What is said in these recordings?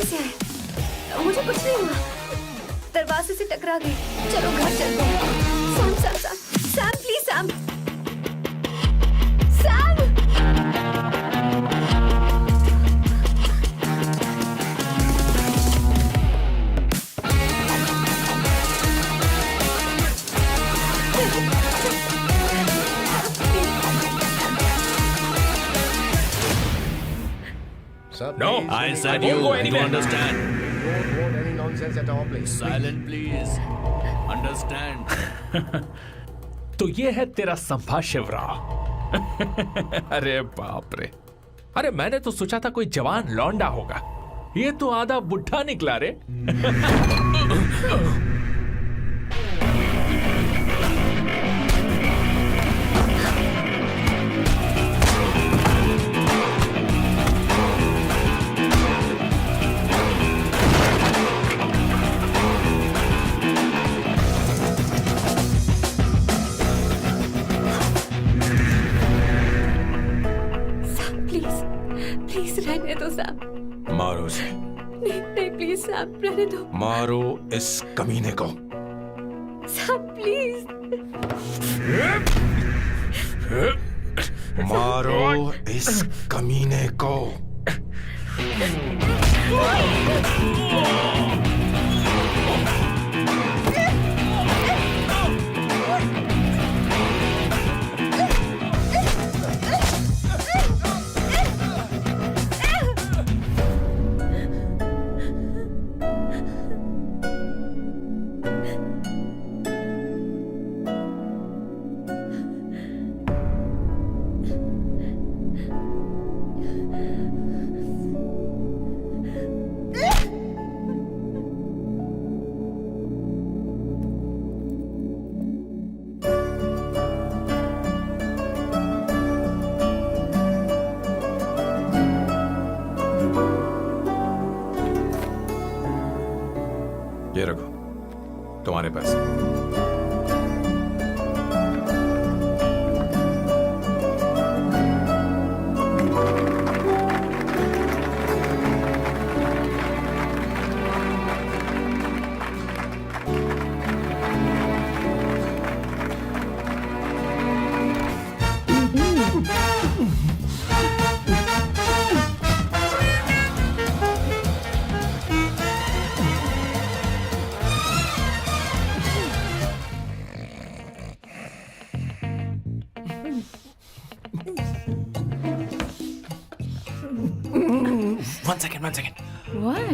कैसे आए? मुझे कुछ नहीं हुआ, दरवाजे से टकरा गई। चलो घर चलते हैं। Sam Sam Sam Sam please Sam Sam. No, I said I you won't go don't anywhere. understand. Don't want any nonsense at all, please. Silent, please. Understand. तो ये है तेरा संभाषिवराव। अरे बाप रे, अरे मैंने तो सोचा था कोई जवान लौंडा होगा, ये तो आधा बुढ़ा निकला रे। प्लीज रहने दो सैम। मारो उसे, नहीं नहीं प्लीज सैम रहने दो। मारो इस कमीने को। Sam please. मारो इस कमीने को। ये रखो तुम्हारे पैसे। One second. Why?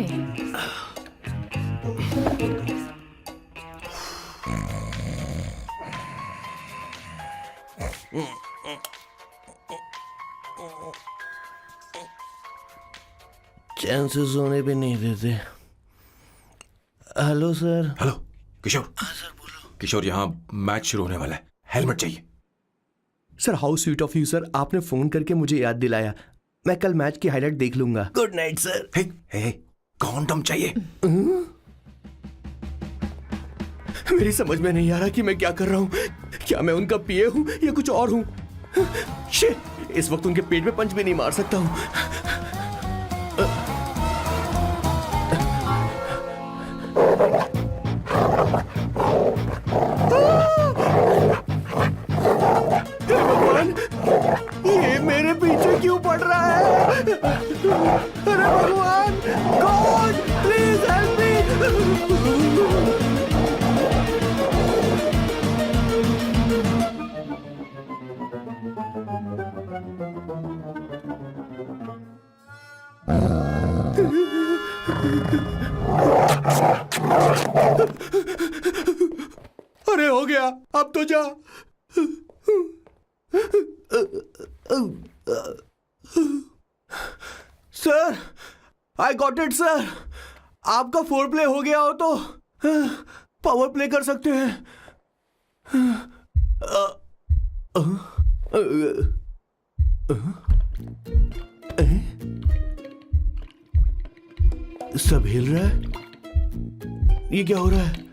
चैन से सोने भी नहीं देते। Hello sir. हेलो किशोर। सर बोलो। किशोर, यहाँ मैच शुरू होने वाला है, हेलमेट चाहिए। Sir how sweet of you sir, आपने फोन करके मुझे याद दिलाया। मैं कल मैच की हाईलाइट देख लूंगा। Good night sir. Hey, condom चाहिए। मेरी समझ में नहीं आ रहा कि मैं क्या कर रहा हूँ। क्या मैं उनका पीए हूँ या कुछ और हूँ? शिट, इस वक्त उनके पेट में पंच भी नहीं मार सकता हूँ। भगवान, ये मेरे पीछे क्यों पड़ रहा है? अरे भगवान, गॉड प्लीज हेल्प मी। अरे हो गया, अब तो जा। Sir, I got it sir. आपका फोर प्ले हो गया हो तो पावर प्ले कर सकते हैं। सब हिल रहा है, ये क्या हो रहा है?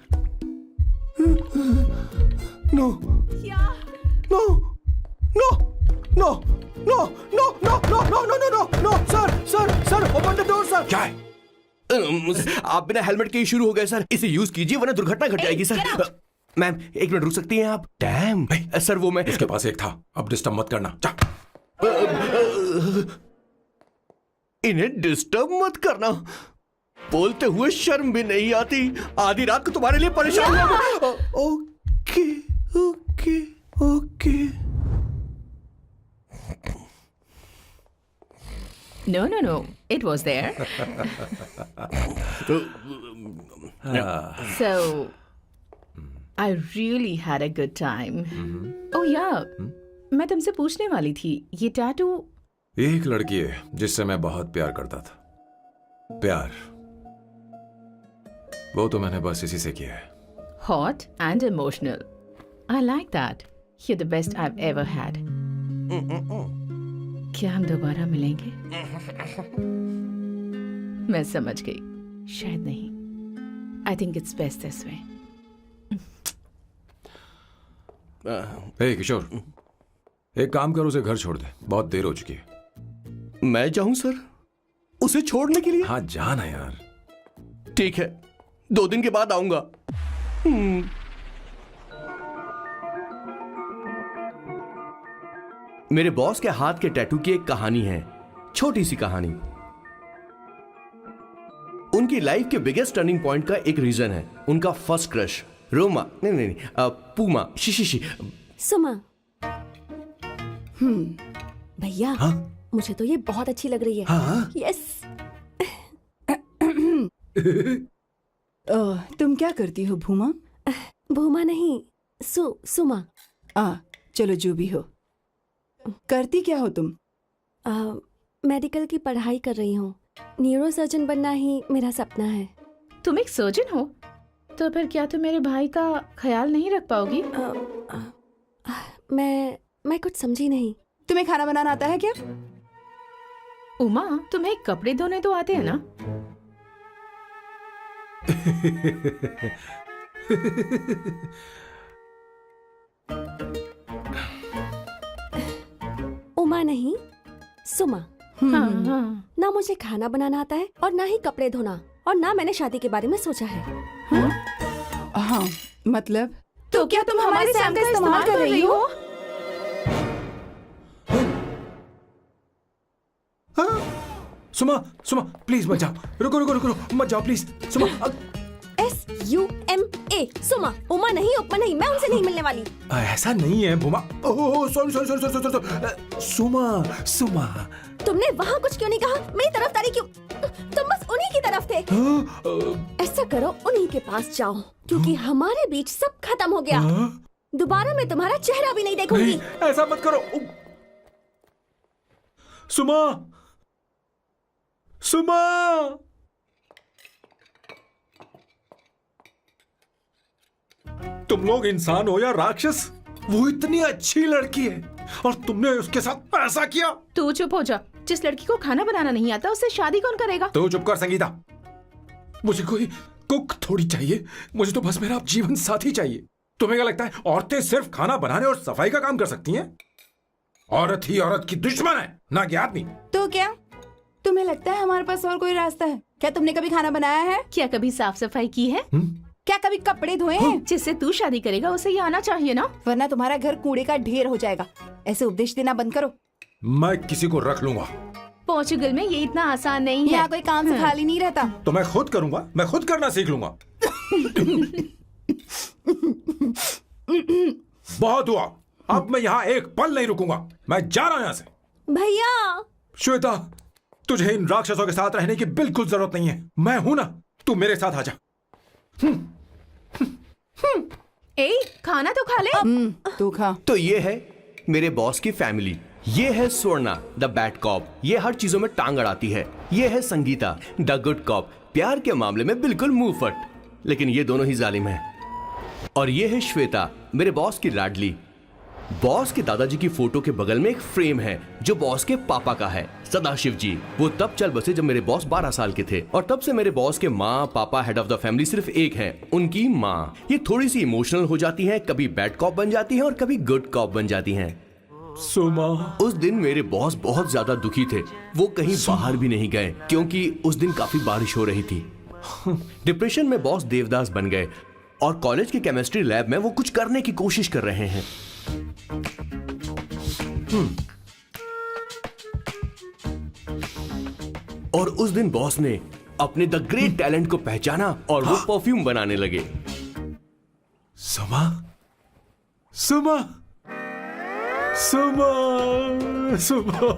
No no no no no no no no no no no no no sir sir sir open the door sir. क्या है? आप बिना हेलमेट के ही शुरू हो गए सर। इसे यूज कीजिए वरना दुर्घटना घट जाएगी सर। मैम एक मिनट रुक सकती हैं आप? डैम सर वो मैं उसके पास एक था, अब डिस्टर्ब मत करना। जा। इन्हें डिस्टर्ब मत करना। बोलते हुए शर्म भी नहीं आती। आधी रात को तुम्हारे लिए परेशान हुआ मैं। Okay okay okay. No. It was there. So, I really had a good time. Oh yeah, मैं तुमसे पूछने वाली थी, ये टैटू। एक लड़की है जिससे मैं बहुत प्यार करता था। प्यार वो तो मैंने बस इसी से किया है। Hot and emotional. I like that. You're the best I've ever had. क्या हम दोबारा मिलेंगे? मैं समझ गई, शायद नहीं। I think it's best this way. हे किशोर, एक काम कर, उसे घर छोड़ दे, बहुत देर हो चुकी है। मैं जाऊं सर उसे छोड़ने के लिए? हाँ जाना यार। ठीक है, 2 दिन के बाद आऊंगा। मेरे बॉस के हाथ के टैटू की एक कहानी है, छोटी सी कहानी। उनकी लाइफ के बिगेस्ट टर्निंग पॉइंट का एक रीजन है उनका फर्स्ट क्रश रोमा नहीं पूमा शी। सुमा। भैया मुझे तो ये बहुत अच्छी लग रही है। हाँ? यस। तुम क्या करती हो भूमा? भूमा नहीं, सुमा। चलो जो भी हो। करती क्या हो तुम? मेडिकल की पढ़ाई कर रही हूँ। न्यूरो सर्जन बनना ही मेरा सपना है। तुम एक सर्जन हो, तो फिर क्या तुम मेरे भाई का ख्याल नहीं रख पाओगी? मैं कुछ समझी नहीं। तुम्हें खाना बनाना आता है क्या? उमा, तुम्हें कपड़े धोने तो आते हैं ना? उमा नहीं, सुमा। हाँ। ना मुझे खाना बनाना आता है और ना ही कपड़े धोना, और ना मैंने शादी के बारे में सोचा है। हाँ मतलब तो क्या तुम हमारे सैम का इस्तेमाल कर रही हो? सुमा प्लीज मत जाओ, रुको मत जाओ प्लीज। सुमा SUMA, सुमा। उमा नहीं, उपमा नहीं, मैं उनसे नहीं मिलने वाली। ऐसा नहीं है भूमा। Oh sorry. सुमा तुमने वहाँ कुछ क्यों नहीं कहा? मेरी तरफदारी क्यों? तुम बस उन्हीं की तरफ थे। ऐसा करो, उन्हीं के पास जाओ, क्योंकि हमारे बीच सब खत्म हो गया। दोबारा मैं तुम्हारा चेहरा भी नहीं देखूंगी। नहीं, ऐसा मत करो। सुमा तुम लोग इंसान हो या राक्षस? वो इतनी अच्छी लड़की है और तुमने उसके साथ ऐसा किया। तू चुप हो जा। जिस लड़की को खाना बनाना नहीं आता उससे शादी कौन करेगा? तो चुप कर संगीता। मुझे कोई कुक थोड़ी चाहिए, मुझे तो बस मेरा जीवन साथी चाहिए। तुम्हें क्या लगता है औरतें सिर्फ खाना बनाने और सफाई का काम कर सकती हैं? औरत ही औरत की दुश्मन है, ना कि आदमी। तो क्या तुम्हें लगता है हमारे पास और कोई रास्ता है? क्या तुमने कभी खाना बनाया है? क्या कभी साफ सफाई की है? क्या कभी कपड़े धोए हैं? जिससे तू शादी करेगा उसे ये आना चाहिए ना, वरना तुम्हारा घर कूड़े का ढेर हो जाएगा। ऐसे उपदेश देना बंद करो। मैं किसी को रख लूंगा। पोर्चुगल में ये इतना आसान नहीं है। यहाँ कोई काम से खाली नहीं रहता। तो मैं खुद करूंगा, मैं खुद करना सीख लूंगा। बहुत हुआ, अब मैं यहाँ एक पल नहीं रुकूंगा। मैं जा रहा हूँ यहाँ से। भैया श्वेता, तुझे इन राक्षसों के साथ रहने की बिल्कुल जरूरत नहीं है। मैं हूं ना, तू मेरे साथ आ जा। ए, खाना तो खा ले। तू खा। तो ये है मेरे बॉस की फैमिली। ये है स्वर्णा द बैड कॉप, ये हर चीजों में टांग अड़ाती है। ये है संगीता द गुड कॉप, प्यार के मामले में बिल्कुल मुंह फट, लेकिन ये दोनों ही जालिम है। और ये है श्वेता, मेरे बॉस की लाडली। बॉस के दादाजी की फोटो के बगल में एक फ्रेम है जो बॉस के पापा का है, सदाशिव जी। वो तब चल बसे जब मेरे बॉस 12 साल के थे, और तब से मेरे बॉस के माँ पापा हेड ऑफ द फैमिली सिर्फ एक है, उनकी माँ। ये थोड़ी सी इमोशनल हो जाती हैं, कभी बैड कॉप बन जाती हैं और कभी गुड कॉप बन जाती हैं। सुमा। उस दिन मेरे बॉस बहुत ज्यादा दुखी थे। वो कहीं बाहर भी नहीं गए क्योंकि उस दिन काफी बारिश हो रही थी। डिप्रेशन में बॉस देवदास बन गए और कॉलेज की केमिस्ट्री लैब में वो कुछ करने की कोशिश कर रहे हैं। और उस दिन बॉस ने अपने द ग्रेट टैलेंट को पहचाना और वो परफ्यूम बनाने लगे। सुमा, सुमा, सुमा, सुमा,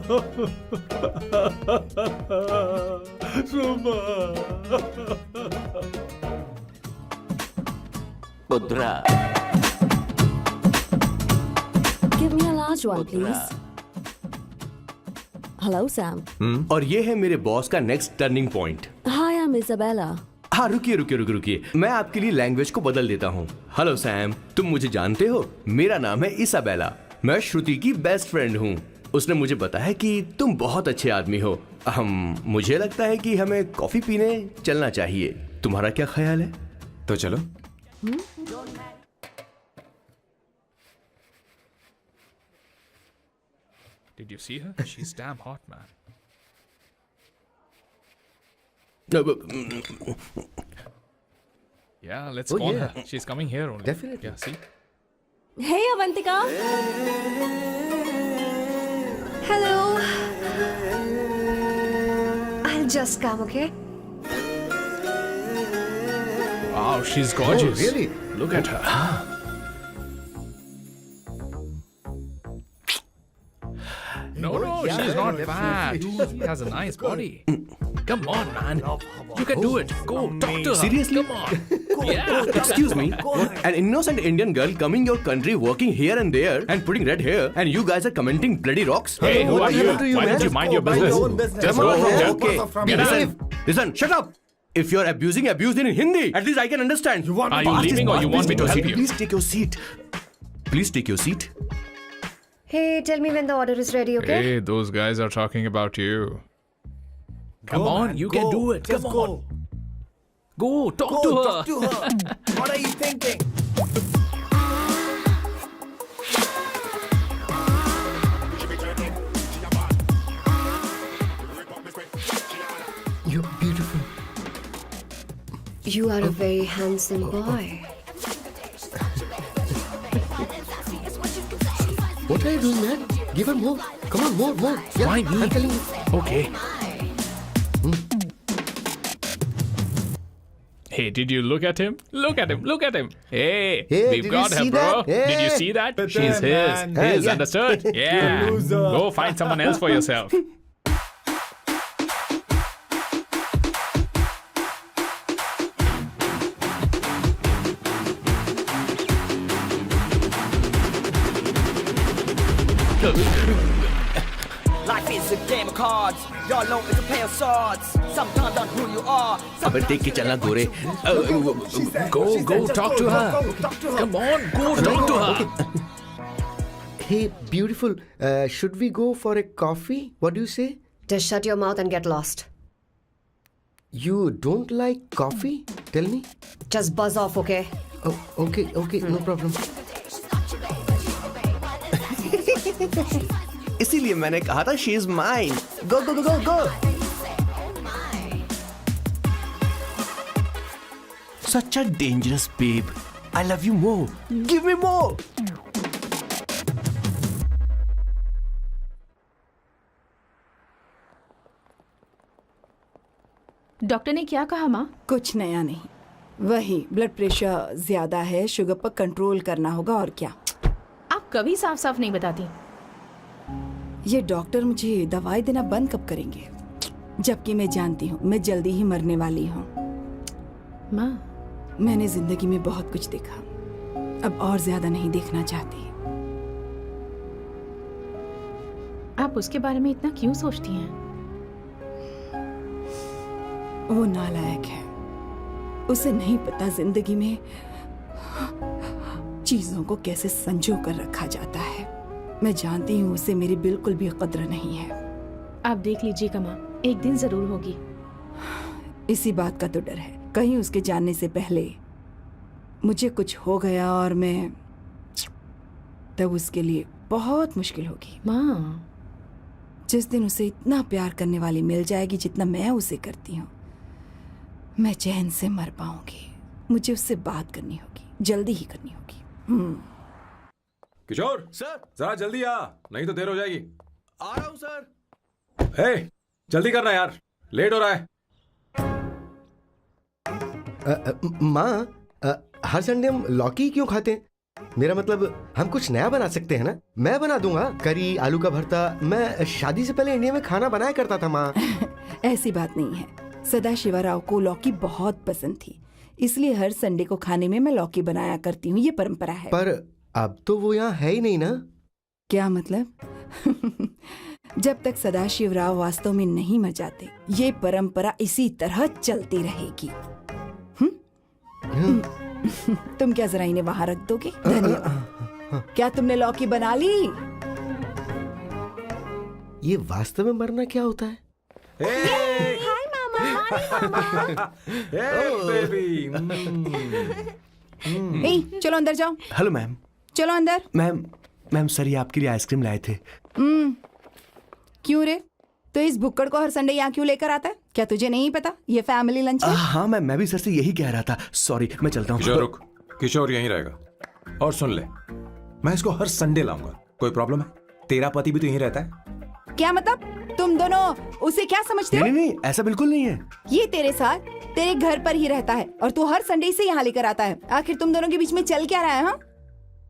सुमा। पुत्रा, Give me a large one, please. Hello, Sam. और ये है मेरे बॉस का next turning point. Hi, I'm Isabella. हाँ, रुकिए, मैं आपके लिए लैंग्वेज को बदल देता हूँ। हेलो सैम, तुम मुझे जानते हो? मेरा नाम है इसाबेला। मैं श्रुति की बेस्ट फ्रेंड हूँ। उसने मुझे बताया कि तुम बहुत अच्छे आदमी हो। मुझे लगता है कि हमें कॉफी पीने चलना चाहिए। तुम्हारा क्या ख्याल है? तो चलो। Did you see her? She's damn hot, man. Yeah, let's call her. She's coming here only. Definitely. Yeah, see? Hey, Avantika. Hello. I'll just come, okay? Wow, she's gorgeous. Oh, really? Look at her. No, she's not fat. She has a nice body. Come on, man. You can do it. Go, talk to her. Seriously? Come on. Yeah. Excuse me, an innocent Indian girl coming your country, working here and there, and putting red hair, and you guys are commenting bloody rocks? Hey, who are you? happened to you, Why don't man? you mind your Mind your business? own business. Just Come go on, from man. here. Okay, Get out. listen, shut up. If you're abuse in Hindi, at least I can understand. Are you leaving or you want me to help you? Please take your seat. Please take your seat. Hey, tell me when the order is ready, okay? Hey, those guys are talking about you. Come on, you can do it. Come on. Go, talk to her. What are you thinking? You're beautiful. You are a very handsome boy. What are you doing, man? Give her more. Come on, more. Yeah, Why me? I'm telling you. Okay. Hey, did you look at him? Look at him. Hey, Hey, we've did got you her, see bro. that? Hey. Did you see that? But She's then, his. man. His, Yeah. understood? Yeah. Go find someone else for yourself. Life is a game of cards. Y'all know it's a play of swords. Sometimes on who you are. अबे देख के चलना गोरे. Go, talk to her. Come on, go, talk to her. Hey, beautiful. Should we go for a coffee? What do you say? Just shut your mouth and get lost. You don't like coffee? Tell me. Just buzz off, okay? Oh, okay, no problem. इसीलिए मैंने कहा था she is mine. Go. Such a dangerous babe. I love you more. Give me more. Doctor ने क्या कहा माँ? कुछ नया नहीं, वही ब्लड प्रेशर ज्यादा है, शुगर पर कंट्रोल करना होगा और क्या। आप कभी साफ साफ नहीं बताती। ये डॉक्टर मुझे दवाई देना बंद कब करेंगे, जबकि मैं जानती हूँ मैं जल्दी ही मरने वाली हूँ। माँ, मैंने जिंदगी में बहुत कुछ देखा, अब और ज्यादा नहीं देखना चाहती। आप उसके बारे में इतना क्यों सोचती हैं? वो नालायक है, उसे नहीं पता जिंदगी में चीजों को कैसे संजो कर रखा जाता है। मैं जानती हूँ उसे मेरी बिल्कुल भी कद्र नहीं है। आप देख लीजिएगा माँ, एक दिन जरूर होगी। इसी बात का तो डर है, कहीं उसके जानने से पहले मुझे कुछ हो गया और मैं तब उसके लिए बहुत मुश्किल होगी। माँ, जिस दिन उसे इतना प्यार करने वाली मिल जाएगी जितना मैं उसे करती हूँ, मैं चैन से मर पाऊंगी। मुझे उससे बात करनी होगी, जल्दी ही करनी होगी। किशोर सर, जरा जल्दी आ, नहीं तो देर हो जाएगी। आ रहा हूँ सर। हे, जल्दी करना यार, लेट हो रहा है। माँ, हर संडे हम लौकी क्यों खाते हैं? मेरा मतलब हम कुछ नया बना सकते हैं ना? मैं बना दूंगा करी, आलू का भरता। मैं शादी से पहले इंडिया में खाना बनाया करता था माँ। ऐसी बात नहीं है। सदाशिवराव को लौकी बहुत पसंद थी, इसलिए हर संडे को खाने में मैं लौकी बनाया करती हूँ। ये परंपरा है। पर अब तो वो यहाँ है ही नहीं ना। क्या मतलब? जब तक सदाशिवराव वास्तव में नहीं मर जाते, ये परंपरा इसी तरह चलती रहेगी। तुम क्या जरा इन्हें वहां रख दोगे? धन्यवाद। क्या तुमने लौकी बना ली? ये वास्तव में मरना क्या होता है? हाय मामा। बेबी। ए, चलो अंदर जाओ। Hello ma'am. चलो अंदर। मैम सर, ये आपके लिए आइसक्रीम लाए थे। क्यों रे? तो इस भुक्कड़ को हर संडे यहाँ क्यों लेकर आता है? क्या तुझे नहीं पता ये फैमिली लंच है? हाँ मैम, मैं भी सर से यही कह रहा था। सॉरी, मैं चलता हूँ। किशोर रुक, किशोर यहीं रहेगा। और सुन ले, मैं इसको हर संडे लाऊंगा। कोई प्रॉब्लम है? तेरा पति भी तो यहीं रहता है। क्या मतलब? तुम दोनों उसे क्या समझते हो? नहीं, ऐसा बिल्कुल नहीं है। ये तेरे साथ तेरे घर पर ही रहता है और तू हर संडे से यहाँ लेकर आता है। आखिर तुम दोनों के बीच में चल क्या रहा है? हाँ,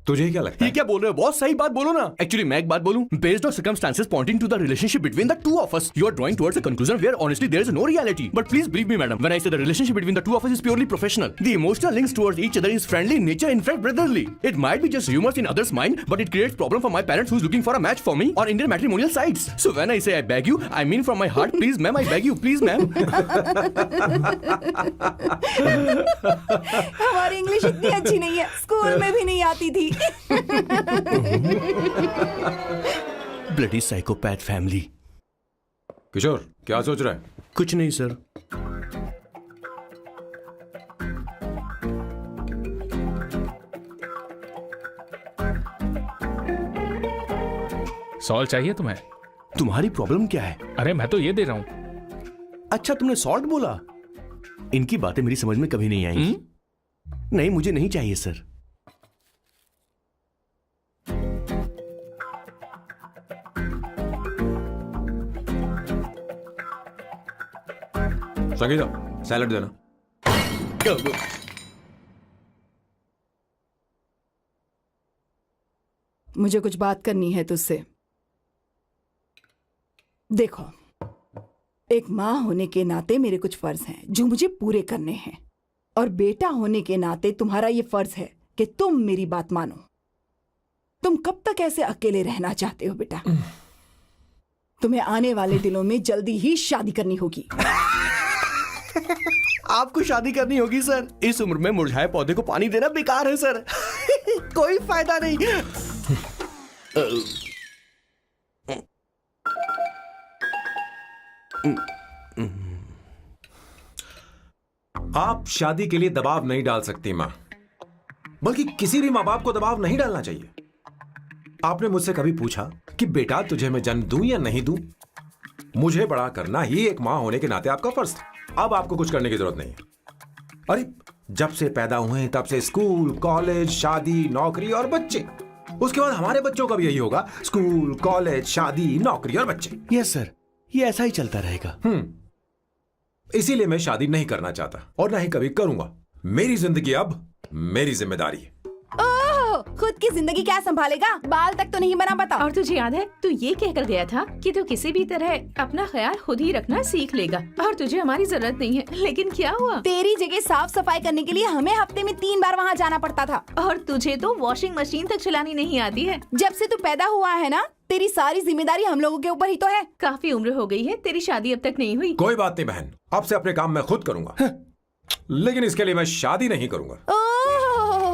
तुझे क्या लगता ये है? क्या बोल रहे हो बॉस? सही बात बोलो ना। एक्चुअली मैं एक बात बोलूं, based on circumstances pointing to the relationship between the two of us, you are drawing towards a conclusion where honestly there is no reality. But please believe me madam, when I say the relationship between the two of us is purely professional. The emotional links towards each other is friendly in nature, in fact brotherly. It might be just humours in others mind, but it creates problem for my parents who is looking for a match for me on Indian matrimonial sites. So when I say I beg you, I mean from my heart, please ma'am, I beg you, please ma'am. हमारी English इतनी अच्छी नहीं है, school में भी नहीं आती थी। Bloody psychopath family. किशोर क्या सोच रहा है? कुछ नहीं सर। सॉल्व चाहिए तुम्हें? तुम्हारी प्रॉब्लम क्या है? अरे मैं तो ये दे रहा हूं। अच्छा, तुमने सॉल्ट बोला। इनकी बातें मेरी समझ में कभी नहीं आई। नहीं, मुझे नहीं चाहिए सर। संगीता, सैलड देना। मुझे कुछ बात करनी है तुझसे। देखो, एक माँ होने के नाते मेरे कुछ फर्ज हैं जो मुझे पूरे करने हैं, और बेटा होने के नाते तुम्हारा ये फर्ज है कि तुम मेरी बात मानो। तुम कब तक ऐसे अकेले रहना चाहते हो बेटा? तुम्हें आने वाले दिनों में जल्दी ही शादी करनी होगी। आपको शादी करनी होगी सर? इस उम्र में मुरझाए पौधे को पानी देना बेकार है सर। कोई फायदा नहीं। आप शादी के लिए दबाव नहीं डाल सकती माँ, बल्कि किसी भी माँ बाप को दबाव नहीं डालना चाहिए। आपने मुझसे कभी पूछा कि बेटा तुझे मैं जन्म दूं या नहीं दूं? मुझे बड़ा करना ही एक माँ होने के नाते आपका फर्ज था। अब आपको कुछ करने की जरूरत नहीं है। अरे जब से पैदा हुए तब से स्कूल, कॉलेज, शादी, नौकरी और बच्चे। उसके बाद हमारे बच्चों का भी यही होगा, स्कूल, कॉलेज, शादी, नौकरी और बच्चे। यस सर, ये ऐसा ही चलता रहेगा। इसीलिए मैं शादी नहीं करना चाहता और ना ही कभी करूंगा। मेरी जिंदगी अब मेरी जिम्मेदारी है। ओह, खुद की जिंदगी क्या संभालेगा? बाल तक तो नहीं बना, बता। और तुझे याद है तू ये कहकर गया था कि तू किसी भी तरह अपना ख्याल खुद ही रखना सीख लेगा और तुझे हमारी जरूरत नहीं है। लेकिन क्या हुआ? तेरी जगह साफ सफाई करने के लिए हमें हफ्ते में 3 बार वहाँ जाना पड़ता था। और तुझे तो वॉशिंग मशीन तक चलानी नहीं आती है। जब से तू पैदा हुआ है ना, तेरी सारी जिम्मेदारी हम लोगों के ऊपर ही तो है। काफी उम्र हो गई है, तेरी शादी अब तक नहीं हुई। कोई बात नहीं बहन, अब से अपने काम मैं खुद करूंगा। लेकिन इसके लिए मैं शादी नहीं करूंगा।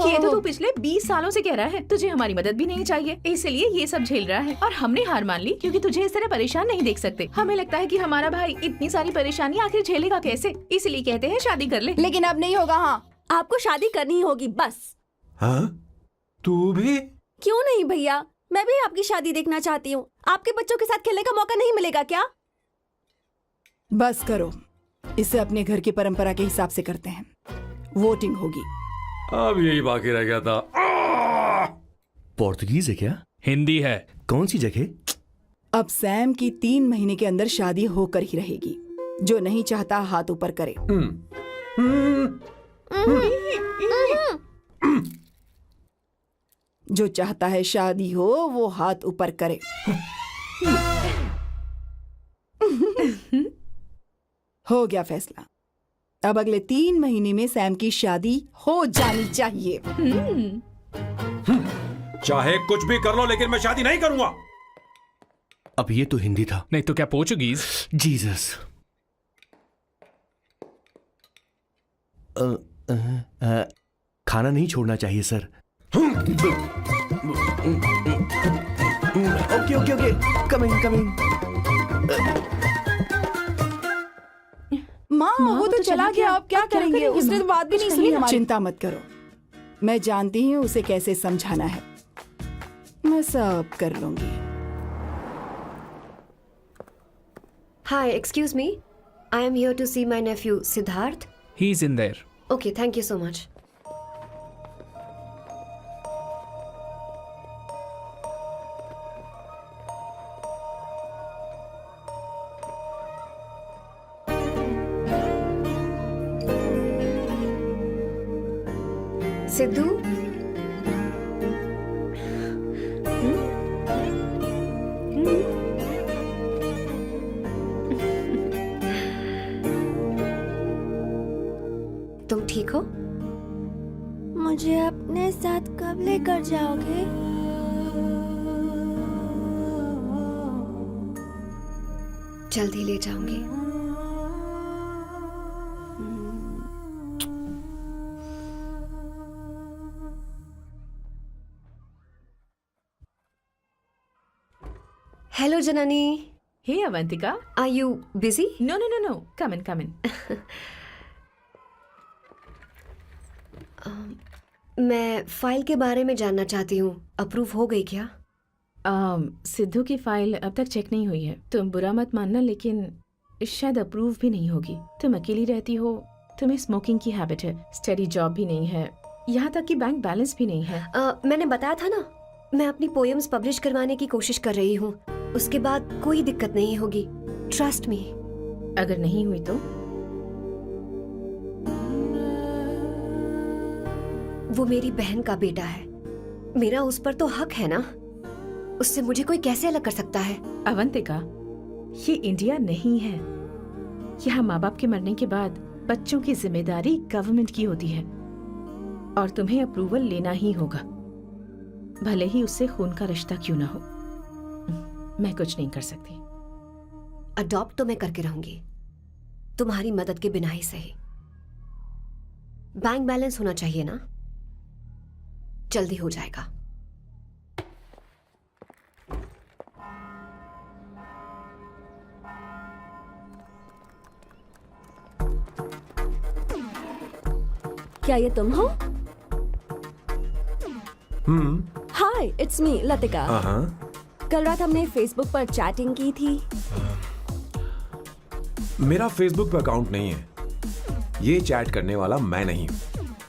ये तो तू पिछले 20 सालों से कह रहा है। तुझे हमारी मदद भी नहीं चाहिए, इसलिए ये सब झेल रहा है। और हमने हार मान ली क्योंकि तुझे इस तरह परेशान नहीं देख सकते। हमें लगता है कि हमारा भाई इतनी सारी परेशानी आखिर झेलेगा कैसे, इसलिए कहते हैं शादी कर ले। लेकिन अब नहीं होगा। हाँ, आपको शादी करनी ही होगी बस। हाँ? तू भी? क्यों नहीं भैया, मैं भी आपकी शादी देखना चाहती हूँ। आपके बच्चों के साथ खेलने का मौका नहीं मिलेगा क्या? बस करो, इसे अपने घर की परंपरा के हिसाब से करते हैं। वोटिंग होगी। अब यही बाकी रह गया था। पोर्तुगीज है क्या? हिंदी है। कौन सी जगह? अब सैम की 3 महीने के अंदर शादी होकर ही रहेगी। जो नहीं चाहता हाथ ऊपर करे। जो चाहता है शादी हो वो हाथ ऊपर करे। हो गया फैसला। अब अगले 3 महीने में सैम की शादी हो जानी चाहिए। चाहे कुछ भी कर लो, लेकिन मैं शादी नहीं करूंगा। अब ये तो हिंदी था। नहीं तो क्या पोर्चुगीज? जीसस। खाना नहीं छोड़ना चाहिए sir. Okay okay okay, coming coming. माँ वो तो चला गया, अब क्या करेंगे? उसने तो बात भी नहीं सुनी हमारी। चिंता मत करो, मैं जानती हूँ उसे कैसे समझाना है। मैं सब कर लूंगी। Hi, excuse me. I am here to see my nephew Siddharth. He is in their. Okay, thank you so much. Sidhu? तुम ठीक हो? मुझे अपने साथ कब लेकर जाओगे? जल्दी ले जाऊंगी। Hello Janani. Hey Avantika, are you busy? No no no no, come in come in. मैं फाइल के बारे में जानना चाहती हूँ, अप्रूव हो गई क्या? सिद्धू की फाइल अब तक चेक नहीं हुई है। तुम बुरा मत मानना, लेकिन शायद अप्रूव भी नहीं होगी। तुम अकेली रहती हो, तुम्हें स्मोकिंग की हैबिट है, स्टडी जॉब भी नहीं है, यहाँ तक कि बैंक बैलेंस भी नहीं है। मैंने बताया था ना, मैं अपनी पोएम्स पब्लिश करवाने की कोशिश कर रही हूँ। उसके बाद कोई दिक्कत नहीं होगी, ट्रस्ट मी। अगर नहीं हुई तो? वो मेरी बहन का बेटा है, मेरा उस पर तो हक है ना। उससे मुझे कोई कैसे अलग कर सकता है? अवंतिका, ये इंडिया नहीं है। यहाँ माँ बाप के मरने के बाद बच्चों की जिम्मेदारी गवर्नमेंट की होती है और तुम्हें अप्रूवल लेना ही होगा, भले ही उससे खून का रिश्ता क्यों ना हो। मैं कुछ नहीं कर सकती। अडॉप्ट तो मैं करके रहूंगी, तुम्हारी मदद के बिना ही सही। बैंक बैलेंस होना चाहिए ना, जल्दी हो जाएगा। क्या ये तुम हो? हाय, इट्स मी लतिका। कल रात हमने फेसबुक पर चैटिंग की थी। मेरा फेसबुक पे अकाउंट नहीं है। ये चैट करने वाला मैं नहीं हूँ,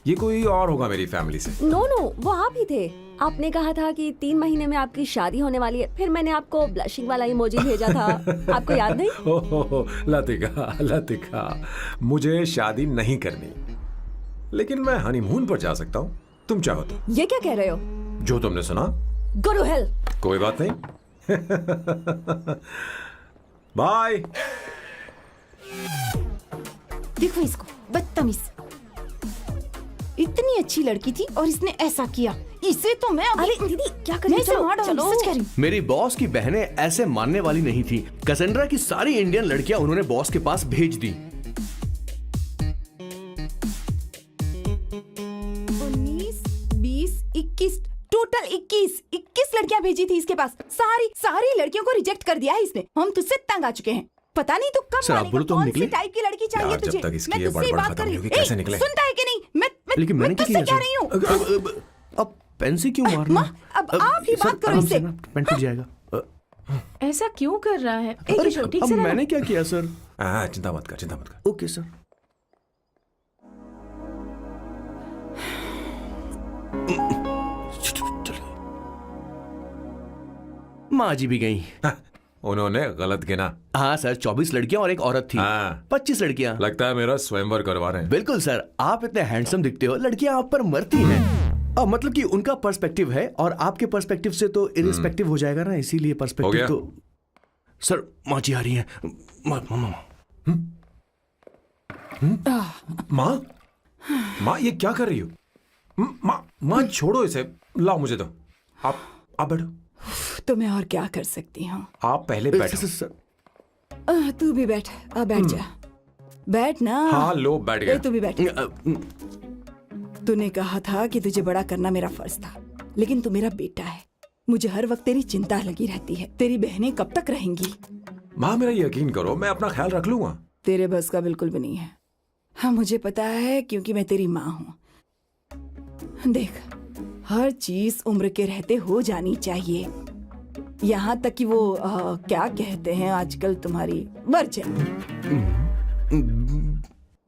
ये कोई और होगा मेरी फैमिली से। नो नो, वो आप ही थे। आपने कहा था कि 3 महीने में आपकी शादी होने वाली है, फिर मैंने आपको ब्लशिंग वाला इमोजी भेजा था। आपको याद नहीं? ओहो लतिका, मुझे शादी नहीं करनी, लेकिन मैं हनीमून पर जा सकता हूँ, तुम चाहो तो। ये क्या कह रहे हो? जो तुमने सुना। Go to hell. कोई बात नहीं। बाय। देखो इसको, बदतमीज। इतनी अच्छी लड़की थी और इसने ऐसा किया। इसे तो मैं अभी... अरे दीदी क्या कर मैं रही इसे हो? मार डालूंगी, सच कह रही हूँ। मेरी बॉस की बहनें ऐसे मानने वाली नहीं थी। कैसेंड्रा की सारी इंडियन लड़कियां उन्होंने बॉस के पास भेज दी। 19, 20, 21, टोटल 21 लड़कियां भेजी थी इसके पास। सारी लड़कियों को रिजेक्ट कर दिया है इसने। हम तुझसे तंग आ चुके हैं। पता नहीं तू कब सर, आप बोलो तो हम कौन सी निकले। टाइप की लड़की चाहिए यार, जब तुझे? तक इसकी मैं ये तुझसे बड़बड़ बात खत्म कर नहीं रही होगी, हूँ। कैसे निकले? सुनता है कि नहीं? लेकिन मैंने मैं क्या तुझसे किया कह रही हूँ। अब पेन से क्यों मारना? माँ, अब अब आप ही बात करो इससे। पेंट टूट जाएगा। ऐसा क्यों कर रहा है? एक किशोर, ठीक अब से रहना। मैंने क्या किया सर? चिंता मत कर, चिंता मत कर। Okay sir. माँ जी भी गई। उन्होंने गलत गिना। हाँ सर, 24 लड़कियां और एक औरत थी। हाँ। 25 लड़कियां। लगता है मेरा स्वयंवर करवा रहे हैं। बिल्कुल सर, आप इतने हैंडसम दिखते हो, लड़कियां आप पर मरती हैं। मतलब कि उनका पर्सपेक्टिव है और आपके पर्सपेक्टिव से तो इरिस्पेक्टिव हो जाएगा ना, इसीलिए हो पर्सपेक्टिव गया? तो। सर माँ जी आ रही हैं। माँ, माँ ये क्या कर रही हो? माँ छोड़ो इसे, लाओ मुझे दो। आप बैठो। तो मैं और क्या कर सकती हूँ? आप पहले बैठो। तू भी बैठ, बैठ जा, बैठ ना। हाँ लो, बैठ गया। तू भी बैठ। तूने कहा था कि तुझे बड़ा करना मेरा फर्ज था, लेकिन तू मेरा बेटा है। मुझे हर वक्त तेरी चिंता लगी रहती है। तेरी बहनें कब तक रहेंगी? माँ मेरा यकीन करो, मैं अपना ख्याल रख लूंगा। तेरे बस का बिल्कुल भी नहीं है। हाँ मुझे पता है, क्योंकि मैं तेरी माँ हूँ। देख, हर चीज उम्र के रहते हो जानी चाहिए, यहाँ तक कि वो क्या कहते हैं आजकल तुम्हारी वर्जिन।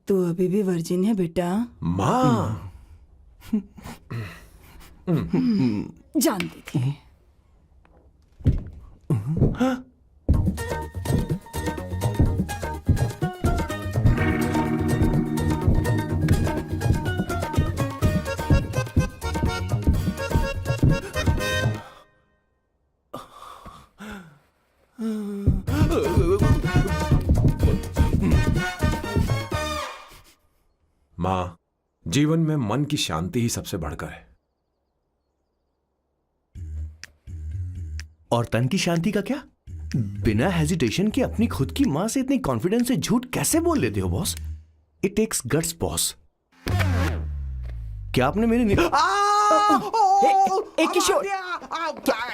तू अभी भी वर्जिन है बेटा? माँ जानती थी। माँ, जीवन में मन की शांति ही सबसे बढ़कर है। और तन की शांति का क्या? बिना हेजिटेशन के अपनी खुद की मां से इतनी कॉन्फिडेंस से झूठ कैसे बोल लेते हो boss? It takes guts boss. क्या आपने मेरे किशोर,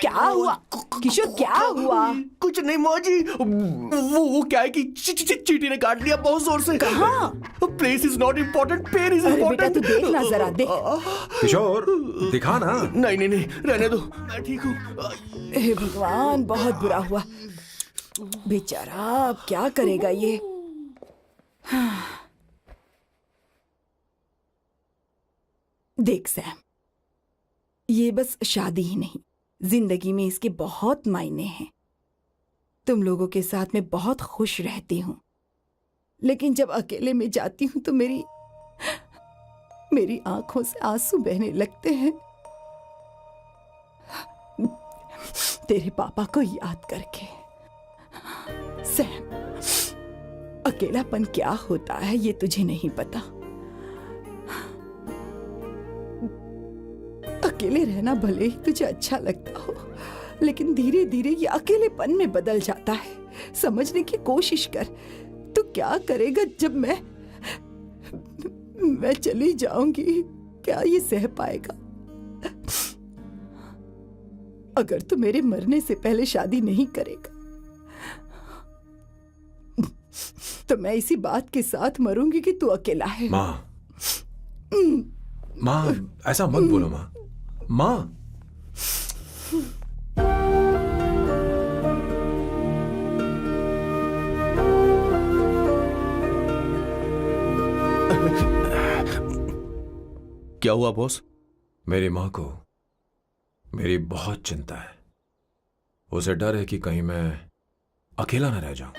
क्या हुआ? किशोर क्या हुआ? कुछ नहीं माँ जी, वो क्या है कि चींटी ने काट लिया बहुत जोर से। कहाँ? Place is not important, pen is अरे बेटा इम्पोर्टेंट। तू देख ना जरा, देख। किशोर दिखा ना। नहीं, रहने दो, मैं ठीक हूँ। हे भगवान, बहुत बुरा हुआ बेचारा। अब क्या करेगा ये? देख सैम, ये बस शादी ही नहीं, जिंदगी में इसके बहुत मायने हैं। तुम लोगों के साथ मैं बहुत खुश रहती हूँ, लेकिन जब अकेले में जाती हूँ तो मेरी आंखों से आंसू बहने लगते हैं, तेरे पापा को याद करके। सैम, अकेलापन क्या होता है ये तुझे नहीं पता। अकेले रहना भले ही तुझे अच्छा लगता हो, लेकिन धीरे धीरे ये अकेलेपन में बदल जाता है। समझने की कोशिश कर। तू क्या करेगा जब मैं चली जाऊंगी? क्या ये सह पाएगा? अगर तू मेरे मरने से पहले शादी नहीं करेगा तो मैं इसी बात के साथ मरूंगी कि तू अकेला है। माँ, ऐसा मत बोलो माँ। माँ, क्या हुआ बॉस? मेरी माँ को मेरी बहुत चिंता है। उसे डर है कि कहीं मैं अकेला न रह जाऊं,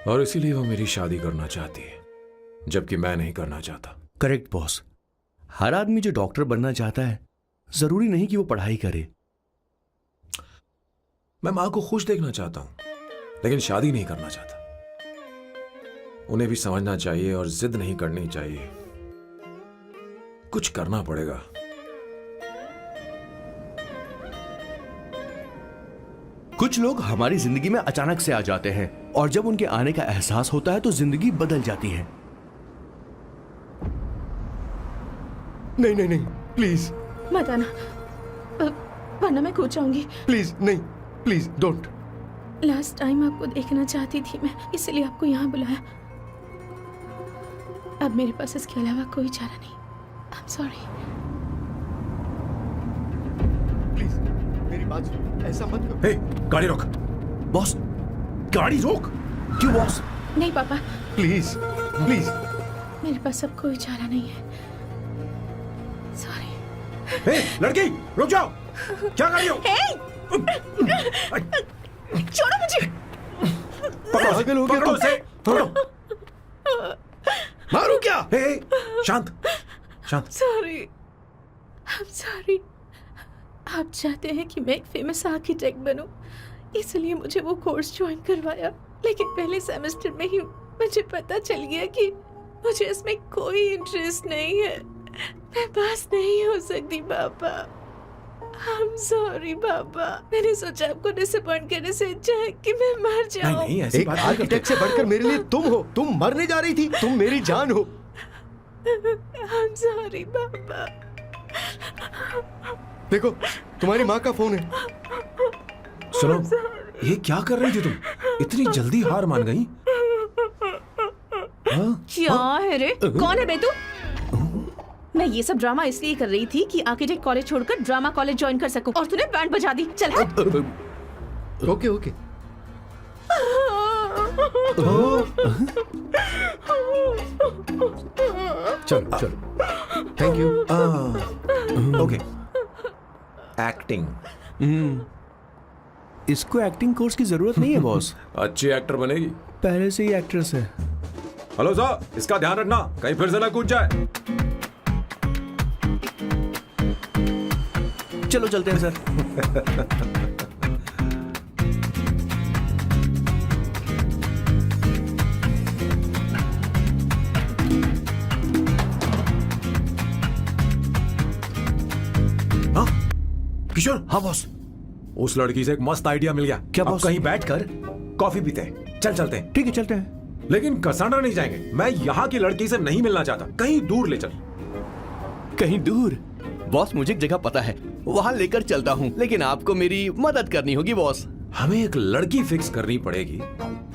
और इसीलिए वो मेरी शादी करना चाहती है, जबकि मैं नहीं करना चाहता। Correct boss. हर आदमी जो डॉक्टर बनना चाहता है, जरूरी नहीं कि वो पढ़ाई करे। मैं माँ को खुश देखना चाहता हूं, लेकिन शादी नहीं करना चाहता। उन्हें भी समझना चाहिए और जिद नहीं करनी चाहिए। कुछ करना पड़ेगा। कुछ लोग हमारी जिंदगी में अचानक से आ जाते हैं, और जब उनके आने का एहसास होता है तो जिंदगी बदल जाती है। नहीं, प्लीज मत आना, वरना मैं खो जाऊंगी। प्लीज नहीं, प्लीज डोंट। लास्ट टाइम आपको देखना चाहती थी मैं, इसलिए आपको यहाँ बुलाया। अब मेरे पास इसके अलावा कोई चारा नहीं। I'm sorry. बाजी ऐसा मत करो। हे, गाड़ी रोक। बॉस, गाड़ी रोक। क्यों बॉस? नहीं पापा, प्लीज प्लीज। मेरे पास अब कोई चारा नहीं है। सॉरी। हे, लड़की, रुक जाओ। क्या कर रही हो? छोड़ो मुझे। पागल हो गया पकड़ो तुम। उसे, पकड़ो। मारू क्या? हे, शांत, शांत। Sorry, I'm sorry। आप चाहते हैं कि मैं एक फेमस आर्किटेक्ट बनूं, इसलिए मुझे वो कोर्स ज्वाइन करवाया, लेकिन पहले सेमेस्टर में ही मुझे पता चल गया कि मुझे इसमें कोई इंटरेस्ट नहीं है। मैं पास नहीं हो सकती पापा। I'm sorry पापा। मैंने सोचा आपको डिसअपॉइंट करने से अच्छा है कि मैं मर जाऊं। नहीं, ऐसी एक बात नहीं करते। आर्किटेक्ट से बढ़कर मेरे लिए तुम हो। तुम मरने जा रही थी, तुम मेरी जान हो। I'm sorry पापा। देखो, तुम्हारी माँ का फोन है। सुनो, ये क्या कर रही थी तुम? इतनी जल्दी हार मान गई? हाँ? क्या है रे? कौन है बे तू? मैं ये सब ड्रामा इसलिए कर रही थी कि आर्किटेक्ट कॉलेज छोड़कर ड्रामा कॉलेज ज्वाइन कर सकूं, और तूने बैंड बजा दी। चल हट। Okay okay. चलो चलो, थैंक यू। ओके। एक्टिंग। इसको एक्टिंग कोर्स की जरूरत नहीं है बॉस। अच्छी एक्टर बनेगी। पहले से ही एक्ट्रेस है। हेलो सर, इसका ध्यान रखना, कहीं फिर से ना कूद जाए। चलो चलते हैं सर। हाँ? किशोर। हाँ बॉस। उस लड़की से एक मस्त आइडिया मिल गया। क्या अब बॉस? कहीं बैठकर कॉफी पीते हैं। चल चलते हैं। ठीक है, चलते हैं। लेकिन कसांड्रा नहीं जाएंगे। मैं यहाँ की लड़की से नहीं मिलना चाहता। कहीं दूर ले चल। कहीं दूर? बॉस, मुझे एक जगह पता है, वहां लेकर चलता हूँ, लेकिन आपको मेरी मदद करनी होगी बॉस। हमें एक लड़की फिक्स करनी पड़ेगी।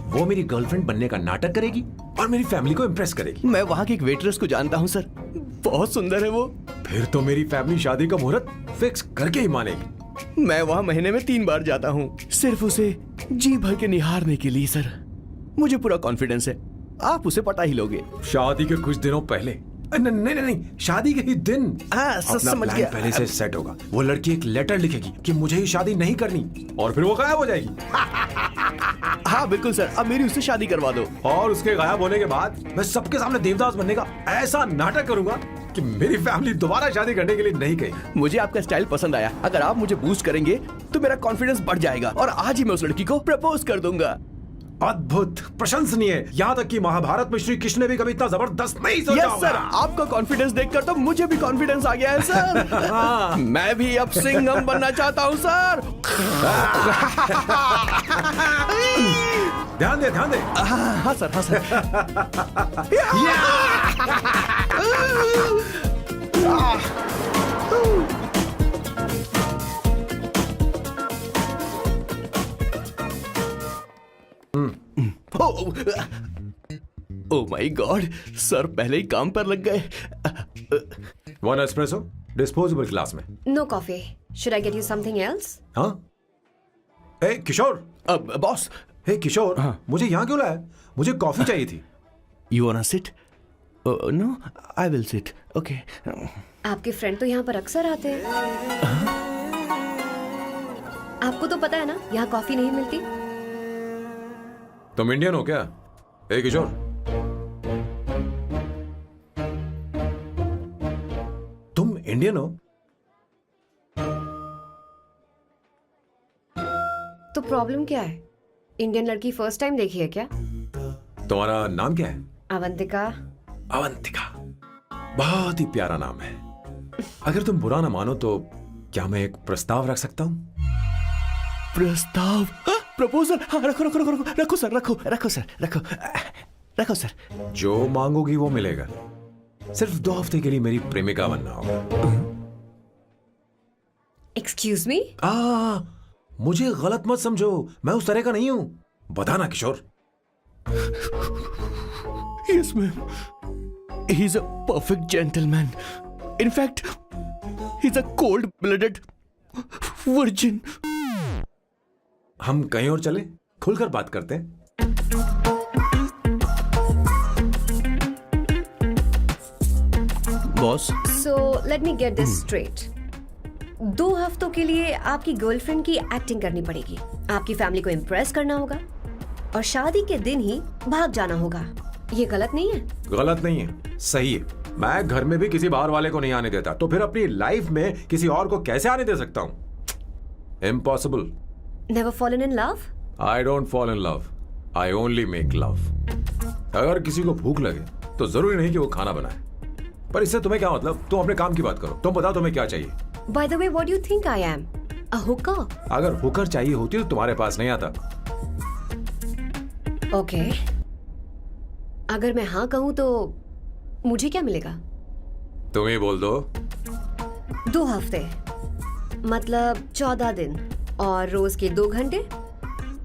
वो मेरी गर्लफ्रेंड बनने का नाटक करेगी और मेरी फैमिली को इम्प्रेस करेगी। मैं वहाँ की एक वेट्रेस को जानता हूँ सर, बहुत सुंदर है वो। फिर तो मेरी फैमिली शादी का मुहूर्त फिक्स करके ही मानेगी। मैं वहाँ महीने में 3 बार जाता हूँ, सिर्फ उसे जी भर के निहारने के लिए सर। मुझे पूरा कॉन्फिडेंस है आप उसे पटा ही लोगे। शादी के कुछ दिनों पहले। नहीं, शादी के ही दिन अपना समझ प्लान गया। पहले से सेट होगा। वो लड़की एक लेटर लिखेगी कि मुझे ही शादी नहीं करनी, और फिर वो गायब हो जाएगी। हाँ बिल्कुल सर, अब मेरी उससे शादी करवा दो। और उसके गायब होने के बाद मैं सबके सामने देवदास बनने का ऐसा नाटक करूंगा कि मेरी फैमिली दोबारा शादी करने के लिए नहीं कहेगी। मुझे आपका स्टाइल पसंद आया। अगर आप मुझे बूस्ट करेंगे तो मेरा कॉन्फिडेंस बढ़ जाएगा और आज ही मैं उस लड़की को प्रपोज कर दूंगा। अद्भुत, प्रशंसनीय। यहाँ तक कि महाभारत में श्री कृष्ण ने भी कभी इतना जबरदस्त नहीं सोचा यस होगा। सर, आपका कॉन्फिडेंस देखकर तो मुझे भी कॉन्फिडेंस आ गया है सर। मैं भी अब सिंघम बनना चाहता हूँ सर। ध्यान दे, ध्यान दे। हाँ सर, हाँ sir. Oh my god, sir पहले ही काम पर लग गए। 1 एस्प्रेसो डिस्पोजेबल ग्लास में। No coffee. Should I get you something else? हाँ? ए किशोर। बॉस। हे किशोर, मुझे यहाँ क्यों लाया? मुझे कॉफी चाहिए थी। You want to sit? No, I will sit. Okay. आपके फ्रेंड तो यहाँ पर अक्सर आते हैं। आपको तो पता है ना, यहाँ कॉफी नहीं मिलती। तुम इंडियन हो क्या? ए किशोर, तुम इंडियन हो? तो प्रॉब्लम क्या है? इंडियन लड़की फर्स्ट टाइम देखी है क्या? तुम्हारा नाम क्या है? अवंतिका। अवंतिका, बहुत ही प्यारा नाम है। अगर तुम बुरा ना मानो तो क्या मैं एक प्रस्ताव रख सकता हूँ? प्रस्ताव? प्रपोजल? हाँ, रखो रखो रखो रखो रखो सर, रखो रखो सर, रखो रखो सर। जो मांगोगी वो मिलेगा। सिर्फ 2 हफ्ते के लिए मेरी प्रेमिका बनना होगा। Excuse me? मुझे गलत मत समझो, मैं उस तरह का नहीं हूं। बताना किशोर। Yes, ma'am. He's a perfect gentleman. In fact, he's a cold-blooded virgin. हम कहीं और चले, खुलकर बात करते हैं। Boss, so let me get this straight. 2 हफ्तों के लिए आपकी गर्लफ्रेंड की एक्टिंग करनी पड़ेगी, आपकी फैमिली को इम्प्रेस करना होगा और शादी के दिन ही भाग जाना होगा। ये गलत नहीं है? गलत नहीं है, सही है। मैं घर में भी किसी बाहर वाले को नहीं आने देता, तो फिर अपनी लाइफ में किसी और को कैसे आने दे सकता हूँ? Impossible. Never fallen in love? I don't fall in love, I only make love. अगर किसी को भूख लगे तो जरूरी नहीं कि वो खाना बनाए, पर इससे तुम्हें क्या मतलब? तुम अपने काम की बात करो। तुम बताओ तुम्हें क्या चाहिए? Bye the way, what do you think I am? A Hooker? अगर हुकर चाहिए होती तो तुम्हारे पास नहीं आता। ओके, अगर मैं हाँ कहूँ तो मुझे क्या मिलेगा? तुम ही बोल दो। 2 हफ्ते मतलब 14 दिन और रोज के 2 घंटे।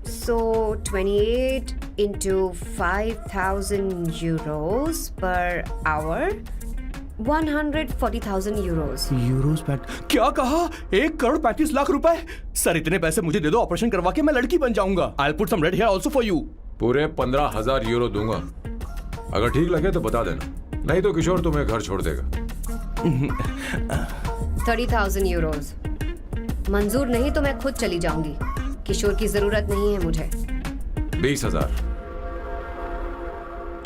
सो 28 into 5,000 euros per hour, 140,000 euros. Euros PAT, क्या कहा? 1,35,00,000 रुपए? सर इतने पैसे मुझे दे दो, ऑपरेशन करवा के मैं लड़की बन जाऊंगा। I'll put some red hair also for you. पूरे 15,000 यूरो दूंगा। अगर ठीक लगे तो बता देना, नहीं तो किशोर तुम्हें घर छोड़ देगा। 30,000 euros मंजूर नहीं तो मैं खुद चली जाऊंगी। किशोर की जरूरत नहीं है मुझे। 20,000।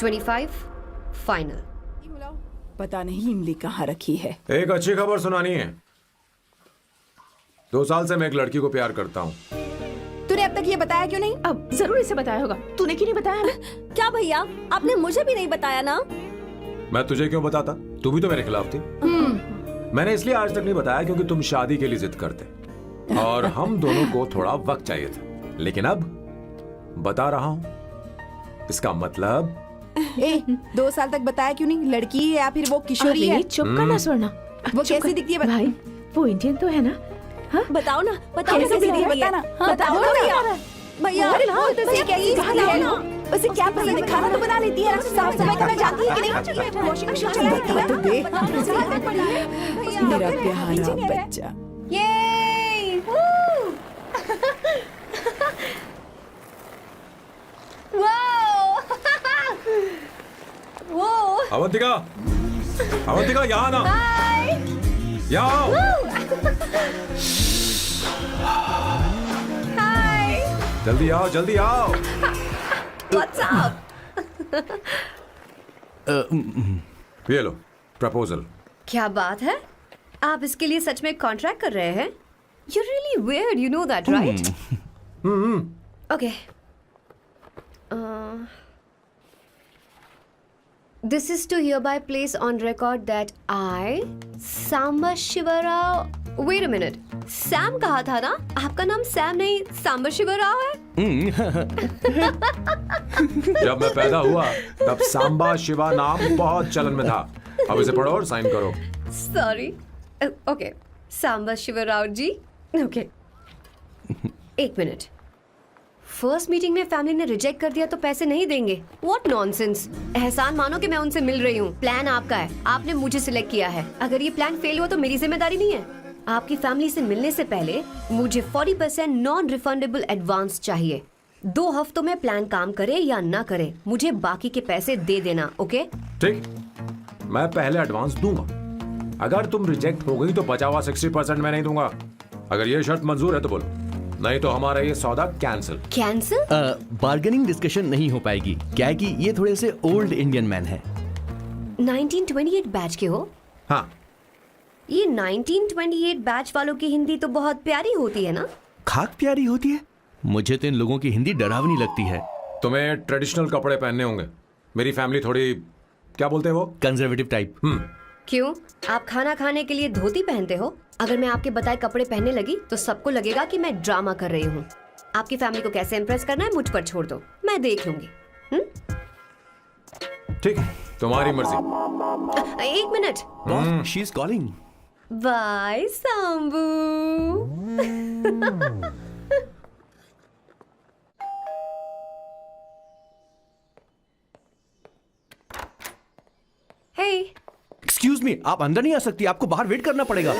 25 फाइनल। पता नहीं इमली कहाँ रखी है। एक अच्छी खबर सुनानी है। 2 साल से मैं एक लड़की को प्यार करता हूँ। तूने अब तक ये बताया क्यों नहीं? अब जरूर इसे बताया होगा। तूने क्यों नहीं बताया हमें? क्या भैया, आपने मुझे भी नहीं बताया ना? मैं तुझे क्यों बताता? तू भी तो मेरे खिलाफ थी। मैंने इसलिए आज तक नहीं बताया क्योंकि तुम शादी के लिए जिद करते और हम दोनों को थोड़ा वक्त चाहिए था। लेकिन अब बता रहा हूँ। इसका मतलब 2 साल तक बताया क्यों नहीं? लड़की है या फिर वो किशोरी है? अरे चुप करना स्वर्णा। वो चुप कैसी कर। दिखती है? भाई वो इंडियन तो है ना? हाँ? बताओ ना, बताओ कैसी कैसी दिखती है? दिखती है? बताना। हाँ, बताओ ना भैया। भैया, अरे हाँ, भैया, उसे कैसी please दिखती है? बताओ ना। उसे क्या पसंद है? खाना तो बना लेती है, साफ सफाई करना जानती है कि नहीं? वॉशिंग मशीन चलाती है? बता तो दे। मेरा प्यारा बच्चा। ये वो अवंतिका, अवंतिका यहाँ ना, यहाँ आओ। जल्दी आओ, जल्दी आओ। What's up? ये लो प्रपोजल। क्या बात है, आप इसके लिए सच में कॉन्ट्रैक्ट कर रहे हैं? You're really weird, you know that, right? Okay. This is to hereby place on record that I, Samba Shivarao. Wait a minute. Sam कहा था ना? आपका नाम सैम नहीं सांबा शिवराव है? जब मैं पैदा हुआ तब सांबा शिवा नाम बहुत चलन में था। अब इसे पढ़ो और साइन करो। Sorry. Okay. सांबा शिवराव जी. Okay. 1 मिनट। फर्स्ट मीटिंग में फैमिली ने रिजेक्ट कर दिया तो पैसे नहीं देंगे? What nonsense! एहसान मानो कि मैं उनसे मिल रही हूँ। प्लान आपका है, आपने मुझे सिलेक्ट किया है। अगर ये प्लान फेल हुआ तो मेरी जिम्मेदारी नहीं है। आपकी फैमिली से मिलने से पहले मुझे 40% नॉन रिफंडेबल एडवांस चाहिए। 2 हफ्तों में प्लान काम करे या ना करे, मुझे बाकी के पैसे दे देना। ओके? ठीक, मैं पहले एडवांस दूंगा। अगर तुम रिजेक्ट हो गई तो बचा हुआ 60% मैं नहीं दूंगा। अगर ये शर्त मंजूर है तो बोलो, नहीं तो हमारा ये सौदा कैंसिल। कैंसिल? बार्गेनिंग डिस्कशन नहीं हो पाएगी। क्या है कि ये थोड़े से ओल्ड इंडियन मैन है। 1928 बैच के हो? हाँ। ये 1928 बैच वालों की हिंदी तो बहुत प्यारी होती है ना? खाक प्यारी होती है? मुझे तो इन लोगों की हिंदी डरावनी लगती है। तुम्हें ट्रेडिशनल कपड़े पहनने होंगे। मेरी फैमिली थोड़ी, क्या बोलते हैं वो, कंजर्वेटिव टाइप। क्यों? आप खाना खाने के लिए धोती पहनते हो? अगर मैं आपके बताए कपड़े पहनने लगी तो सबको लगेगा कि मैं ड्रामा कर रही हूँ। आपकी फैमिली को कैसे इम्प्रेस करना है मुझ पर छोड़ दो, मैं देख लूंगी। ठीक, तुम्हारी मर्जी। 1 मिनट। She is calling. Bye Sambu. Hey, excuse me, आप अंदर नहीं आ सकती, आपको बाहर वेट करना पड़ेगा।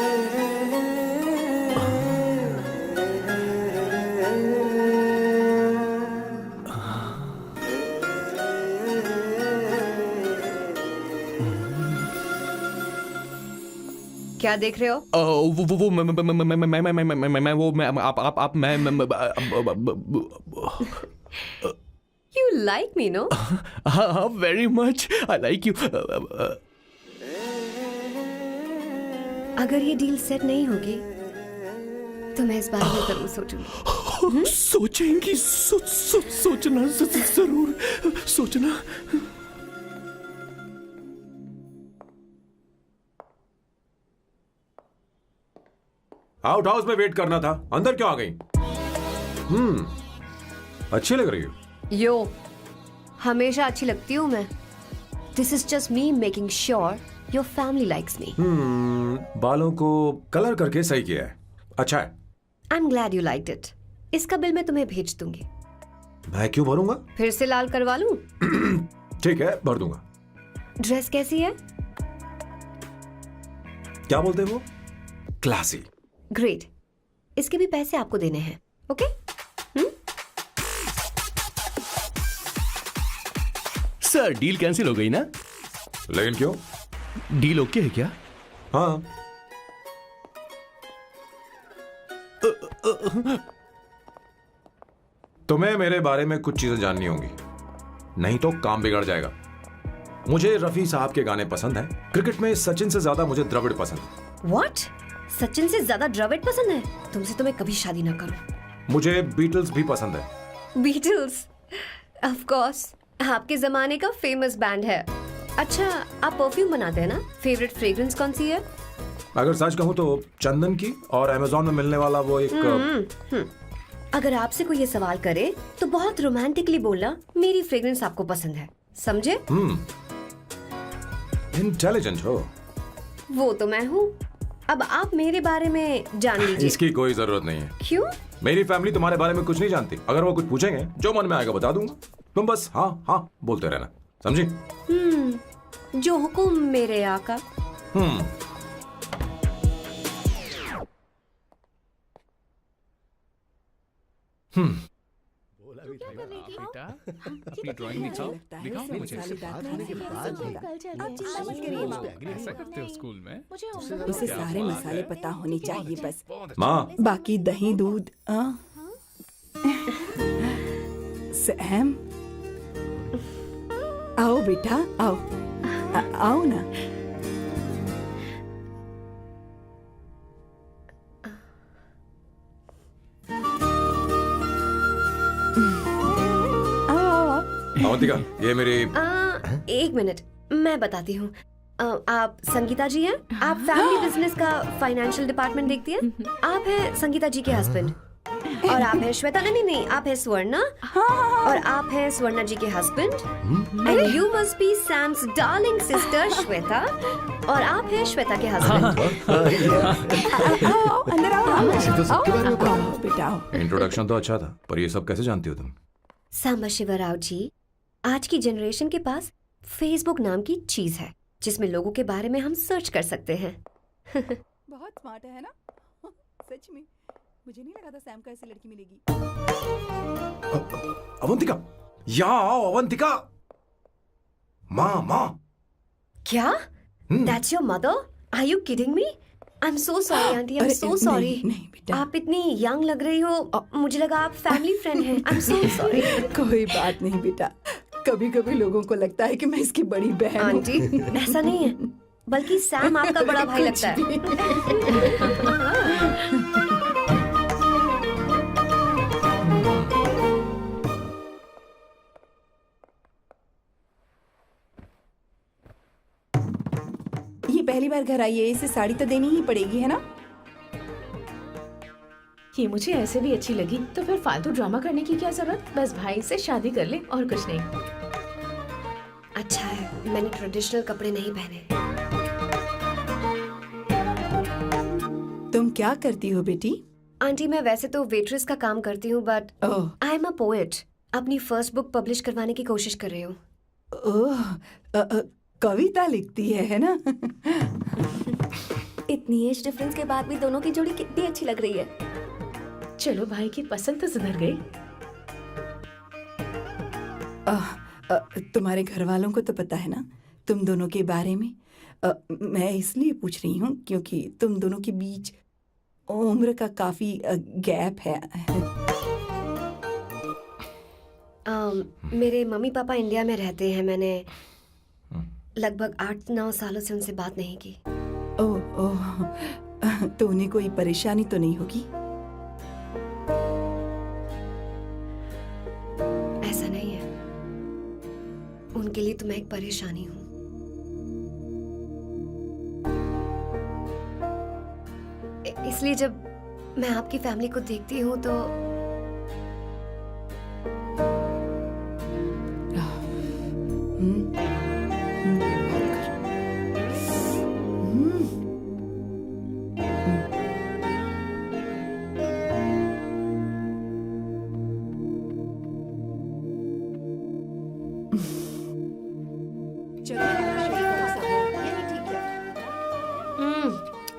क्या देख रहे हो? वो मैं वो मैं आप मैं यू लाइक मी नो? हाँ very much I like you. अगर ये डील सेट नहीं होगी तो मैं इस बारे में जरूर सोचूंगी। सोचेंगी सोचना जरूर सोचना। आउट हाउस में वेट करना था, अंदर क्यों आ गई? अच्छी लग रही हो। यो, हमेशा अच्छी लगती हूँ मैं। This is just me making sure your family likes me. बालों को कलर करके सही किया है, अच्छा है। I am glad you liked it. इसका बिल मैं तुम्हें भेज दूंगी। मैं क्यों भरूंगा? फिर से लाल करवा लूं? ठीक है, भर दूंगा। ड्रेस कैसी है? क्या बोलते हैं वो? क्लासी। ग्रेट। इसके भी पैसे आपको देने हैं, ओके? सर डील कैंसिल हो गई ना? लेकिन क्यों? डील ओके है क्या? हाँ। तुम्हें मेरे बारे में कुछ चीजें जाननी होंगी, नहीं तो काम बिगड़ जाएगा। मुझे रफी साहब के गाने पसंद हैं। क्रिकेट में सचिन से ज्यादा मुझे द्रविड़ पसंद है। व्हाट? सचिन से ज्यादा द्रविड़ पसंद है? तुमसे तो मैं कभी शादी ना करूं। मुझे बीटल्स भी पसंद है। बीटल्स? ऑफ कोर्स, आपके जमाने का फेमस बैंड है। अच्छा, आप परफ्यूम बनाते हैं ना? फेवरेट फ्रेग्रेंस कौन सी है? अगर सच कहूं तो चंदन की, और अमेज़न में मिलने वाला वो एक अगर आपसे कोई ये सवाल करे तो बहुत रोमांटिकली बोलना मेरी फ्रेग्रेंस आपको पसंद है, समझे? इंटेलिजेंट हो। वो तो मैं हूँ। अब आप मेरे बारे में जान लीजिए। इसकी कोई जरूरत नहीं है। क्यों? मेरी फैमिली तुम्हारे बारे में कुछ नहीं जानती। अगर वो कुछ पूछेंगे, जो मन में आएगा बता दूंगा। तुम बस हाँ हाँ बोलते रहना, समझी? जो हुकुम मेरे आका। बेटा अपनी ड्राइंग दिखाओ मुझे। ऐसा करते हो स्कूल में? उसे सारे मसाले पता होने चाहिए बस। माँ, बाकी दही दूध। सैम, आओ बेटा आओ। आओ ना। अवंतिका, ये मेरी। एक मिनट, मैं बताती हूँ। आप संगीता जी हैं? आप फैमिली बिजनेस का फाइनेंशियल डिपार्टमेंट देखती हैं? आप हैं संगीता जी के हस्बैंड। और आप हैं श्वेता। नहीं, आप हैं स्वर्णा। और आप हैं स्वर्णा जी के husband. And you must be Sam's darling sister Shweta. और आप हैं श्वेता के हस्बैंड। आओ अंदर आओ। तो सबके बारे में आओ बेटा आओ। इंट्रोडक्शन तो अच्छा था, पर ये सब कैसे जानती हो तुम? सांबा शिवराव जी, आज की जनरेशन के पास फेसबुक नाम की चीज है जिसमें लोगों के बारे में हम सर्च कर सकते हैं। बहुत स्मार्ट है ना? सच में मुझे नहीं लगा था सैम को ऐसी लड़की मिलेगी। अवंतिका, यहाँ आओ अवंतिका। माँ। क्या? That's your mother? Are you kidding me? I'm so sorry, auntie. I'm so sorry. नहीं बेटा। आप इतनी यंग लग रही हो, मुझे लगा आप फैमिली फ्रेंड हैं। I'm so sorry. कोई बात नहीं बेटा, कभी कभी लोगों को लगता है कि मैं इसकी बड़ी बहन हूँ। आंटी, ऐसा नहीं है, बल्कि सैम आपका बड़ा भाई लगता है। ये पहली बार घर आई है, इसे साड़ी तो देनी ही पड़ेगी, है ना? ये मुझे ऐसे भी अच्छी लगी, तो फिर फालतू ड्रामा करने की क्या जरूरत? बस भाई से शादी कर ले और कुछ नहीं। अच्छा है, मैंने ट्रेडिशनल कपड़े नहीं पहने। तुम क्या करती हो बेटी? आंटी, मैं वैसे तो वेट्रेस का काम करती हूँ, but oh I am a poet. अपनी फर्स्ट बुक पब्लिश करवाने की कोशिश कर रही हूँ। ओह, कविता लिखती है ना? इतनी एज डिफरेंस के बाद भी दोनों की जोड़ी कितनी अच्छी लग रही है। चलो भाई की पसंद तो सुधर गई। तुम्हारे घर वालों को तो पता है ना तुम दोनों के बारे में मैं इसलिए पूछ रही हूँ क्योंकि तुम दोनों के बीच उम्र का काफी गैप है। मेरे मम्मी पापा इंडिया में रहते हैं। मैंने लगभग 8-9 सालों से उनसे बात नहीं की। ओह, तो उन्हें कोई परेशानी तो नहीं होगी? ऐसा नहीं है, उनके लिए तो मैं एक परेशानी हूँ। इसलिए जब मैं आपकी फैमिली को देखती हूँ तो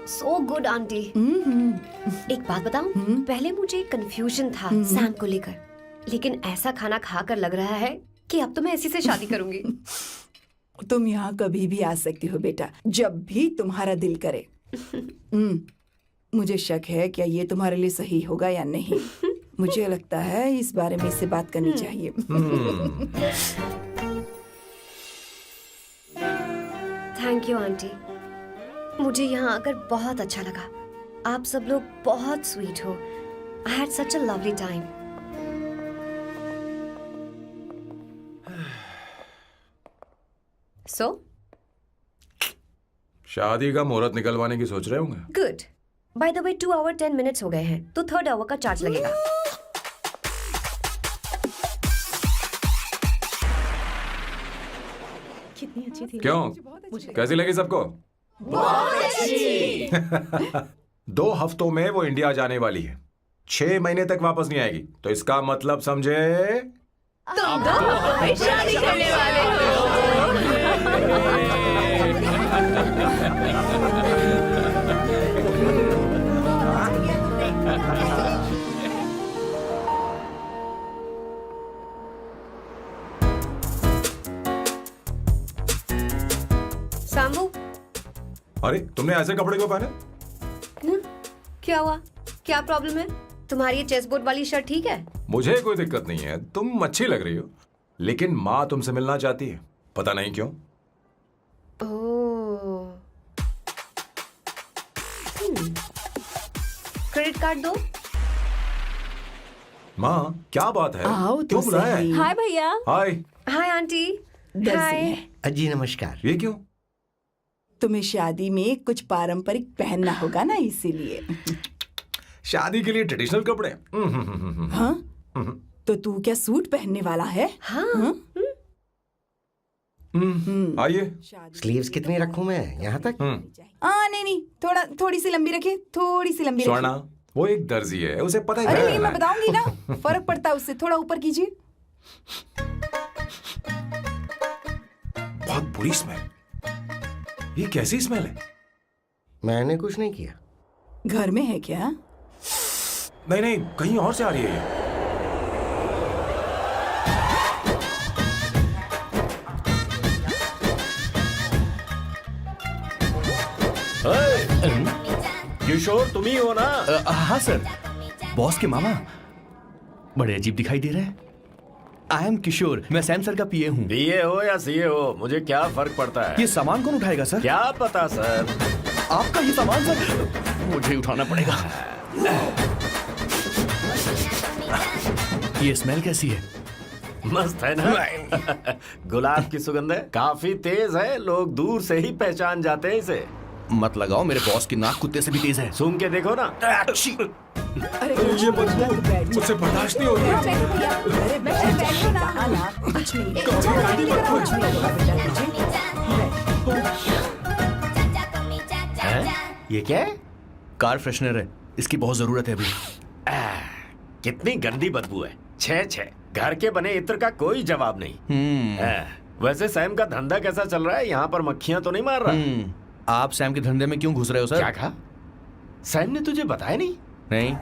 सो गुड आंटी। एक बात बताऊं, पहले मुझे कंफ्यूजन था सैम को लेकर, लेकिन ऐसा खाना खाकर लग रहा है कि अब तो मैं इसी से शादी करूंगी। तुम यहाँ कभी भी आ सकती हो बेटा, जब भी तुम्हारा दिल करे। मुझे शक है क्या ये तुम्हारे लिए सही होगा या नहीं। मुझे लगता है इस बारे में इससे बात करनी चाहिए। थैंक यू आंटी, मुझे यहाँ आकर बहुत अच्छा लगा। आप सब लोग बहुत स्वीट हो। I had such a lovely time. So शादी का मुहूर्त निकलवाने की सोच रहे होंगे। Good. By the way 2 hour 10 minutes हो गए हैं, तो 3rd आवर का चार्ज लगेगा। कितनी अच्छी थी। क्यों, कैसी लगी सबको? बहुत अच्छी। 2 हफ्तों में वो इंडिया जाने वाली है, 6 महीने तक वापस नहीं आएगी। तो इसका मतलब समझे, तुम दोनों शादी करने वाले सांबू, अरे तुमने ऐसे कपड़े क्यों पहने? क्या हुआ? क्या प्रॉब्लम है? तुम्हारी ये चेस्ट वाली शर्ट ठीक है? मुझे कोई दिक्कत नहीं है, तुम अच्छी लग रही हो, लेकिन माँ तुमसे मिलना चाहती है, पता नहीं क्यों। ओह, क्रेडिट कार्ड दो। माँ क्या बात है, आओ तो क्यों बुलाया है? सही। हाय भैया। हाय। Hi aunty. दर्जी हाय। है। जी नमस्कार। ये क्यों? तुम्हें शादी में कुछ पारंपरिक पहनना होगा ना, इसीलिए। शादी के लिए ट्रेडिशनल कपड़े? हाँ, तो तू क्या सूट पहनने वाला है? हाँ। आइए। स्लीव्स कितनी रखूं मैं, यहाँ तक? नहीं, थोड़ी सी लंबी रखे, थोड़ी सी लंबी स्वर्णा, रखे। वो एक दर्जी है, उसे पता ही अरे क्या नहीं, करना मैं है। बताऊंगी ना, फर्क पड़ता है उससे। थोड़ा ऊपर कीजिए। बहुत बुरी स्मेल। ये कैसी स्मेल है? मैंने कुछ नहीं किया। घर में है क्या? नहीं, कहीं और से आ रही है ये। किशोर तुम ही हो ना? हाँ सर, बॉस के मामा। बड़े अजीब दिखाई दे रहे हैं। आई एम किशोर, मैं सैम सर का पीए हूँ। बीए हो या सीए हो, मुझे क्या फर्क पड़ता है? ये सामान कौन उठाएगा सर? क्या पता सर। आपका ये सामान सर मुझे उठाना पड़ेगा। ये स्मेल कैसी है? मस्त है ना? गुलाब की सुगंध है, काफी तेज है, लोग दूर से ही पहचान जाते हैं इसे। मत लगाओ, मेरे बॉस की नाक कुत्ते से भी तेज है। सूंघ के देखो ना। अरे ये बदबू मुझसे बर्दाश्त नहीं हो रही। अरे बैठो ना। कहा ना, कुछ नहीं। कुछ नहीं होगा बेटा तुझे। ये क्या है? कार फ्रेशनर है, इसकी बहुत जरूरत है अभी। कितनी गंदी बदबू है। छे घर के बने इत्र का कोई जवाब नहीं। वैसे सैम का धंधा कैसा चल रहा है? यहाँ पर मक्खियां तो नहीं मार रहा? आप सैम के धंधे में क्यों घुस रहे हो सर? क्या कहा? सैम ने तुझे बताया नहीं? नहीं।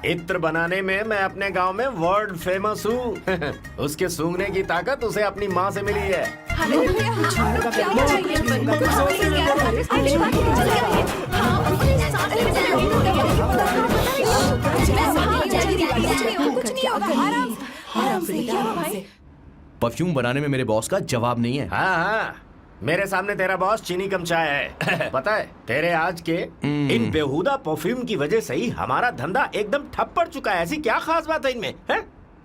इत्र बनाने में मैं अपने गांव में वर्ल्ड फेमस हूँ। उसके सूंघने की ताकत उसे अपनी माँ से मिली है। परफ्यूम बनाने में मेरे बॉस का जवाब नहीं है। हाँ हाँ, मेरे सामने तेरा बॉस चीनी कम चाय है। पता है तेरे आज के इन बेहुदा परफ्यूम की वजह से ही हमारा धंधा एकदम ठप पड़ चुका है। ऐसी क्या खास बात है इनमें है?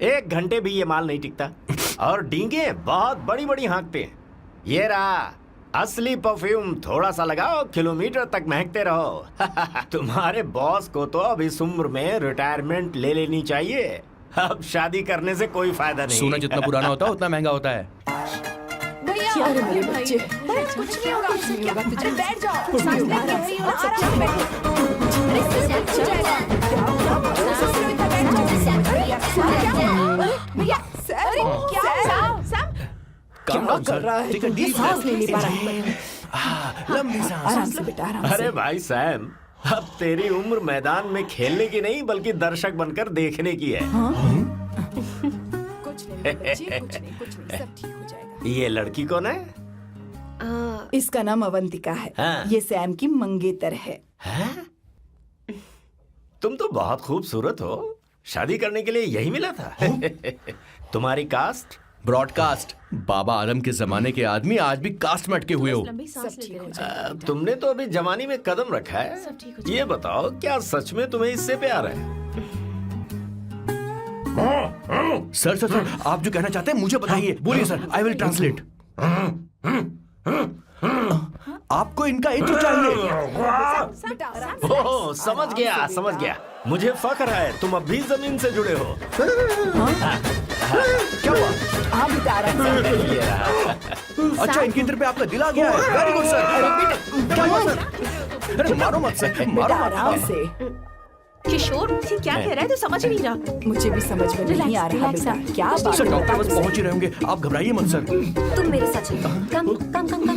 1 घंटे भी ये माल नहीं टिकता और डींगे बहुत बड़ी बड़ी हाँकते हैं। ये रहा असली परफ्यूम, थोड़ा सा लगाओ किलोमीटर तक महकते रहो। तुम्हारे बॉस को तो अब इस उम्र में रिटायरमेंट ले लेनी चाहिए। अब शादी करने से कोई फायदा नहीं। सोना जितना पुराना होता है उतना महंगा होता है। अरे मेरे बच्चे, कुछ नहीं होगा, कुछ नहीं होगा, तुझे बैठ जाओ, कुछ नहीं होगा, आराम से बैठो। भैया, अरे क्या कर रहा है? तू सांस नहीं ले पा रहा है। लंबी सांस। आराम से बेटा, आराम से। अरे भाई सैम, अब तेरी उम्र मैदान में खेलने की नहीं बल्कि दर्शक बनकर देखने की है। कुछ नहीं बच्चे, कुछ नहीं, सब ठीक हो जाएगा। ये लड़की कौन है? इसका नाम अवंतिका है। हाँ। ये सैम की मंगेतर है। हैं? तुम तो बहुत खूबसूरत हो, शादी करने के लिए यही मिला था। तुम्हारी कास्ट? ब्रॉडकास्ट। बाबा आदम के जमाने के आदमी आज भी कास्ट में अटके हुए हो। सब ठीक हो जाएगा। तुमने तो अभी जवानी में कदम रखा है। ये बताओ क्या सच में तुम्हें इससे प्यार है? सर सर सर, आप जो कहना चाहते हैं मुझे बताइए। बोलिए सर, आई विल ट्रांसलेट। आपको इनका इत्र चाहिए। ओह, समझ गया समझ गया। मुझे फख्र है तुम अब भी जमीन से जुड़े हो। क्या हुआ? हाँ बेटा, आराम से। अच्छा, इनके इत्र पे आपका दिल आ गया है। Very good sir. क्या हुआ सर? अरे मारो मत सर, मारो बेटा, मत। आराम से। किशोर, ये क्या कह रहा है? तो समझ ही नहीं रहा। मुझे भी समझ में नहीं आ रहा बेटा, क्या बात सर है? डॉक्टर बस पहुंच ही रहे होंगे, आप घबराइए मत सर। तुम मेरे साथ चलो। कम कम कम कम।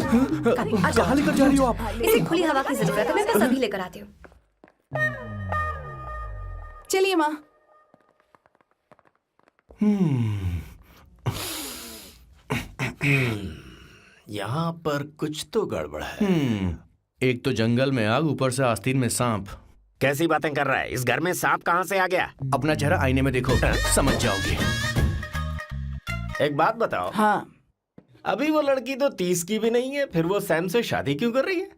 कहाँ लेकर जा रही हो आप? इसे खुली हवा की जरूरत है, मैं बस अभी लेकर आती हूँ। चलिए माँ। यहाँ पर कुछ तो गड़बड़ है। एक तो जंगल में आग, ऊपर से आस्तीन में सांप। कैसी बातें कर रहा है? इस घर में सांप कहाँ से आ गया? अपना चेहरा आईने में देखो, समझ जाओगे। एक बात बताओ। हाँ, अभी वो लड़की तो 30 की भी नहीं है, फिर वो सैम से शादी क्यों कर रही है?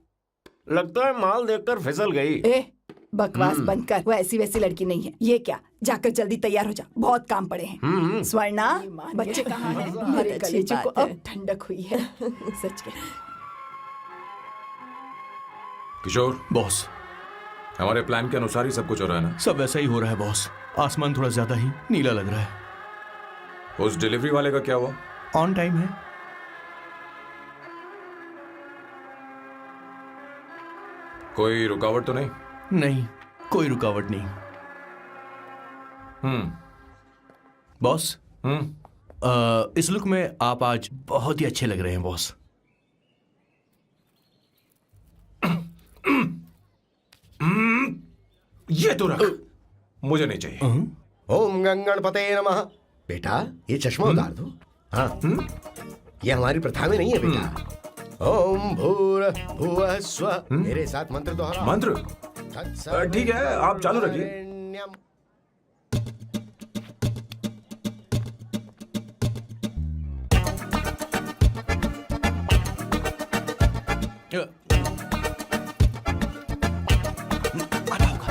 लगता है माल देखकर फिसल गई। ए बकवास बंद कर, वो ऐसी वैसी लड़की नहीं है। ये क्या, जाकर जल्दी तैयार हो जा, बहुत काम पड़े हैं। स्वर्णा, बच्चे कहाँ हैं? मेरे कलेजे को अब ठंडक हुई है। सच कह। किशोर, बॉस, हमारे प्लान के अनुसार ही सब कुछ हो रहा है ना? सब वैसा ही हो रहा है बॉस। आसमान थोड़ा ज्यादा ही नीला लग रहा है। उस डिलीवरी वाले का क्या हुआ? ऑन टाइम है। कोई रुकावट तो नहीं? नहीं, कोई रुकावट नहीं। बॉस, इस लुक में आप आज बहुत ही अच्छे लग रहे हैं बॉस। ये तो रख, मुझे नहीं चाहिए। ओम गंगणपते नमः। बेटा, ये चश्मा उतार दो। हाँ, ये हमारी प्रथा में नहीं है बेटा। ओम भूर भुवः स्वः। मेरे साथ मंत्र दोहराओ। मंत्र? ठीक है, आप चालू रखिए।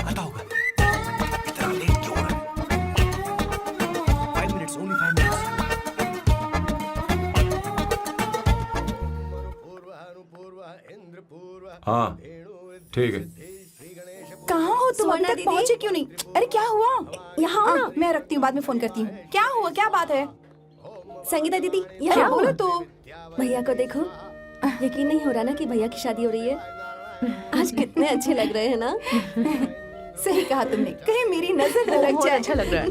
आता होगा। इतना लेट क्यों हो रहा है? 5 minutes, only 5 minutes। हाँ, ठीक है। कहाँ हो तुम? अभी तक दीदी। पहुँचे क्यों नहीं? अरे क्या हुआ? यहाँ आओ ना। मैं रखती हूँ, बाद में फोन करती हूँ। क्या हुआ, क्या बात है? संगीता दीदी, क्या यहाँ बोलो बोलो तो? भैया को देखो। यकीन नहीं हो रहा ना कि भैया की शादी हो रही है। आज कितने अच्छे लग रहे हैं ना। सही कहा तुमने, कहीं मेरी नजर न लग बहुत जाए। अच्छा लग रहा है।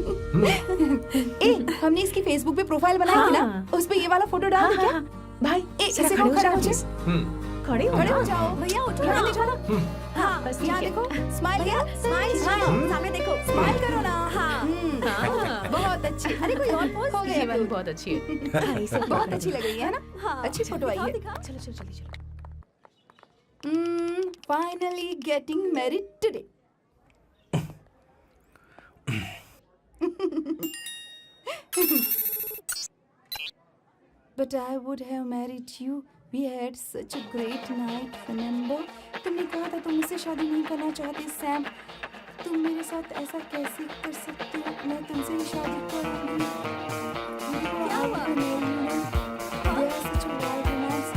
ए, हमने इसकी फेसबुक पे प्रोफाइल बनाई थी ना, उस पे ये वाला फोटो डाल दे क्या? भाई, ए, इसे को खड़ा हो जाए। खड़े हो खड़े ना। हो जाओ भैया, उठो यहाँ ना। ले जाना। हाँ, बस यहाँ ठीक है। देखो, स्माइल किया, स्माइल, सामने देखो, स्माइल करो ना। हाँ, बहुत अच्छी। अरे कोई और पोज हो ये गया, वाली बहुत अच्छी है। बहुत अच्छी लग रही है ना। हाँ, अच्छी फोटो आई है। चलो चलो जल्दी चलो। Finally getting married today. But I would have married you. We had such a great night, remember? तुमने कहा था तुम मुझसे शादी नहीं करना चाहते, सैम। तुम मेरे साथ ऐसा कैसे कर सकते हो? मैं तुमसे ही शादी करूंगी। क्या हुआ? They are such a wild romance.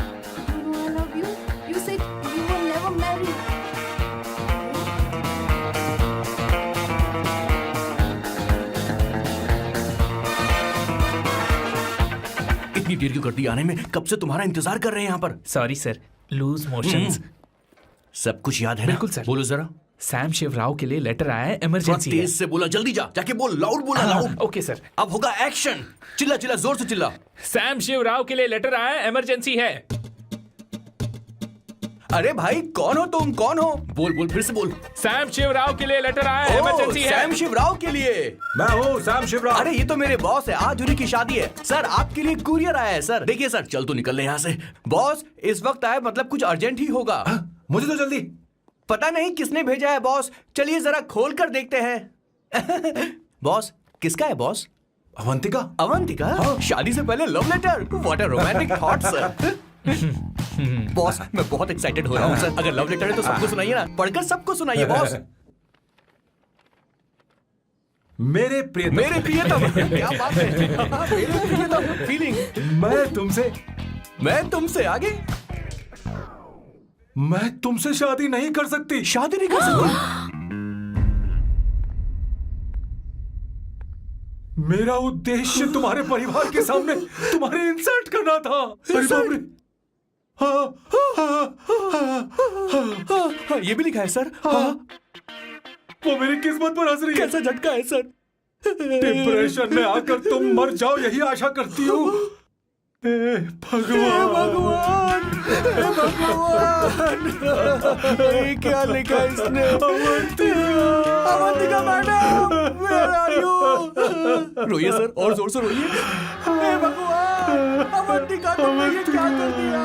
You know I love you. You said you will never marry. इतनी देर क्यों कर दी आने में? कब से तुम्हारा इंतजार कर रहे हैं यहाँ पर। Sorry sir, loose motions. सब कुछ याद है ना? बिल्कुल सर। बोलो जरा। सैम शिवराव के लिए लेटर आया है, थोड़ा इमरजेंसी है। तेज से बोला, जल्दी जा, जाके बोल, लाउड बोला, लाउड। Okay sir. अब होगा एक्शन। चिल्ला चिल्ला, जोर से चिल्ला। सैम शिवराव के लिए लेटर आया है, इमरजेंसी है। अरे भाई, कौन हो तुम? कौन हो? बोल बोल, फिर से बोल। सैम शिवराव के लिए लेटर आया है, इमरजेंसी है। सैम शिवराव के लिए। मैं हूँ सैम शिवराव। अरे ये तो मेरे बॉस है, आज उन्हीं की शादी है। सर आपके लिए कुरियर आया है सर। देखिए सर, चल तो निकल ले यहाँ से। बॉस इस वक्त आए, मतलब कुछ अर्जेंट ही होगा। मुझे तो जल्दी। पता नहीं किसने भेजा है बॉस, चलिए जरा खोल कर देखते हैं। बॉस किसका है बॉस? अवंतिका। अवंतिका? शादी से पहले love letter? What a romantic thought sir. Boss मैं बहुत एक्साइटेड हो रहा हूँ सर। अगर लव लेटर है तो सबको सुनाइए ना, पढ़कर सबको सुनाइए बॉस। मेरे प्रियतम। मेरे प्रियतम। क्या बात है। मेरे प्रियतम फीलिंग। मैं तुमसे आगे। मैं तुमसे शादी नहीं कर सकती। शादी नहीं कर सकती? मेरा उद्देश्य तुम्हारे परिवार के सामने तुम्हारे इंसल्ट करना था। अरे बाप रे। हाँ, ये भी लिखा है सर। वो मेरी किस्मत पर हंस रही है। कैसा झटका है सर। डिप्रेशन में आकर तुम मर जाओ, यही आशा करती हूँ। भगवान भगवान ये क्या लिखा है इसने? Avantika madam, where are you? रोइए सर, और जोर से रोइए। हे भगवान, अवंतिका तुमने ये क्या कर दिया?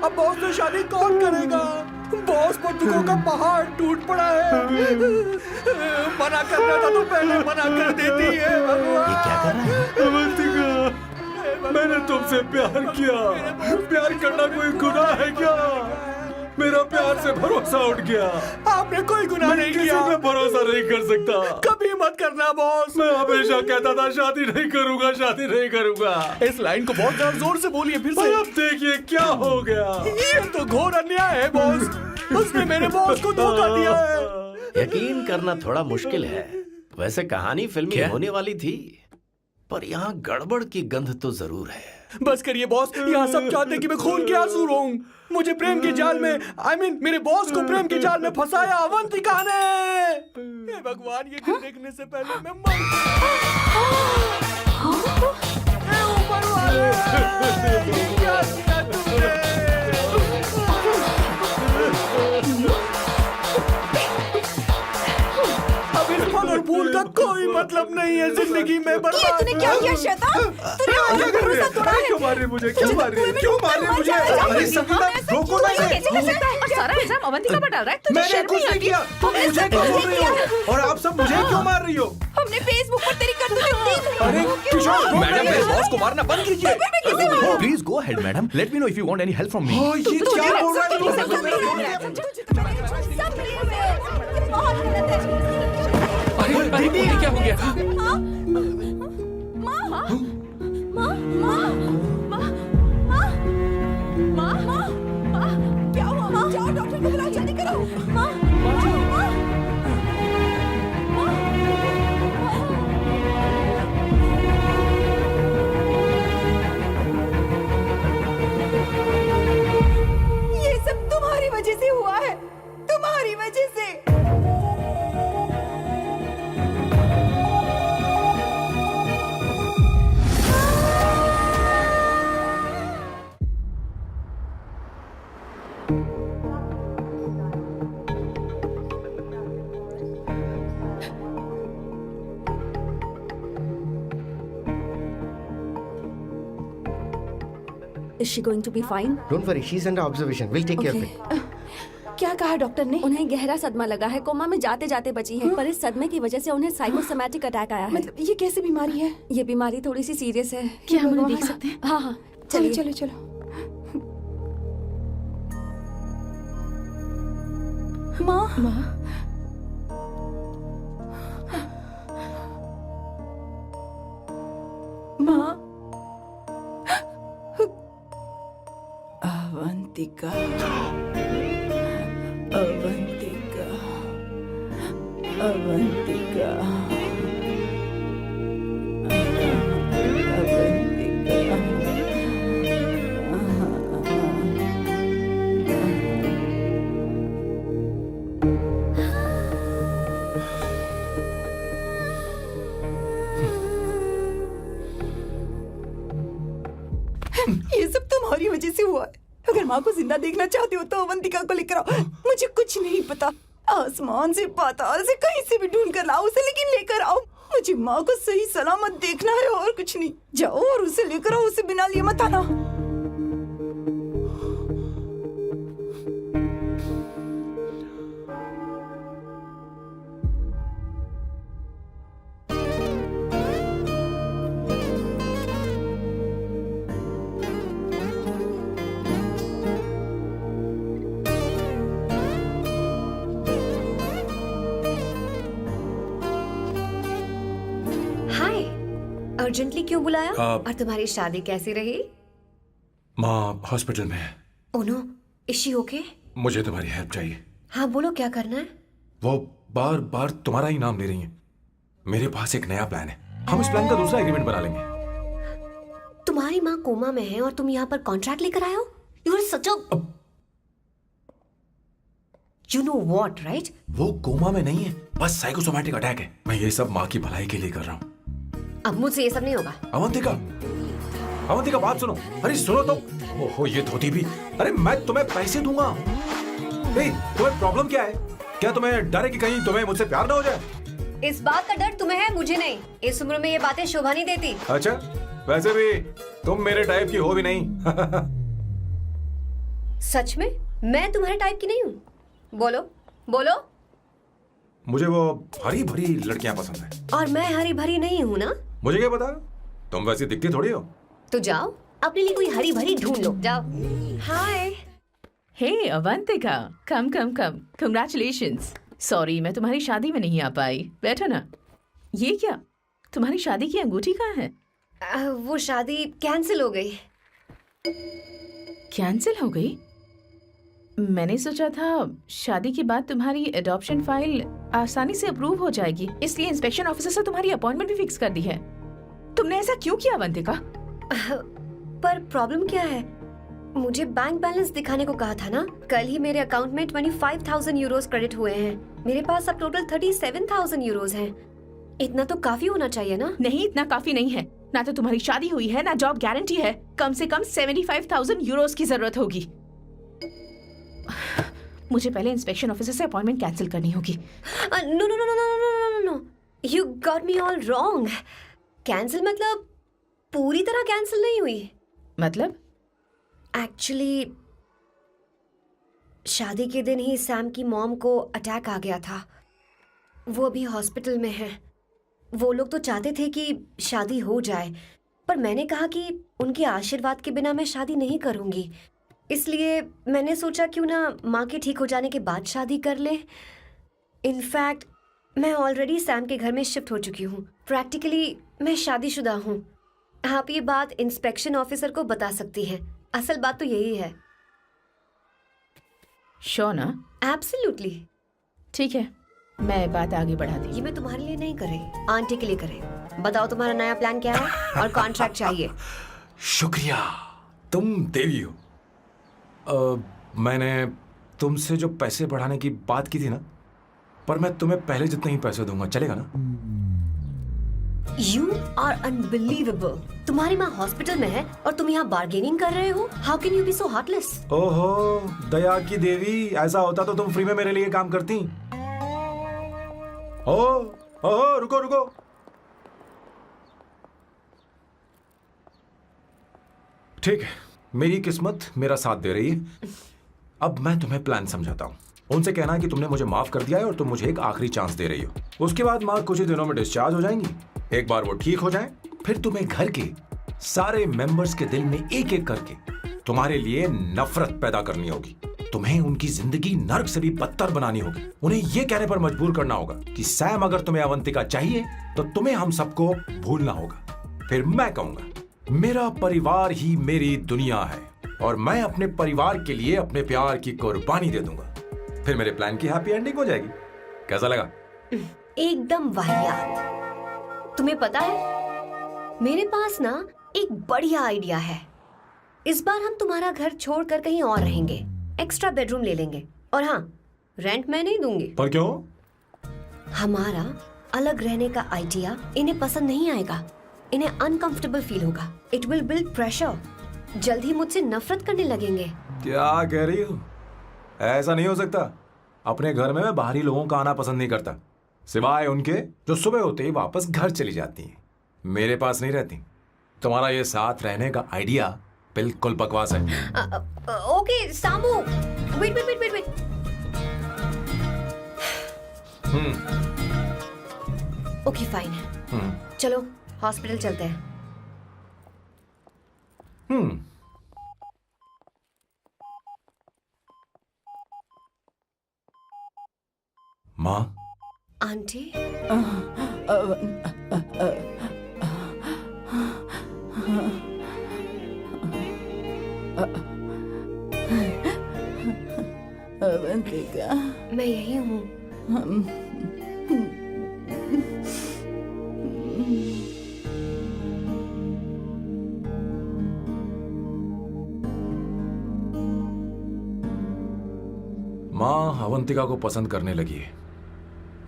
अब बॉस से शादी कौन करेगा? बॉस पर दुखों का पहाड़ टूट पड़ा है। मना करना था तो पहले मना कर देती है। भगवान ये क्या कर रहा है? अवंतिका, मैंने तुमसे प्यार किया। प्यार करना कोई गुनाह है क्या? मेरा प्यार से भरोसा उठ गया। आपने कोई गुनाह नहीं किसी किया। पे भरोसा नहीं कर सकता। कभी मत करना बॉस। मैं हमेशा कहता था शादी नहीं करूंगा, शादी नहीं करूंगा। इस लाइन को बहुत ज्यादा जोर से बोलिए फिर और से। अब देखिए क्या हो गया। ये तो घोर अन्याय है बॉस। उसने मेरे बॉस को धोखा दिया है। यकीन करना थोड़ा मुश्किल है। वैसे कहानी फिल्मी होने वाली थी, पर यहाँ गड़बड़ की गंध तो जरूर है। बस करिए बॉस, यहाँ सब चाहते हैं कि मैं खून के आंसू रोऊं। मुझे प्रेम के जाल में, मेरे बॉस को प्रेम के जाल में फंसाया अवंतिका ने। हे भगवान, ये दिन देखने से पहले मैं मर हे ऊपर वाले, ये क्या किया तुमने? अब इस फल और फूल का कोई मतलब नहीं है जिंदगी में। ये तूने क्या किया शैतान? तूने मुझे भरोसा तोड़ा है। क्यों मार रही मुझे? क्यों मार रही? क्यों मार रही मुझे? अरे संगीता, रोको ना इसे। कैसे कर सकता है? और सारा इल्जाम अवंतिका पर डाल रहा है। तुझे मैंने शर्म कुछ नहीं नहीं आती? किया। तुम हमने मुझे सब क्यों कुछ बोल रही हो? और आप सब मुझे क्यों मार रही हो? हमने फेसबुक पर तेरी करतूतें देख ली। अरे किशोर, मैडम, मेरे बॉस को मारना बंद कीजिए। Please go ahead madam, let me know if you want any help from me. हाँ, ये क्या बोल रहा है? अरे ये क्या हो गया? क्या हुआ? जाओ डॉक्टर को बुलाओ, जल्दी करो। ये सब तुम्हारी वजह से हुआ है, तुम्हारी वजह से। Is she going to be fine? Don't worry, she's under observation. We'll take care of Okay. it. क्या कहा डॉक्टर ने? उन्हें गहरा सदमा लगा है, कोमा में जाते जाते बची है, पर इस सदमे की वजह से उन्हें साइकोसोमैटिक अटैक आया है। मतलब ये कैसी बीमारी है? ये बीमारी थोड़ी सी सीरियस है। क्या हम उन्हें भगवान। देख सकते हैं? हाँ हाँ चलो चलिए। चलो चलो। माँ माँ, माँ अवंतिका अवंतिका अवंतिका ये सब तुम्हारी वजह से हुआ है। अगर माँ को जिंदा देखना चाहते हो तो अवंतिका को लेकर आओ। मुझे कुछ नहीं पता, आसमान से पाताल से कहीं से भी ढूंढ कर लाओ उसे, लेकिन लेकर आओ। मुझे माँ को सही सलामत देखना है और कुछ नहीं। जाओ और उसे लेकर आओ, उसे बिना लिए मत आना। हाय, अर्जेंटली क्यों बुलाया? आप- और तुम्हारी शादी कैसी रही? माँ हॉस्पिटल में है। Oh no, is she okay? मुझे तुम्हारी हेल्प चाहिए। हाँ बोलो, क्या करना है? वो बार बार तुम्हारा ही नाम ले रही है। मेरे पास एक नया प्लान है, हम इस प्लान का दूसरा एग्रीमेंट बना लेंगे। तुम्हारी माँ कोमा में है और तुम यहाँ पर कॉन्ट्रैक्ट लेकर आए हो? You are such a you know what, right? वो कोमा में नहीं है, बस साइकोसोमैटिक अटैक है। मैं ये सब माँ की भलाई के लिए कर रहा हूँ। अब मुझसे ये सब नहीं होगा। अवंतिका, अवंतिका बात सुनो। अरे सुनो तो। ओहो ये धोती भी। अरे मैं तुम्हें पैसे दूंगा। ए, तुम्हें प्रॉब्लम क्या है? क्या तुम्हें डर है कि कहीं तुम्हें मुझसे प्यार ना हो जाए? इस बात का डर तुम्हें है, मुझे नहीं। इस उम्र में ये बातें शोभा नहीं देती। अच्छा, वैसे भी तुम मेरे टाइप की हो भी नहीं। सच में मैं तुम्हारे टाइप की नहीं हूँ? बोलो बोलो। मुझे वो हरी भरी लड़कियां पसंद है। और मैं हरी भरी नहीं हूँ ना? मुझे क्या पता, तुम वैसी दिखती थोड़ी हो। तो जाओ अपने लिए कोई हरी भरी ढूंढ लो, जाओ। हाय। हे अवंतिका, कम कम कम, कंग्रेचुलेशंस। सॉरी मैं तुम्हारी शादी में नहीं आ पाई। बैठो ना। ये क्या, तुम्हारी शादी की अंगूठी कहाँ है? वो शादी कैंसिल हो गई। कैंसिल हो गई? मैंने सोचा था शादी के बाद तुम्हारी एडॉप्शन फाइल आसानी से अप्रूव हो जाएगी, इसलिए इंस्पेक्शन ऑफिसर से तुम्हारी अपॉइंटमेंट भी फिक्स कर दी है। तुमने ऐसा क्यों किया अवंतिका? पर प्रॉब्लम क्या है? मुझे बैंक बैलेंस दिखाने को कहा था ना। कल ही मेरे अकाउंट में 25,000 यूरोस क्रेडिट हुए हैं। मेरे पास अब टोटल 37,000 यूरोस हैं। इतना तो काफी होना चाहिए ना? नहीं, इतना काफी नहीं है। ना तो तुम्हारी शादी हुई है, ना जॉब गारंटी है। कम से कम 75,000 यूरोस की जरूरत होगी। मुझे पहले इंस्पेक्शन ऑफिसर से अपॉइंटमेंट कैंसिल करनी होगी। No no no no no no no, you got me all wrong. Cancel मतलब पूरी तरह कैंसिल नहीं हुई। मतलब? एक्चुअली शादी के दिन ही सैम की मॉम को अटैक आ गया था। वो अभी हॉस्पिटल में है। वो लोग तो चाहते थे कि शादी हो जाए, पर मैंने कहा कि उनके आशीर्वाद के बिना मैं शादी नहीं करूंगी। इसलिए मैंने सोचा क्यों ना माँ के ठीक हो जाने के बाद शादी कर ले। इनफैक्ट मैं ऑलरेडी सैम के घर में शिफ्ट हो चुकी हूँ। प्रैक्टिकली मैं शादीशुदा हूँ। आप ये बात इंस्पेक्शन ऑफिसर को बता सकती हैं। असल बात तो यही है। श्योर ना? एब्सोल्युटली। ठीक है, मैं बात आगे बढ़ाती हूँ। ये मैं तुम्हारे लिए नहीं कर रही, आंटी के लिए कर रही। बताओ तुम्हारा नया प्लान क्या है और कॉन्ट्रैक्ट चाहिए। शुक्रिया, तुम देवी हो। मैंने तुमसे जो पैसे बढ़ाने की बात की थी ना, पर मैं तुम्हें पहले जितने ही पैसे दूंगा, चलेगा ना? You are unbelievable. तुम्हारी माँ हॉस्पिटल में है और तुम यहाँ बार्गेनिंग कर रहे हो? How can you be so heartless? ओहो दया की देवी, ऐसा होता तो तुम फ्री में मेरे लिए काम करती। ओहो रुको रुको। ठीक है, मेरी किस्मत मेरा साथ दे रही है। अब मैं तुम्हें प्लान समझाता हूँ। उनसे कहना है कि तुमने मुझे माफ कर दिया है और तुम मुझे एक आखिरी चांस दे रही हो। उसके बाद माँ कुछ ही दिनों में डिस्चार्ज हो जाएंगी। एक बार वो ठीक हो जाए, फिर तुम्हें घर के सारे मेंबर्स के दिल में एक एक करके तुम्हारे लिए नफरत पैदा करनी होगी। तुम्हें उनकी जिंदगी नर्क से भी बदतर बनानी होगी। उन्हें यह कहने पर मजबूर करना होगा कि सैम अगर तुम्हें अवंतिका चाहिए तो तुम्हें हम सबको भूलना होगा। फिर मैं कहूंगा मेरा परिवार ही मेरी दुनिया है और मैं अपने परिवार के लिए अपने प्यार की कुर्बानी दे दूंगा। फिर मेरे प्लान की हैप्पी एंडिंग हो जाएगी। कैसा लगा? एकदम वाहियात। तुम्हें पता है मेरे पास ना एक बढ़िया आइडिया है। इस बार हम तुम्हारा घर छोड़कर कहीं और रहेंगे, एक्स्ट्रा बेडरूम ले लेंगे और हाँ, रेंट मैं नहीं दूंगी। पर क्यों? हमारा अलग रहने का आइडिया इन्हें पसंद नहीं आएगा। इन्हें अनकंफर्टेबल फील होगा। It will build pressure. जल्द ही मुझसे नफरत करने लगेंगे। क्या कह रही हो? ऐसा नहीं हो सकता। अपने घर में मैं बाहरी लोगों का आना पसंद नहीं करता, सिवाय उनके जो सुबह होते ही वापस घर चली जाती हैं, मेरे पास नहीं रहती। तुम्हारा ये साथ रहने का आइडिया बिल्कुल बकवास है। Okay Samu, wait wait wait wait wait. Okay fine, चलो हॉस्पिटल चलते हैं। माँ, आंटी, अवंतिका, मैं यही हूँ। माँ अवंतिका को पसंद करने लगी है।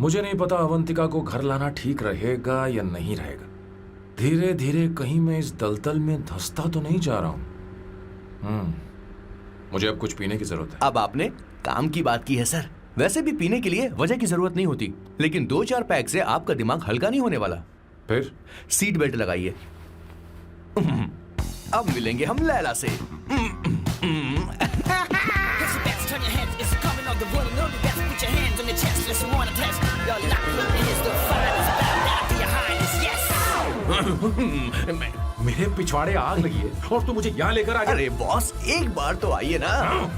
मुझे नहीं पता अवंतिका को घर लाना ठीक रहेगा या नहीं रहेगा। धीरे धीरे कहीं मैं इस दलदल में धंसता तो नहीं जा रहा हूं। मुझे अब कुछ पीने की जरूरत है। अब आपने काम की बात की है सर। वैसे भी पीने के लिए वजह की जरूरत नहीं होती, लेकिन 2-4 पैक से आपका दिमाग हल्का नहीं होने वाला। फिर सीट बेल्ट लगाइए। अब मिलेंगे हम लैला से। Turn your heads, it's coming on the road. Know the best, put your hands on your chest. Let's wanna test. Your lock is the finest. Bow down to your highness, yes. मेरे पिछवाड़े आग लगी है और तू मुझे यहाँ लेकर आ गया। अरे बॉस, एक बार तो आइए ना,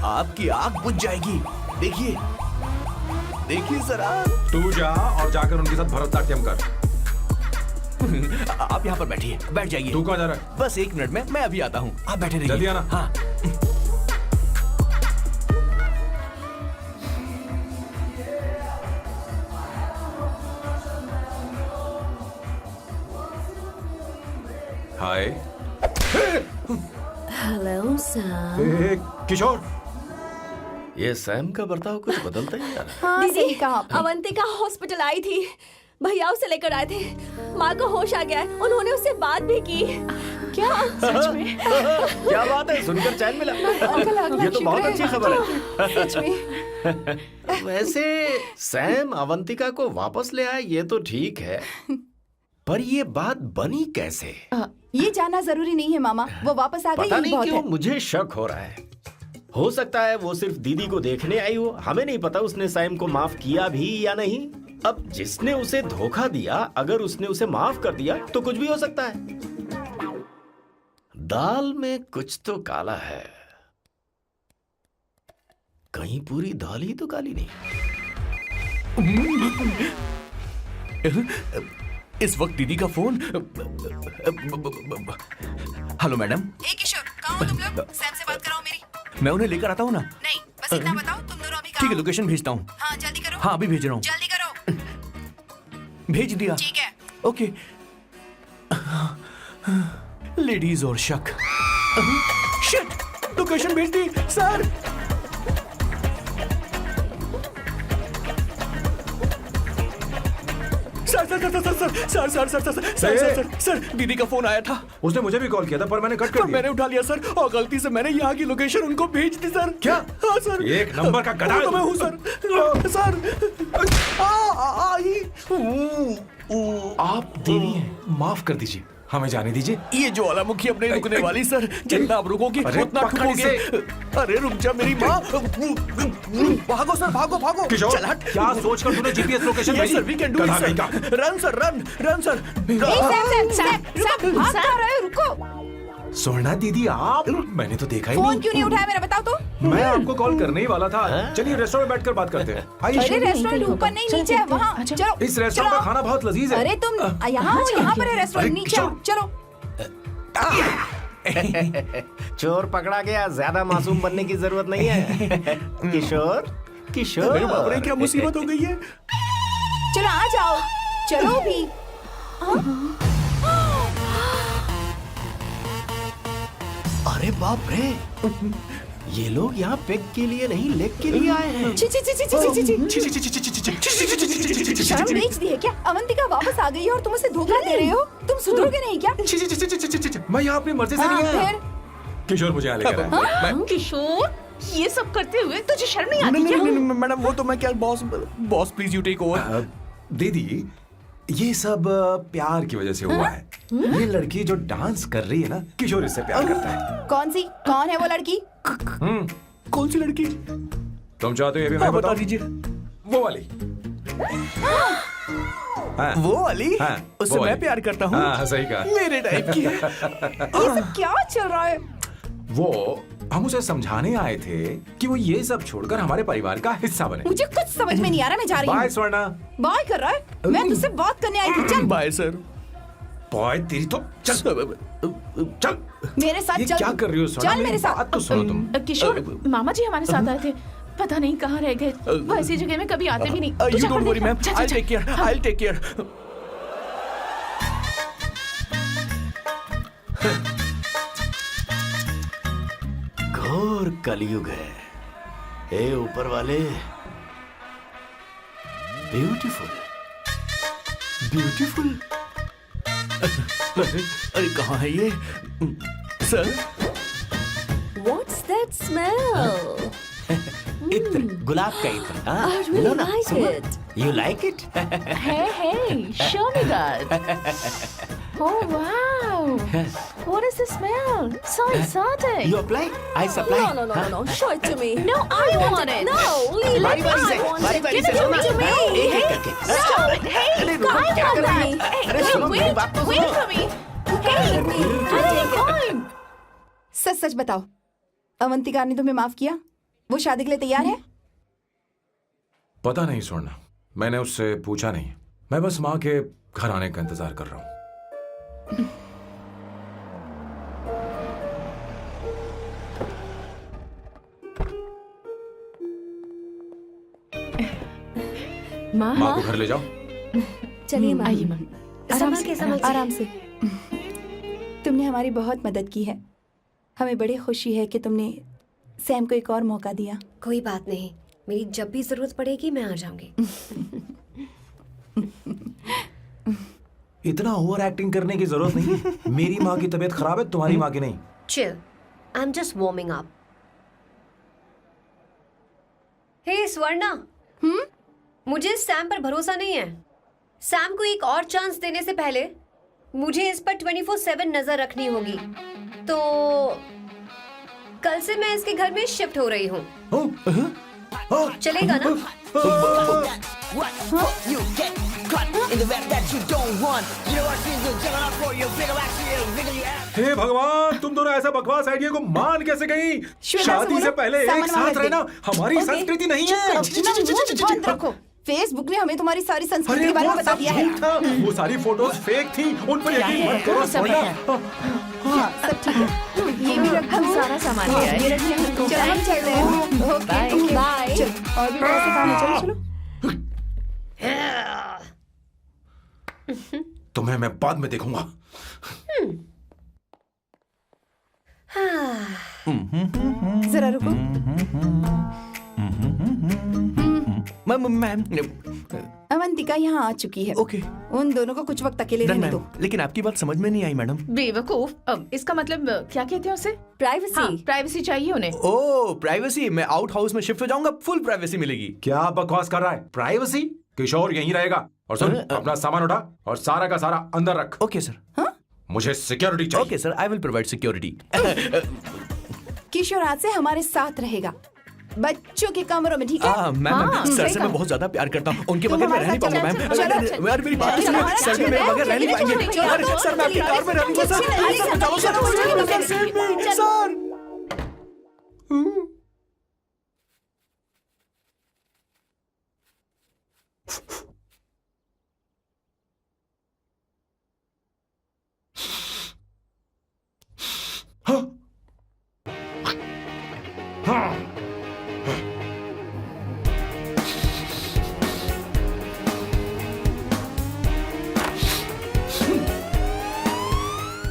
आपकी आग बुझ जाएगी। देखिए देखिए जरा। तू जा और जाकर उनके साथ भरतनाट्यम कर। आप यहाँ पर बैठिए, बैठ जाइए। तू कहाँ जा रहा है? बस 1 मिनट में मैं अभी आता हूँ, आप बैठे रहिए। जल्दी आना। हाँ। हाय। Hello sir. किशोर, ये सैम का बर्ताव कुछ बदलता ही जा रहा है। हाँ, सही कहा आपने। अवंतिका हॉस्पिटल आई थी, भैया उसे लेकर आए थे। माँ को होश आ गया है, उन्होंने उससे बात भी की। क्या सच में? क्या बात है, सुनकर चैन मिला। ये तो बहुत अच्छी खबर है। सच में। वैसे सैम अवंतिका को वापस ले आए ये तो ठीक है, पर ये बात बनी कैसे? ये जानना जरूरी नहीं है मामा, वो वापस आ गई पता यही नहीं बहुत क्यों है। मुझे शक हो रहा है। हो सकता है वो सिर्फ दीदी को देखने आई हो। हमें नहीं पता उसने सैम को माफ किया भी या नहीं। अब जिसने उसे धोखा दिया, अगर उसने उसे माफ कर दिया तो कुछ भी हो सकता है। दाल में कुछ तो काला है, कहीं पूरी दाल ही तो काली नहीं। इस वक्त दीदी का फोन। Hello madam. ए किशोर, कहाँ हो तुम लोग? सैम से बात कराओ मेरी। मैं उन्हें लेकर आता हूँ ना। नहीं, बस इतना बताओ तुम दोनों अभी ठीक कहाँ है, हो? लोकेशन भेजता हूँ। हाँ, जल्दी करो। हाँ, अभी भेज रहा हूँ। जल्दी करो। भेज दिया। ठीक है। ओके। लेडीज और शक। शिट, लोकेशन भेज दी सर। सर, दीदी का फोन आया था। उसने मुझे भी कॉल किया था पर मैंने कट कर दिया। मैंने उठा लिया सर, और गलती से मैंने यहाँ की लोकेशन उनको भेज दी सर। क्या? हाँ सर। एक नंबर का गधा है तो मैं हूँ सर। सर। आप देवी हैं, माफ कर दीजिए। हमें जाने दीजिए। ये ज्वालामुखी अपने रुकने वाली सर, जितना आप रुकोगे अरे उतना पकड़ ठुकोगे। इसे। अरे रुक जा मेरी माँ। भागो सर, भागो भागो। किशोर, चल हट। क्या सोचकर तूने जीपीएस लोकेशन Yes, भेजी? sir, we can do it, गधा sir. नहीं का। Run, sir, run, run, sir. Sam भाग कहाँ रहे हो? रुको। स्वर्णा दीदी आप, मैंने तो देखा ही फोन नहीं। क्यों नहीं उठाया मेरा बताओ तो? मैं आपको कॉल करने ही वाला था। चलिए रेस्टोरेंट में बैठकर बात करते हैं। अरे आइए। रेस्टोरेंट ऊपर नहीं नीचे है वहाँ। चलो इस रेस्टोरेंट का खाना बहुत लजीज है। अरे तुम यहाँ हो, यहाँ पर है रेस्टोरेंट, अरे, नीचे आओ, चलो। चोर पकड़ा गया, ज्यादा मासूम बनने की जरूरत नहीं है। किशोर, किशोर। अरे बाप रे, क्या मुसीबत हो गई है। चलो आ जाओ, चलो भी। अरे बाप रे, ये लोग यहाँ पेग के लिए नहीं लेग के लिए आए हैं। ची ची ची ची ची ची। शर्म बेच दी है क्या? अवंतिका वापस आ गई है और तुम उसे धोखा दे रहे हो? तुम सुधरोगे नहीं क्या? मैं यहाँ अपनी मर्जी से नहीं आया। फिर किशोर मुझे यहाँ लेकर आया। किशोर, ये सब करते हुए तुझे शर्म नहीं आती नहीं, क्या? नहीं, नहीं, मैडम वो तो मैं क्या, boss please you take over. दीदी, ये सब प्यार की वजह से हुआ है। ये लड़की जो डांस कर रही है ना, किशोर इससे प्यार करता है। कौन है वो लड़की? कौन सी लड़की? तुम चाहते हो ये भी मैं बता बताऊं? दीजिए। वो वाली। हाँ, वो वाली? हाँ, उससे वो वाली। मैं प्यार करता हूँ। हाँ, सही कहा। मेरे टाइप की है। ये सब क्या चल रहा है? वो हम उसे समझाने आए थे कि वो ये सब छोड़कर हमारे परिवार का हिस्सा बने। मुझे कुछ समझ में नहीं आ रहा, मैं जा रही बाय हूँ। स्वर्णा। बाय कर रहा है? मैं तुझसे बात करने आई थी, चल। Bye sir. बॉय तेरी तो चल चल। मेरे साथ ये चल। क्या कर रही हो स्वर्णा? चल मेरे साथ। बात तो सुनो तुम। किशोर, मामा जी हमारे साथ आए थे, पता नहीं कहाँ रह गए। वो ऐसी जगह में कभी आते भी नहीं। तू यू जा डोंट कर वरी देख। मैम, जा, जा, आई जा। Take care, I take care. घोर कलयुग है। हे ऊपर वाले, ब्यूटीफुल, ब्यूटीफुल। अरे कहाँ है ये सर? What's that smell? इत्र, गुलाब का इत्र। हाँ, I really लो ना, like सुनो। it. You like it? Hey, show me that. Oh wow! What is the smell? So exotic. You apply? I supply. No. Show it to me. No, I want it. No, leave बारी it. बारी से, I want बारी it. बारी Give से it सुनो। to me. एक एक करके। Stop it. Hey, अरे रुको, I क्या want कर रही that. हो? Hey, अरे सुनो, मेरी बात तो wait सुनो। for me. Hey, I'll take it. सच सच बताओ, अवंतिका ने तुम्हें माफ किया? वो शादी के लिए तैयार है? पता नहीं स्वर्णा, मैंने उससे पूछा नहीं। मैं बस माँ के घर आने का इंतजार कर रहा हूँ। माँ, माँ को घर ले जाओ। चलिए माँ। आइए माँ। संभल के, संभल के। आराम से। तुमने हमारी बहुत मदद की है। हमें बड़ी खुशी है कि तुमने सैम को एक और मौका दिया। कोई बात नहीं, मेरी जब भी जरूरत पड़ेगी मैं आ जाऊंगी। इतना ओवर एक्टिंग करने की जरूरत नहीं है। मेरी माँ की तबीयत खराब है, तुम्हारी माँ की नहीं। Chill. I'm just warming up. Hey Swarna, मुझे सैम पर भरोसा नहीं है। सैम को एक और चांस देने से पहले मुझे इस पर 24/7 नजर रखनी होगी। तो कल से मैं इसके घर में शिफ्ट हो रही हूँ। चलेगा ना? What? You get caught in the web that you don't want. You know what she's doing? Jumping off for you, bigger actually, bigger you have. हे भगवान, तुम दोनों ऐसा बकवास आइडिया को मान कैसे गई? श्वेता से शादी बोलो, से पहले एक सामान वहाँ साथ रख रहना दे। हमारी ओके? संस्कृति नहीं चुप है। करो, अपना मुंह बंद रखो। फेसबुक ने हमें तुम्हारी सारी संस्कृति के बारे में बता दिया है। झूठ था। वो सारी फोटोज फेक थी, उन पर यकीन मत करो स्वर्णा। हाँ, सब ठीक है। ये भी रख, हम सारा सामान ले आए। ये रखिए। चलो हम चलते हैं। Okay, bye. चलो, और भी बहुत से काम है। चलो चलो। तुम्हें मैं बाद में देखूंगा। जरा रुको। मैम अवंतिका यहाँ आ चुकी है। ओके। उन दोनों को कुछ वक्त अकेले रहने दो। लेकिन आपकी बात समझ में नहीं आई मैडम। बेवकूफ। अब इसका मतलब क्या कहते हैं उसे? प्राइवेसी। हाँ, प्राइवेसी चाहिए उन्हें। ओह प्राइवेसी, मैं आउट हाउस में शिफ्ट हो जाऊंगा, फुल प्राइवेसी मिलेगी। क्या बकवास कर रहा है? प्राइवेसी? किशोर यहीं रहेगा। और सुन, अपना सामान उठा और सारा का सारा अंदर रख। Okay sir. मुझे सिक्योरिटी चाहिए। Okay sir, I will provide security. Kishore आज से हमारे साथ रहेगा, बच्चों के कमरों में, ठीक है? मैम सर सही से कहा। मैं बहुत ज्यादा प्यार करता हूँ, उनके तुम बगैर मैं हमारे रह नहीं साथ पाऊंगा चलो, मैम। चलो, अरे मेरी बात तो चलो, सुनिए, सर भी मेरे बगैर रह नहीं पाएंगे। चलो, अरे सर मैं आपकी कार में रह लूंगा सर, प्लीज सर बचाओ sir, sir.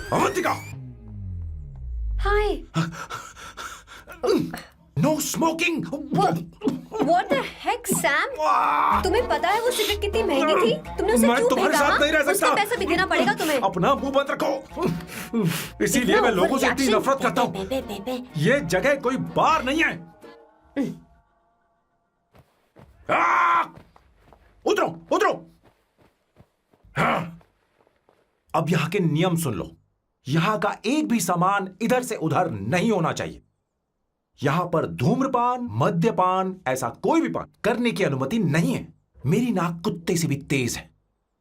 Avantika, hi. No smoking. What the heck Sam, तुम्हें पता है वो सिगरेट कितनी महंगी थी? तुमने उसे मैं क्यों तुम्हारे फेंका? साथ नहीं रह सकता। उसका पैसा भी देना पड़ेगा तुम्हें। अपना मुंह बंद रखो। इसीलिए मैं लोगों से इतनी नफरत करता हूँ। ये जगह कोई बार नहीं है। उतरो उतरो। अब यहाँ के नियम सुन लो। यहाँ का एक भी सामान इधर से उधर नहीं होना चाहिए। यहाँ पर धूम्रपान, मद्यपान, ऐसा कोई भी पान करने की अनुमति नहीं है। मेरी नाक कुत्ते से भी तेज है,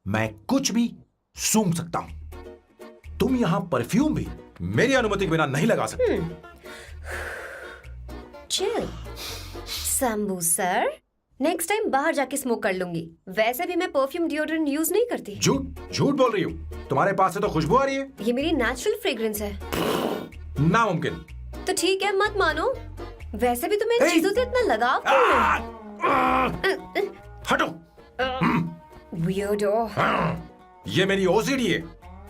मैं कुछ भी सूंघ सकता हूं। तुम यहाँ परफ्यूम भी मेरी अनुमति के बिना नहीं लगा सकते। Chill Shambhu sir, next time बाहर जाके स्मोक कर लूंगी। वैसे भी मैं परफ्यूम डिओड्रेंट यूज नहीं करती। झूठ झूठ बोल रही हो। तुम्हारे पास से तो खुशबू आ रही है। ये मेरी नेचुरल फ्रेग्रेंस है। नामुमकिन। तो ठीक है, मत मानो। वैसे भी तुम्हें इन चीजों से इतना लगाव क्यों है? हटो। Weirdo। ये मेरी ओसीडी है।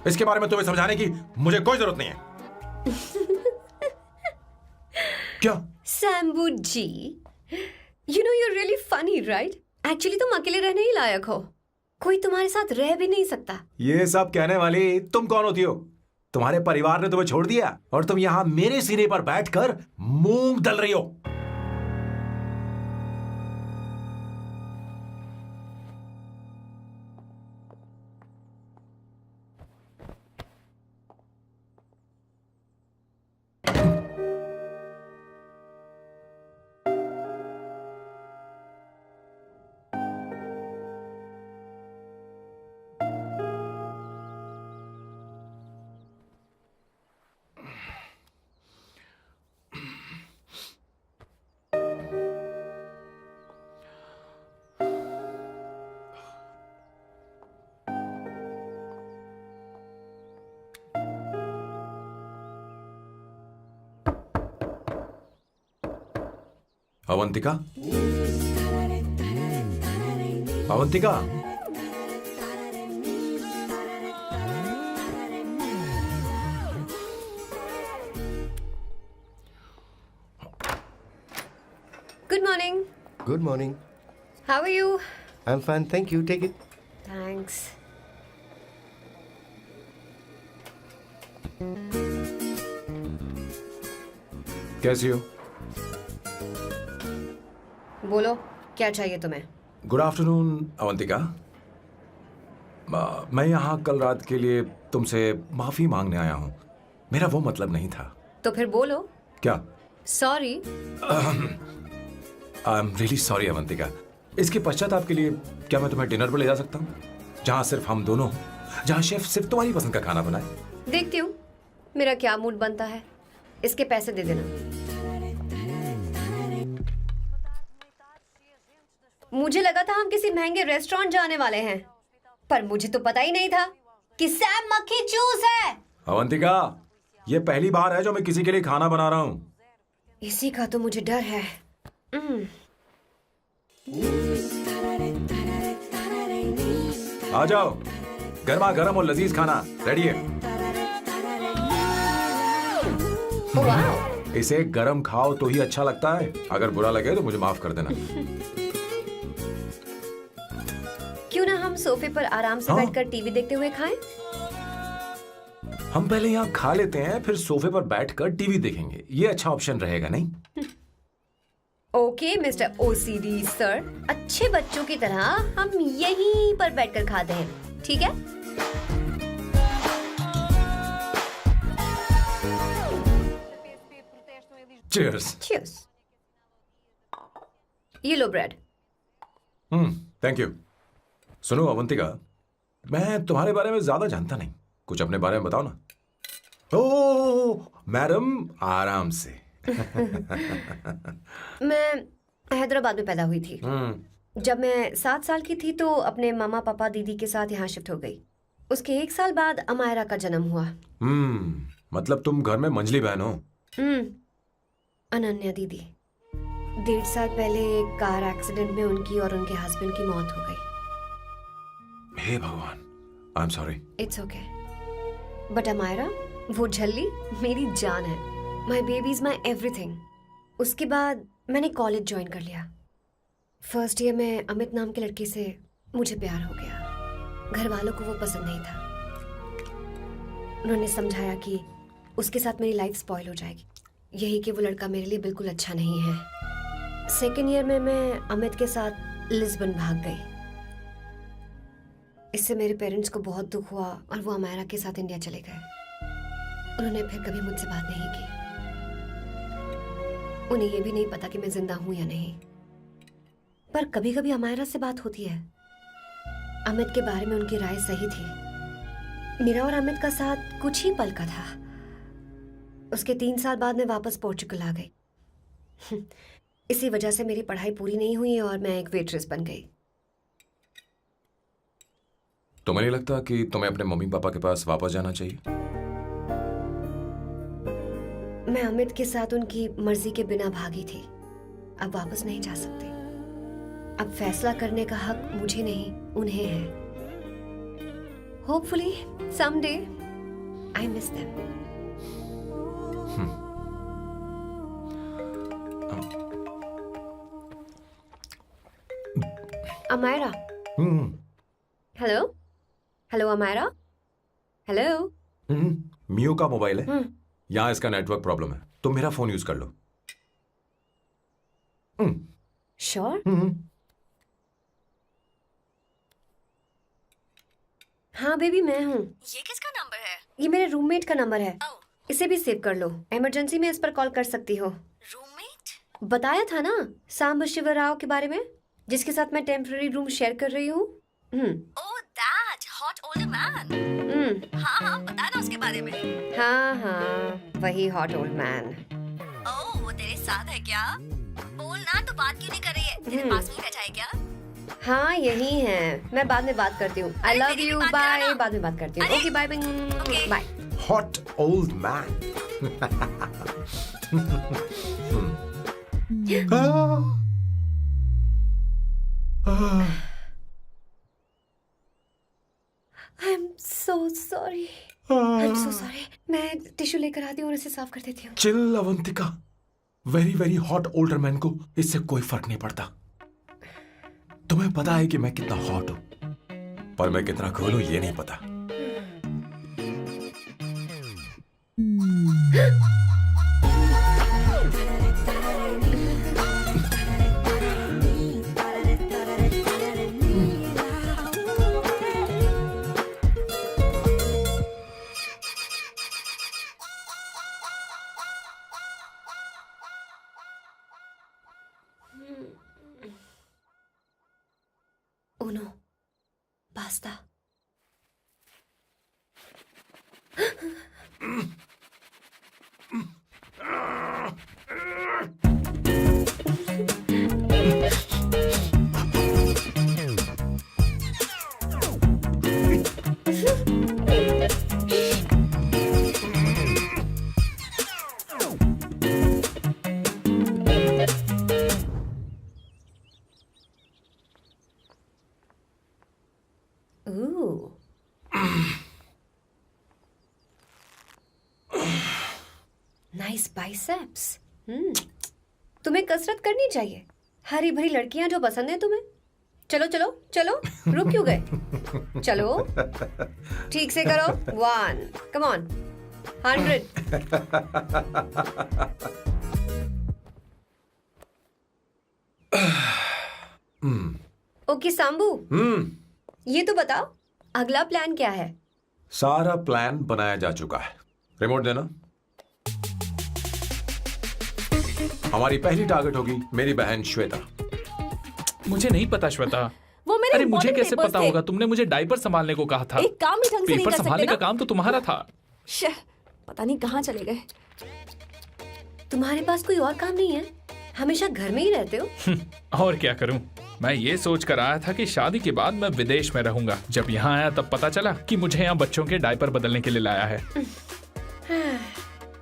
इसके बारे में तुम्हें समझाने की मुझे कोई जरूरत नहीं है। क्या? शंभू जी, you know you're really funny, right? Actually तुम अकेले रहने ही लायक हो। कोई तुम्हारे साथ रह भी नहीं सकता। ये सब कहने वाली तुम कौन होती हो? तुम्हारे परिवार ने तुम्हें छोड़ दिया और तुम यहाँ मेरे सिरे पर बैठकर मूंग दल रही हो। Avantika, Avantika, Good morning. Good morning. How are you? I am fine, thank you, take it. Thanks. कैसी हो? बोलो, क्या चाहिए तुम्हें? Good afternoon Avantika. मैं यहाँ कल रात के लिए तुमसे माफी मांगने आया हूँ। मेरा वो मतलब नहीं था। तो फिर बोलो। क्या? Sorry. I am really sorry Avantika. इसके पश्चाताप के लिए क्या मैं तुम्हें डिनर पर ले जा सकता हूँ, जहाँ सिर्फ हम दोनों, जहाँ शेफ सिर्फ तुम्हारी पसंद का खाना बनाए? देखती हूँ मेरा क्या मूड बनता है। इसके पैसे दे देना। मुझे लगा था हम किसी महंगे रेस्टोरेंट जाने वाले हैं, पर मुझे तो पता ही नहीं था कि सैम मक्खी चूस है। अवंतिका, ये पहली बार है जो मैं किसी के लिए खाना बना रहा हूँ। इसी का तो मुझे डर है। आ जाओ, गर्मा गर्म और लजीज खाना रेडी है। वाह। इसे गरम खाओ तो ही अच्छा लगता है। अगर बुरा लगे तो मुझे माफ कर देना। क्यों ना हम सोफे पर आराम से हाँ। बैठकर टीवी देखते हुए खाएं? हम पहले यहाँ खा लेते हैं, फिर सोफे पर बैठकर टीवी देखेंगे। ये अच्छा ऑप्शन रहेगा, नहीं? ओके मिस्टर ओसीडी सर, अच्छे बच्चों की तरह हम यहीं पर बैठकर खाते हैं, ठीक है? चीयर्स। Cheers. ये लो ब्रेड। Thank you. सुनो अवंतिका, मैं तुम्हारे बारे में ज्यादा जानता नहीं, कुछ अपने बारे में बताओ ना। ओ मैडम, आराम से। मैं हैदराबाद में पैदा हुई थी। जब मैं 7 साल की थी तो अपने मामा पापा दीदी के साथ यहाँ शिफ्ट हो गई। उसके 1 साल बाद अमायरा का जन्म हुआ। मतलब तुम घर में मंझली बहन हो? अनन्या दीदी। 1.5 साल पहले एक कार एक्सीडेंट में उनकी और उनके हस्बैंड की मौत हो गई। हे भगवान, I am sorry. It's okay. But Amaira, वो झल्ली मेरी जान है। My baby is my everything. उसके बाद मैंने कॉलेज ज्वाइन कर लिया। फर्स्ट ईयर में अमित नाम के लड़के से मुझे प्यार हो गया। घर वालों को वो पसंद नहीं था। उन्होंने समझाया कि उसके साथ मेरी लाइफ स्पॉइल हो जाएगी, यही कि वो लड़का मेरे लिए बिल्कुल अच्छा नहीं है। सेकेंड ईयर में मैं अमित के साथ लिस्बन भाग गई। इससे मेरे पेरेंट्स को बहुत दुख हुआ और वो अमायरा के साथ इंडिया चले गए। उन्होंने फिर कभी मुझसे बात नहीं की। उन्हें ये भी नहीं पता कि मैं जिंदा हूं या नहीं। पर कभी कभी अमायरा से बात होती है। अमित के बारे में उनकी राय सही थी। मेरा और अमित का साथ कुछ ही पल का था। उसके 3 साल बाद मैं वापस पोर्चुगल आ गई। इसी वजह से मेरी पढ़ाई पूरी नहीं हुई और मैं एक वेट्रेस बन गई। तुम्हें नहीं लगता कि तुम्हें अपने मम्मी पापा के पास वापस जाना चाहिए? मैं अमित के साथ उनकी मर्जी के बिना भागी थी। अब वापस नहीं जा सकती। अब फैसला करने का हक मुझे नहीं, उन्हें है। Hopefully someday I miss them. Amaira. Hello hello Amaira. Hello. मियो का मोबाइल है, यहाँ इसका नेटवर्क प्रॉब्लम है, तुम मेरा फोन यूज कर लो। श्योर? हाँ बेबी, मैं हूँ। ये किसका नंबर है? ये मेरे रूममेट का नंबर है। इसे भी सेव कर लो। इमरजेंसी में इस पर कॉल कर सकती हो। रूममेट? बताया था ना सांब शिवराव के बारे में, जिसके साथ मैं टेम्पररी रूम शेयर कर रही हूँ। Oh that hot older man. हाँ हाँ, बता ना उसके बारे में। हाँ, वही हॉट ओल्ड मैन। ओह, वो तेरे साथ है क्या? बोल ना, तो बात क्यों नहीं कर रही है? तेरे पास में बैठा है क्या? हाँ, यही है। मैं बाद में बात करती हूँ। I love you, bye. बाद में बात करती हूँ। Okay, bye bye. Hot old man. I am so sorry. I am so sorry. मैं टिश्यू लेकर आती हूँ और इसे साफ कर देती हूँ। Chill Avantika, very very hot older man को इससे कोई फर्क नहीं पड़ता। तुम्हें पता है कि मैं कितना हॉट हूं, पर मैं कितना कूल हूं ये नहीं पता। Uno, basta. Ooh. Nice biceps. तुम्हें कसरत करनी चाहिए। हरी भरी लड़कियां जो पसंद है तुम्हें। चलो चलो चलो, रुक क्यों गए? चलो, ठीक से करो। 1, come on, 100. ओके सांबू, ये तो बताओ अगला प्लान क्या है? सारा प्लान बनाया जा चुका है। रिमोट देना। हमारी पहली टारगेट होगी मेरी बहन श्वेता। मुझे नहीं पता श्वेता। वो मेरे अरे मुझे important कैसे papers पता थे। होगा? तुमने मुझे डायपर संभालने को कहा था। एक काम भी ढंग से नहीं पेपर कर सकते संभालने ना? का काम तो तुम्हारा था। शे, पता नहीं कहाँ चले गए। तुम्हारे पास कोई और काम नहीं है? हमेशा घर में ही रहते हो? और क्या करूं? मैं ये सोच कर आया था कि शादी के बाद मैं विदेश में रहूंगा। जब यहाँ आया तब पता चला कि मुझे यहाँ बच्चों के डायपर बदलने के लिए लाया है।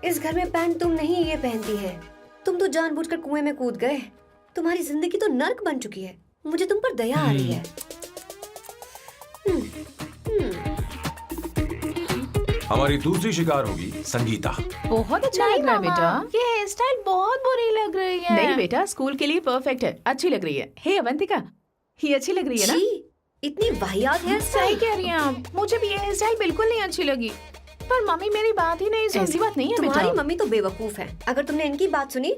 इस घर में पैंट तुम नहीं ये पहनती है। तुम तो जानबूझकर कुएं में कूद गए। तुम्हारी जिंदगी तो नर्क बन चुकी है। मुझे तुम पर दया आ रही है। हमारी दूसरी शिकार होगी संगीता। बहुत अच्छा लग रहा है बेटा। ये हेयर स्टाइल बहुत बुरी लग रही है। नहीं बेटा, स्कूल के लिए परफेक्ट है, अच्छी लग रही है। हे अवंतिका, ये अच्छी लग रही है ना? छी, इतनी वाहियात हेयर सही स्टाइल। कह रही हैं आप। मुझे भी ये हेयर स्टाइल बिल्कुल नहीं अच्छी लगी। पर मम्मी मेरी बात ही नहीं सुनती। ऐसी बात नहीं है तुम्हारी बेटा। मम्मी तो बेवकूफ है। अगर तुमने इनकी बात सुनी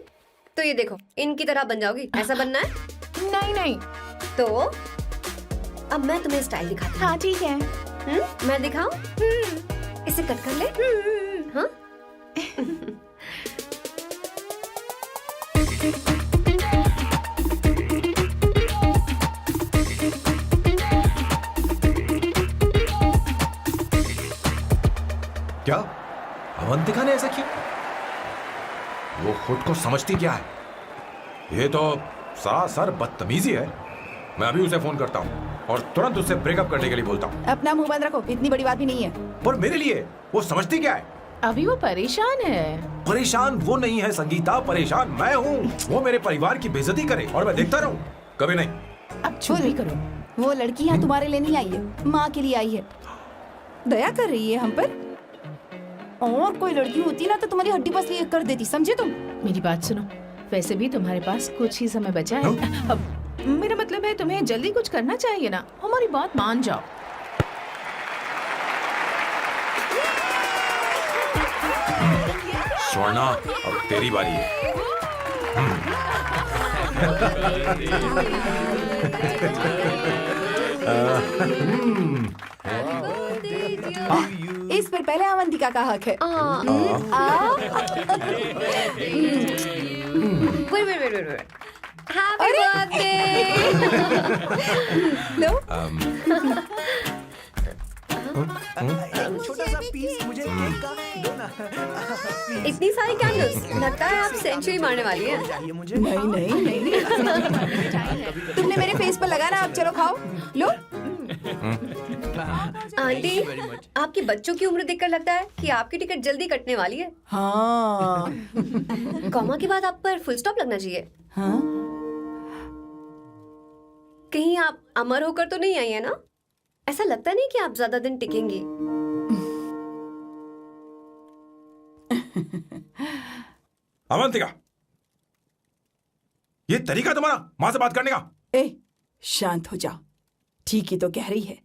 तो ये देखो, इनकी तरह बन जाओगी। ऐसा बनना है? नहीं नहीं। तो अब मैं तुम्हें स्टाइल दिखाती हूँ। हाँ ठीक है। मैं दिखाऊं? इसे कट कर ले। हाँ? क्या अवंतिका ने ऐसा किया? वो खुद को समझती क्या है? ये तो सरासर बदतमीजी है। मैं अभी उसे फोन करता हूँ और तुरंत उससे ब्रेकअप करने के लिए बोलता हूँ। अपना मुंह बंद रखो, इतनी बड़ी बात भी नहीं है। पर मेरे लिए वो समझती क्या है? अभी वो परेशान है। परेशान वो नहीं है संगीता, परेशान मैं हूँ। वो मेरे परिवार की बेइज्जती करे और मैं देखता रहूँ? कभी नहीं। अब चुप भी करो। वो लड़की यहाँ तुम्हारे लिए नहीं आई है, माँ के लिए आई है। दया कर रही है हम पर। और कोई लड़की होती ना तो तुम्हारी हड्डी पसली कर देती, समझे तुम? मेरी बात सुनो, वैसे भी तुम्हारे पास कुछ ही समय बचा है। अब मेरा मतलब है तुम्हें जल्दी कुछ करना चाहिए ना। हमारी बात मान जाओ। स्वर्णा, अब तेरी बारी है। इस पर पहले अवंतिका का हक है। Wait. Happy birthday! लो, छोटा सा पीस मुझे केक का दो ना। इतनी सारी कैंडल्स, लगता है आप सेंचुरी मारने वाली है। चाहिए मुझे। नहीं। तुमने मेरे फेस पर लगाना, अब चलो खाओ। लो। आंटी, आपके बच्चों की उम्र देखकर लगता है कि आपकी टिकट जल्दी कटने वाली है। हाँ। कॉमा के बाद आप पर फुल स्टॉप लगना चाहिए। हाँ? कहीं आप अमर होकर तो नहीं आई है ना? ऐसा लगता नहीं कि आप ज्यादा दिन टिकेंगी। अवंतिका, ये तरीका तुम्हारा माँ से बात करने का? ए, शांत हो जाओ। ठीक ही तो कह रही है।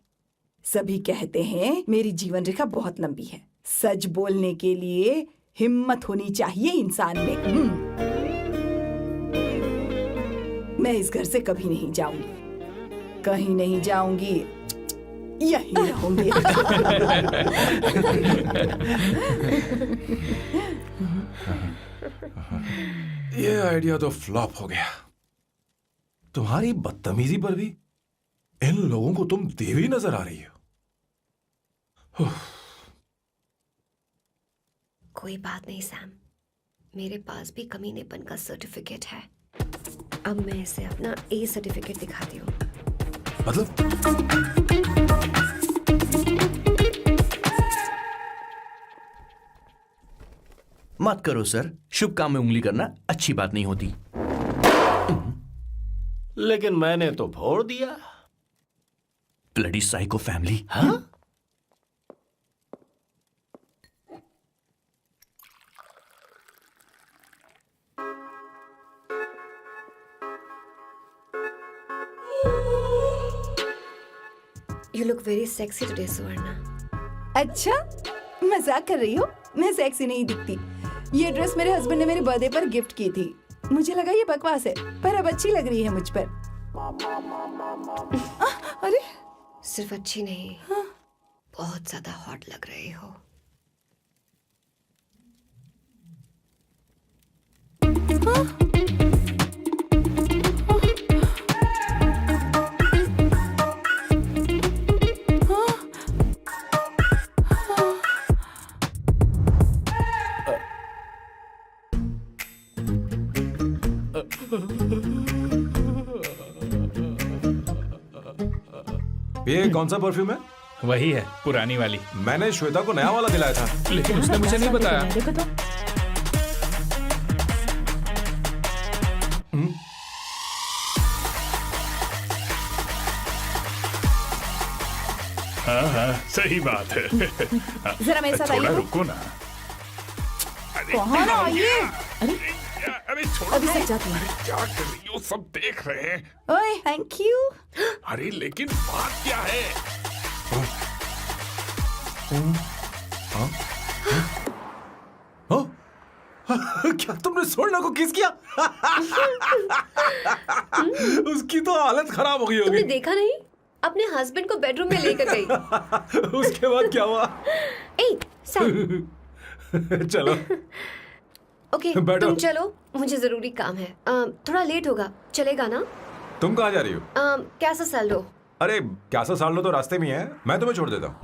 सभी कहते हैं मेरी जीवन रेखा बहुत लंबी है। सच बोलने के लिए हिम्मत होनी चाहिए इंसान में। मैं इस घर से कभी नहीं जाऊंगी, कहीं नहीं जाऊंगी, यहीं रहूंगी। ये आइडिया तो फ्लॉप हो गया। तुम्हारी बदतमीजी पर भी इन लोगों को तुम देवी नजर आ रही हो। कोई बात नहीं सैम, मेरे पास भी कमीनेपन का सर्टिफिकेट है। अब मैं इसे अपना ए सर्टिफिकेट दिखाती हूँ। मतलब मत करो सर, शुभ काम में उंगली करना अच्छी बात नहीं होती। लेकिन मैंने तो फोड़ दिया। Bloody psycho family. हाँ? You look very sexy today, सुवर्णा। अच्छा, मजाक कर रही हो? मैं सेक्सी नहीं दिखती। ये ड्रेस मेरे हस्बैंड ने मेरे बर्थडे पर गिफ्ट की थी। मुझे लगा ये बकवास है, पर अब अच्छी लग रही है मुझ पर। अरे, सिर्फ अच्छी नहीं, बहुत ज्यादा हॉट लग रही हो। हाँ? ये कौन सा परफ्यूम है? वही है, पुरानी वाली। मैंने श्वेता को नया वाला दिलाया था। लेकिन उसने मुझे नहीं बताया। देखो तो। हाँ हाँ, सही बात है। जरा मेरे साथ थोड़ा आइए। रुको ना। अरे कहाँ ना आइए? अरे छोड़ो। अभी सच जाती हूँ। अरे क्या कर रही हो, सब देख रहे हैं। ओए थैंक यू। अरे लेकिन बात क्या है? क्या तुमने सोना को किस किया? उसकी तो हालत खराब हो गई तुमने होगी। देखा नहीं? अपने हस्बैंड को बेडरूम में लेकर गई। उसके बाद क्या हुआ? ए, सैम। चलो ओके, बैठो। तुम चलो, मुझे जरूरी काम है। थोड़ा लेट होगा, चलेगा ना? तुम कहाँ जा रही हो? कैसा सैल्डो? अरे कैसा साल लो तो रास्ते में ही है, मैं तुम्हें छोड़ देता हूँ।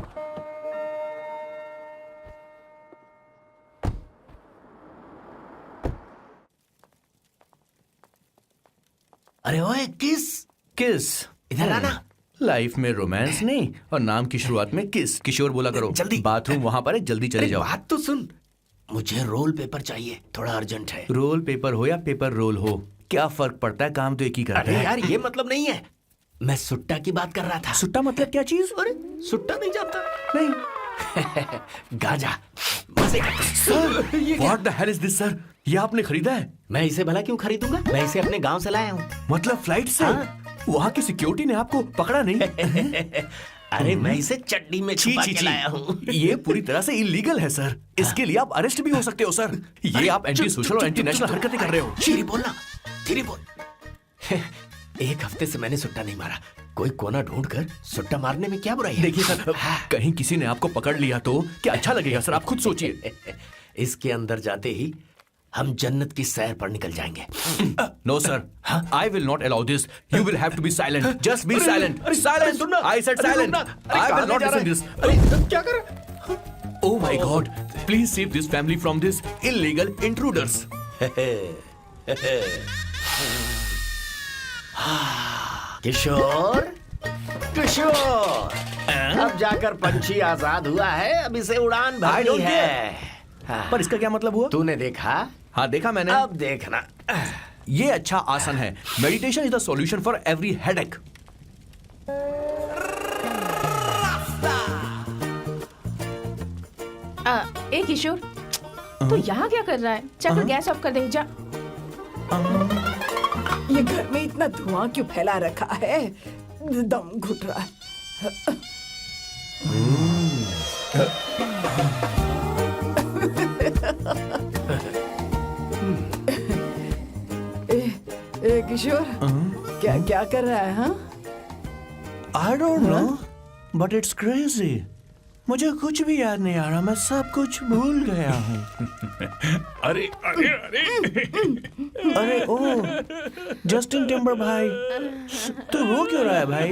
अरे ओए किस किस इधर आना। लाइफ में रोमांस नहीं और नाम की शुरुआत में किस। किशोर बोला करो। जल्दी। बाथरूम वहां पर है, जल्दी चले अरे जाओ। बात तो सुन, मुझे रोल पेपर चाहिए, थोड़ा अर्जेंट है। रोल पेपर हो या पेपर रोल हो, क्या फर्क पड़ता है, काम तो एक ही करता अरे है। यार ये मतलब नहीं है, मैं सुट्टा की बात कर रहा था। सुट्टा मतलब क्या चीज? अरे सुट्टा नहीं जानता? नहीं। गांजा मजे का। What the hell is this, sir? ये आपने खरीदा है? मैं इसे भला क्यों खरीदूंगा? मैं इसे अपने गांव से लाया हूँ। मतलब फ्लाइट से? वहाँ की सिक्योरिटी ने आपको पकड़ा नहीं? अरे मैं इसे चड्डी में छुपा के लाया हूँ। ये पूरी तरह से इलीगल है सर। इसके लिए आप अरेस्ट भी हो सकते हो सर। ये आप एंटी सोशल और एंटी नेशनल हरकतें कर रहे हो। धीरे बोलना, धीरे बोल। एक हफ्ते से मैंने सुट्टा नहीं मारा, कोई कोना ढूंढकर सुट्टा मारने में क्या बुराई है? देखिए सर, कहीं किसी ने आपको पकड़ लिया तो क्या अच्छा लगेगा सर? आप खुद सोचिए। इसके अंदर जाते ही हम जन्नत की सैर पर निकल जाएंगे। No sir, I will not allow this. You will have to be silent. Just be silent. Silent. I said silent. I will not listen this. क्या कर? Oh my God! Please save this family from this illegal intruders. किशोर, किशोर, अब जाकर पंछी आजाद हुआ है, अब इसे उड़ान भरनी don't है। पर इसका क्या मतलब हुआ? तूने देखा? हाँ देखा मैंने। अब देखना। ये अच्छा आसन है। Meditation is the solution for every headache. ए किशोर, तू यहाँ क्या कर रहा है? जाकर गैस ऑफ कर दे जा। ये घर में इतना धुआं क्यों फैला रखा है? दम घुट रहा है। ए किशोर, क्या क्या कर रहा है? हाँ, I don't know, but it's crazy. मुझे कुछ भी याद नहीं आ रहा, मैं सब कुछ भूल गया हूँ। अरे अरे अरे अरे ओ, जस्टिन टिम्बर भाई, तो रो क्यों रहा है भाई?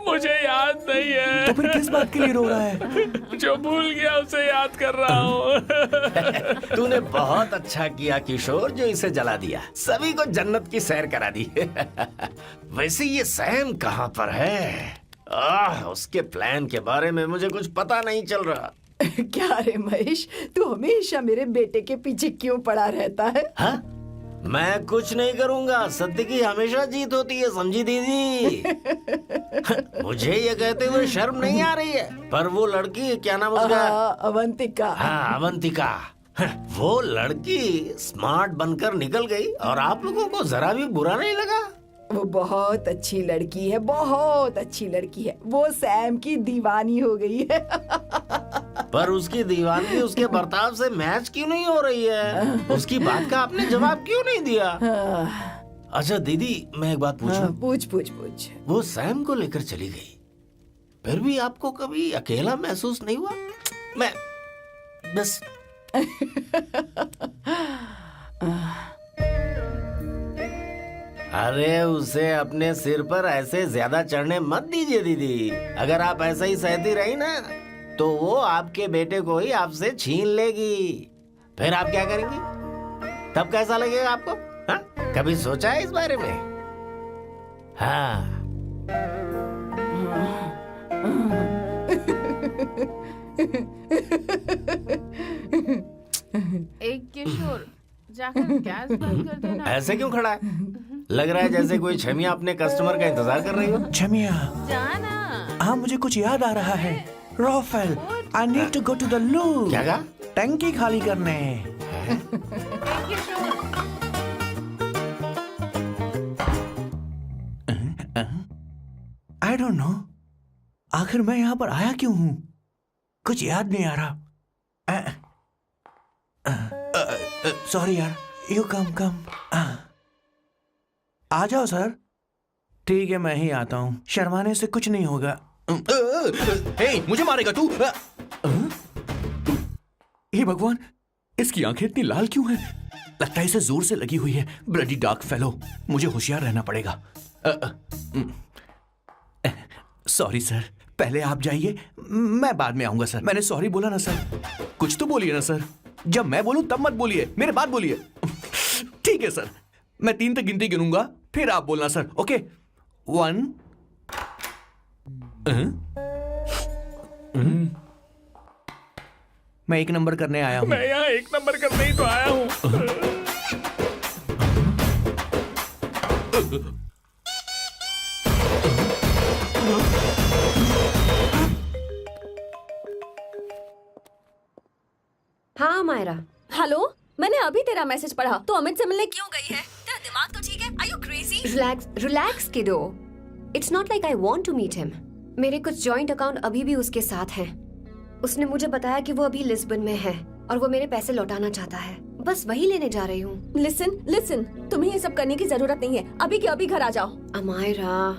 मुझे याद नहीं है। तो फिर किस बात के लिए रो रहा है? जो भूल गया उसे याद कर रहा हूँ। तूने बहुत अच्छा किया किशोर, जो इसे जला दिया, सभी को जन्नत की सैर करा दी। वैसे ये सैम कहाँ पर है? उसके प्लान के बारे में मुझे कुछ पता नहीं चल रहा। क्या रे महेश, तू हमेशा मेरे बेटे के पीछे क्यों पड़ा रहता है? हाँ? मैं कुछ नहीं करूंगा, सत्य की हमेशा जीत होती है, समझी दीदी? मुझे ये कहते हुए शर्म नहीं आ रही है, पर वो लड़की, क्या नाम उसका? अवंतिका। हाँ, अवंतिका। वो लड़की स्मार्ट बनकर निकल गई और आप लोगों को जरा भी बुरा नहीं लगा? वो बहुत अच्छी लड़की है, बहुत अच्छी लड़की है। वो सैम की दीवानी हो गई है। पर उसकी दीवानगी उसके बर्ताव से मैच क्यों नहीं हो रही है? उसकी बात का आपने जवाब क्यों नहीं दिया? अच्छा दीदी, मैं एक बात पूछूं? पूछ पूछ पूछ। वो सैम को लेकर चली गई, फिर भी आपको कभी अकेला महसूस नहीं हुआ? मैं बस अरे उसे अपने सिर पर ऐसे ज्यादा चढ़ने मत दीजिए दीदी। अगर आप ऐसा ही सहती रही ना, तो वो आपके बेटे को ही आपसे छीन लेगी। फिर आप क्या करेंगी? तब कैसा लगेगा आपको? हाँ? कभी सोचा है इस बारे में? हाँ। एक किशोर जाकर गैस बंद कर देना। ऐसे क्यों खड़ा है? लग रहा है जैसे कोई छमिया अपने कस्टमर का इंतजार कर रही हो। छमिया, जाना। हाँ मुझे कुछ याद आ रहा है। Rafael, I need to go to the loo. क्या कहा? टंकी खाली करने। एक किशोर। आई डोंट नो, आखिर मैं यहाँ पर आया क्यों हूँ? कुछ याद नहीं आ रहा। सॉरी यार, यू कम। आ जाओ सर। ठीक है, मैं ही आता हूँ, शर्माने से कुछ नहीं होगा। हे, मुझे मारेगा तू? हे भगवान, इसकी आंखें इतनी लाल क्यों हैं? लगता है इसे जोर से लगी हुई है। ब्लडी डार्क फेलो, मुझे होशियार रहना पड़ेगा। सॉरी सर, पहले आप जाइए, मैं बाद में आऊंगा सर। मैंने सॉरी बोला ना सर? कुछ तो बोलिए ना सर। जब मैं बोलूं तब मत बोलिए, मेरे बाद बोलिए। ठीक है सर, मैं 3 तक गिनती गिनूंगा, फिर आप बोलना सर। ओके, 1। मैं 1 नंबर करने आया हूं। मैं यहाँ 1 नंबर करने ही तो आया हूँ। हाँ मायरा। हेलो, मैंने अभी तेरा मैसेज पढ़ा। तो अमित से मिलने क्यों गई है? तेरा दिमाग तो ठीक है? Are you crazy? Relax kiddo. It's not like I want to meet him. मेरे कुछ जॉइंट अकाउंट अभी भी उसके साथ हैं। उसने मुझे बताया कि वो अभी लिस्बन में है और वो मेरे पैसे लौटाना चाहता है। बस वही लेने जा रही हूँ। लिसन, तुम्हें ये सब करने की जरूरत नहीं है। अभी के अभी घर आ जाओ। अमायरा,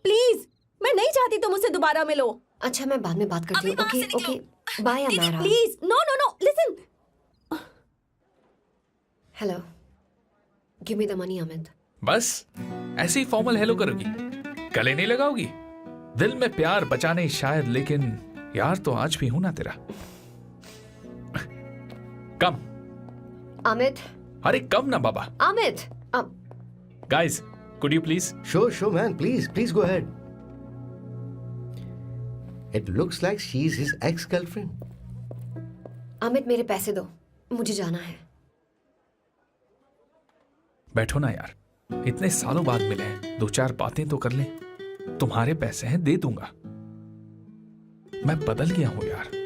प्लीज, मैं नहीं चाहती तुम मुझसे दोबारा मिलो। अच्छा मैं बाद में बात करती हूँ। अभी वहाँ से okay bye Amayra. Please, no, listen. Hello, give me the money Amit. बस ऐसे ही फॉर्मल हेलो करोगी? गले नहीं लगाओगी? दिल में प्यार बचा नहीं शायद, लेकिन यार तो आज भी हूं ना तेरा। कम अमित। अरे कम ना बाबा। Amit guys, could you please? Sure, man. Please go ahead. It looks like she's his ex-girlfriend. Amit मेरे पैसे दो, मुझे जाना है। बैठो ना यार, इतने सालों बाद मिले हैं, 2-4 बातें तो कर लें। तुम्हारे पैसे हैं, दे दूंगा। मैं बदल गया हूं यार।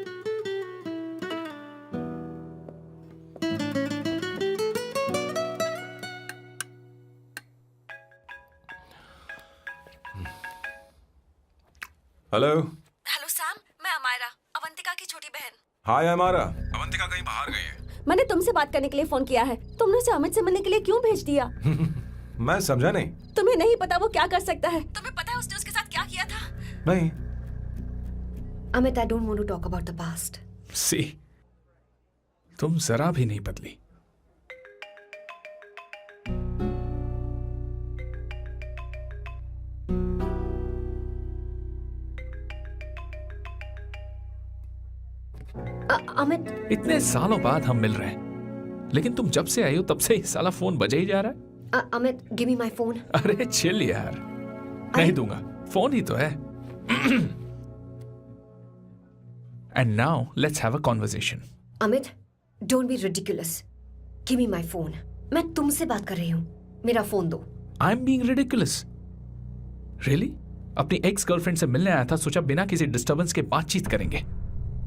हेलो सैम, मैं अमायरा, अवंतिका की छोटी बहन। हाय हमारा। अवंतिका कहीं बाहर गई है। मैंने तुमसे बात करने के लिए फोन किया है। तुमने उसे अमित से मिलने के लिए क्यों भेज दिया? मैं समझा नहीं। तुम्हें नहीं पता वो क्या कर सकता है? तुम्हें पता है उसने उसके साथ क्या किया था? नहीं। Amit, I don't want to talk about the past. See, तुम जरा भी नहीं बदली। अमित, इतने सालों बाद हम मिल रहे हैं, लेकिन तुम जब से आई हो तब से ही साला फोन बजे ही जा रहा है। Amit, give me my phone. अरे चिल यार, नहीं दूंगा, फोन ही तो है। And now let's have a conversation. Amit, don't be ridiculous. Give me my phone. मैं तुमसे बात कर रही हूँ, मेरा फोन दो। I am being ridiculous? Really? अपनी एक्स गर्लफ्रेंड से मिलने आया था, सोचा बिना किसी डिस्टर्बेंस के बातचीत करेंगे।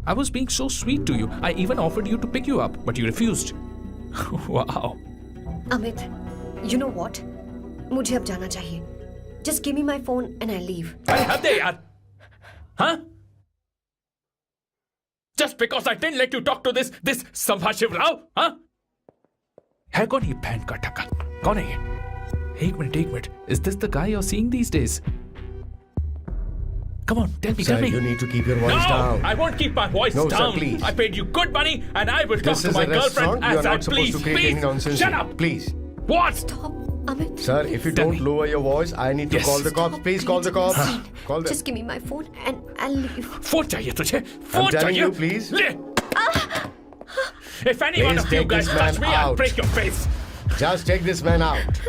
I was being so sweet to you. I even offered you to pick you up, but you refused. Wow. Amit, you know what? मुझे अब जाना चाहिए. Just give me my phone and I'll leave. अरे हद है यार. हाँ? Just because I didn't let you talk to this संभा शिवराव, हाँ? है कौन ये बहन का टक्का? कौन है ये? एक minute. Is this the guy you're seeing these days? Come on, tell me. Sir, you need to keep your voice down. No, I won't keep my voice No, down. sir, please. I paid you good money, and I will talk This to is my a restaurant. girlfriend You are as I not supposed please. to create any nonsense. Shut up. Please. What? Stop. Amit. Sir, if you don't lower your voice, I need to Yes. call the cops. Please call the cops. Call them. Just give me my phone and I'll leave. Phone चाहिए तुझे? I'm phone telling चाहिए? you, please. ले! If any one Please of you take guys this touch man me, I'll out. break your face. Just take this man out.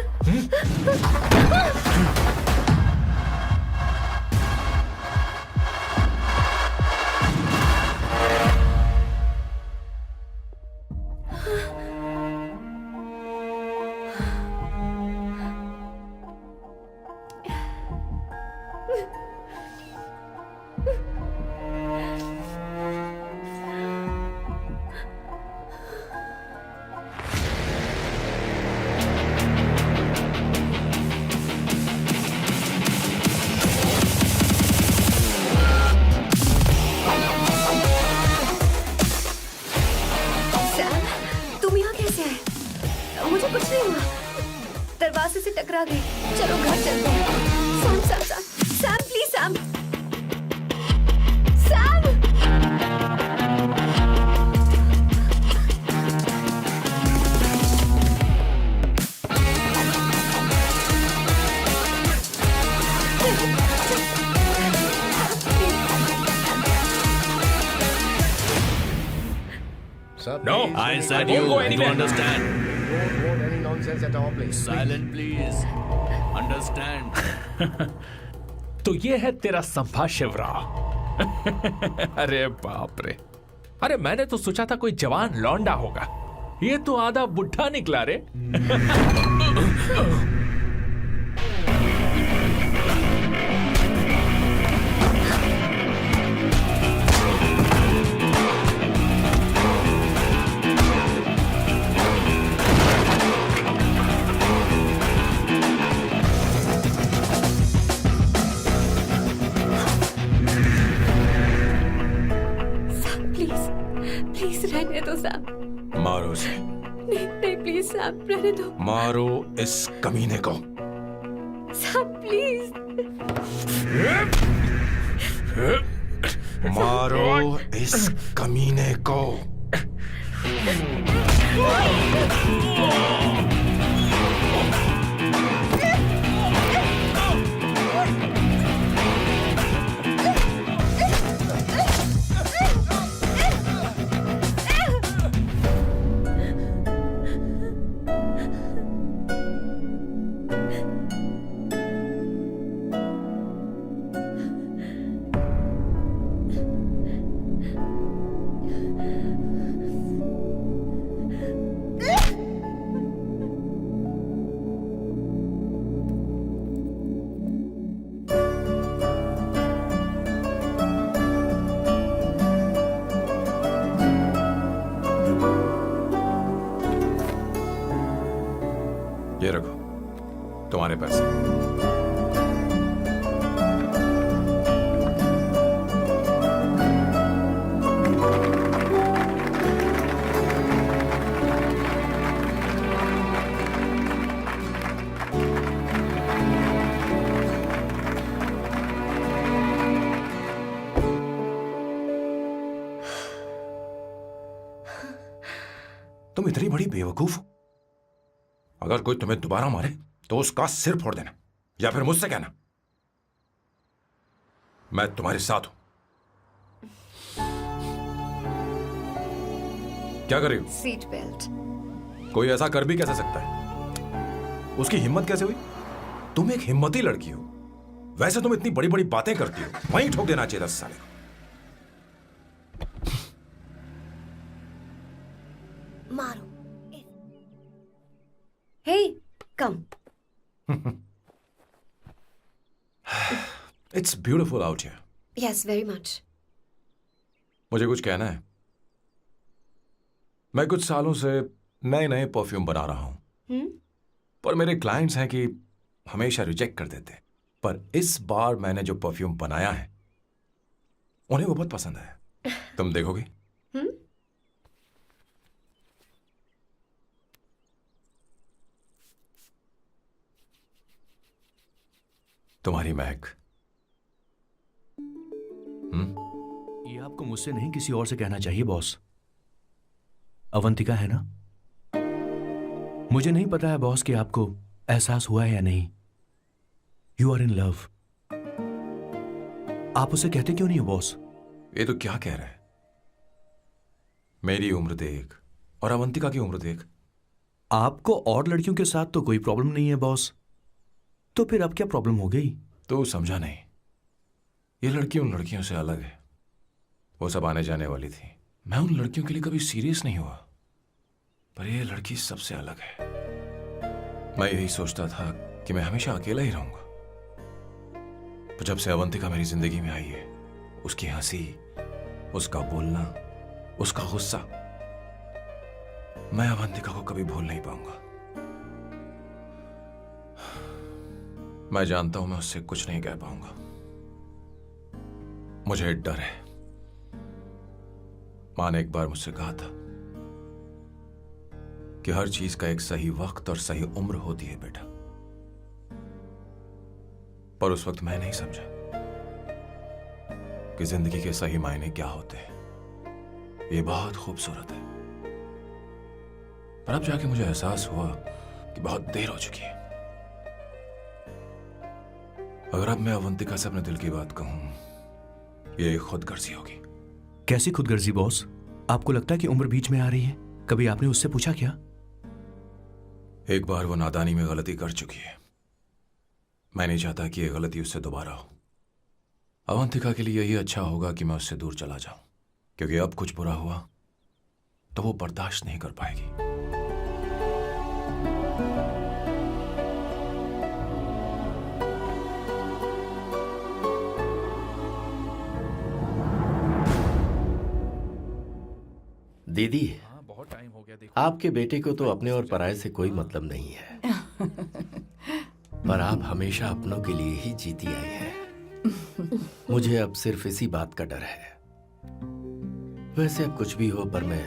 Sam, तुम यहाँ कैसे आए? मुझे कुछ नहीं हुआ। दरवाजे से टकरा गई। चलो घर चलते हैं। Sam, Sam, Sam, Sam, please Sam. Sam! Sir, No. please, I please, said I won't you. go You anywhere. understand? don't want any nonsense at all, please. Silent, please. Understand? तो ये है तेरा संभा शिवराव। अरे बाप रे, अरे मैंने तो सोचा था कोई जवान लौंडा होगा, ये तो आधा बुढ़ा निकला रे। प्लीज, प्लीज रहने दो सैम। मारो उसे, नहीं, नहीं, प्लीज सैम, रहने दो। मारो इस कमीने को। Sam, please. मारो इस कमीने को। ये रखो तुम्हारे पैसे। तुम इतनी बड़ी बेवकूफ हो। अगर कोई तुम्हें दोबारा मारे तो उसका सिर फोड़ देना, या फिर मुझसे कहना मैं तुम्हारे साथ हूं। क्या कर रही हो? Seat belt. कोई ऐसा कर भी कैसे सकता है? उसकी हिम्मत कैसे हुई? तुम एक हिम्मती लड़की हो, वैसे तुम इतनी बड़ी बड़ी बातें करती हो, वहीं ठोक देना चाहिए 10 साले को। मारो। Hey, come. It's beautiful out here. Yes, very much. मुझे कुछ कहना है। मैं कुछ सालों से नए नए परफ्यूम बना रहा हूं, पर मेरे क्लाइंट्स हैं कि हमेशा रिजेक्ट कर देते हैं। पर इस बार मैंने जो परफ्यूम बनाया है उन्हें वो बहुत पसंद आया। तुम देखोगे? तुम्हारी महक। ये आपको मुझसे नहीं किसी और से कहना चाहिए बॉस। अवंतिका है ना? मुझे नहीं पता है बॉस कि आपको एहसास हुआ है या नहीं? You are in love. आप उसे कहते क्यों नहीं हो बॉस? ये तो क्या कह रहा है? मेरी उम्र देख और अवंतिका की उम्र देख। आपको और लड़कियों के साथ तो कोई प्रॉब्लम नहीं है बॉस, तो फिर अब क्या प्रॉब्लम हो गई? तो समझा नहीं, ये लड़की उन लड़कियों से अलग है। वो सब आने जाने वाली थी, मैं उन लड़कियों के लिए कभी सीरियस नहीं हुआ, पर ये लड़की सबसे अलग है। मैं यही सोचता था कि मैं हमेशा अकेला ही रहूंगा, पर जब से अवंतिका मेरी जिंदगी में आई है, उसकी हंसी, उसका बोलना, उसका गुस्सा, मैं अवंतिका को कभी भूल नहीं पाऊंगा। मैं जानता हूं मैं उससे कुछ नहीं कह पाऊंगा। मुझे डर है। मां ने एक बार मुझसे कहा था कि हर चीज का एक सही वक्त और सही उम्र होती है बेटा, पर उस वक्त मैं नहीं समझा कि जिंदगी के सही मायने क्या होते हैं। ये बहुत खूबसूरत है, पर अब जाके मुझे एहसास हुआ कि बहुत देर हो चुकी है। अगर अब मैं अवंतिका से अपने दिल की बात कहूं, ये खुदगर्जी होगी। कैसी खुदगर्जी बॉस? आपको लगता है कि उम्र बीच में आ रही है? कभी आपने उससे पूछा क्या? एक बार वो नादानी में गलती कर चुकी है। मैं नहीं चाहता कि ये गलती उससे दोबारा हो। अवंतिका के लिए यही अच्छा होगा कि मैं उससे दूर चला जाऊं, क्योंकि अब कुछ बुरा हुआ तो वो बर्दाश्त नहीं कर पाएगी। दीदी, बहुत टाइम हो गया। देखो आपके बेटे को तो अपने और पराये से कोई मतलब नहीं है, पर आप हमेशा अपनों के लिए ही जीती आई हैं। मुझे अब सिर्फ इसी बात का डर है। वैसे अब कुछ भी हो, पर मैं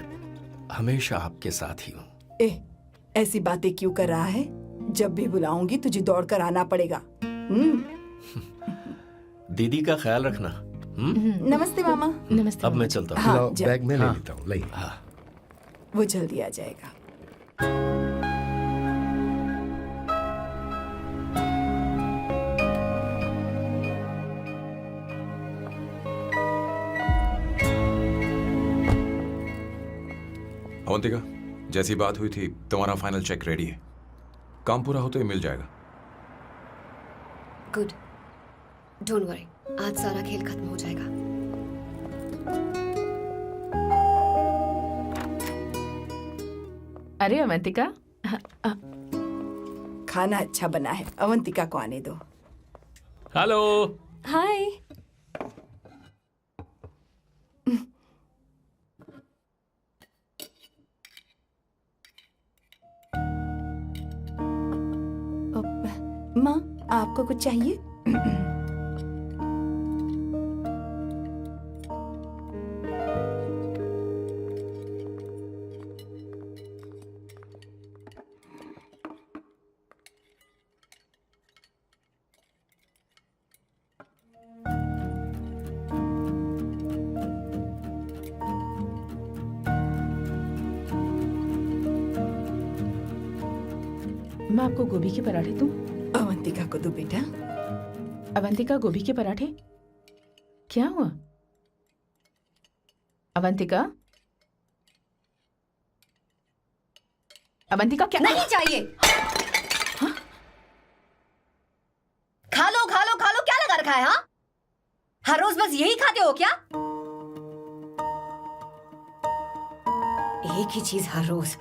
हमेशा आपके साथ ही हूँ। ऐसी बातें क्यों कर रहा है? जब भी बुलाऊंगी तुझे दौड़कर आना पड़ेगा। दीदी का ख्याल रखना। नमस्ते मामा। नमस्ते। अब मैं चलता हूँ। हाँ, लाओ, जा। बैग में ले हाँ। लेता हूँ। लाइए। हाँ। वो जल्दी आ जाएगा। अवंतिका, जैसी बात हुई थी, तुम्हारा फाइनल चेक रेडी है। काम पूरा हो तो ये मिल जाएगा। गुड, डोंट वरी, आज सारा खेल खत्म हो जाएगा। अरे अवंतिका, खाना अच्छा बना है, अवंतिका को आने दो। हेलो। हाय। माँ, आपको कुछ चाहिए? मैं आपको गोभी के पराठे दूं? अवंतिका को दो बेटा। अवंतिका, गोभी के पराठे? क्या हुआ अवंतिका? अवंतिका, क्या? नहीं चाहिए। खा लो खा लो खा लो, क्या लगा रखा है? हाँ, हर रोज बस यही खाते हो क्या? एक ही चीज हर रोज।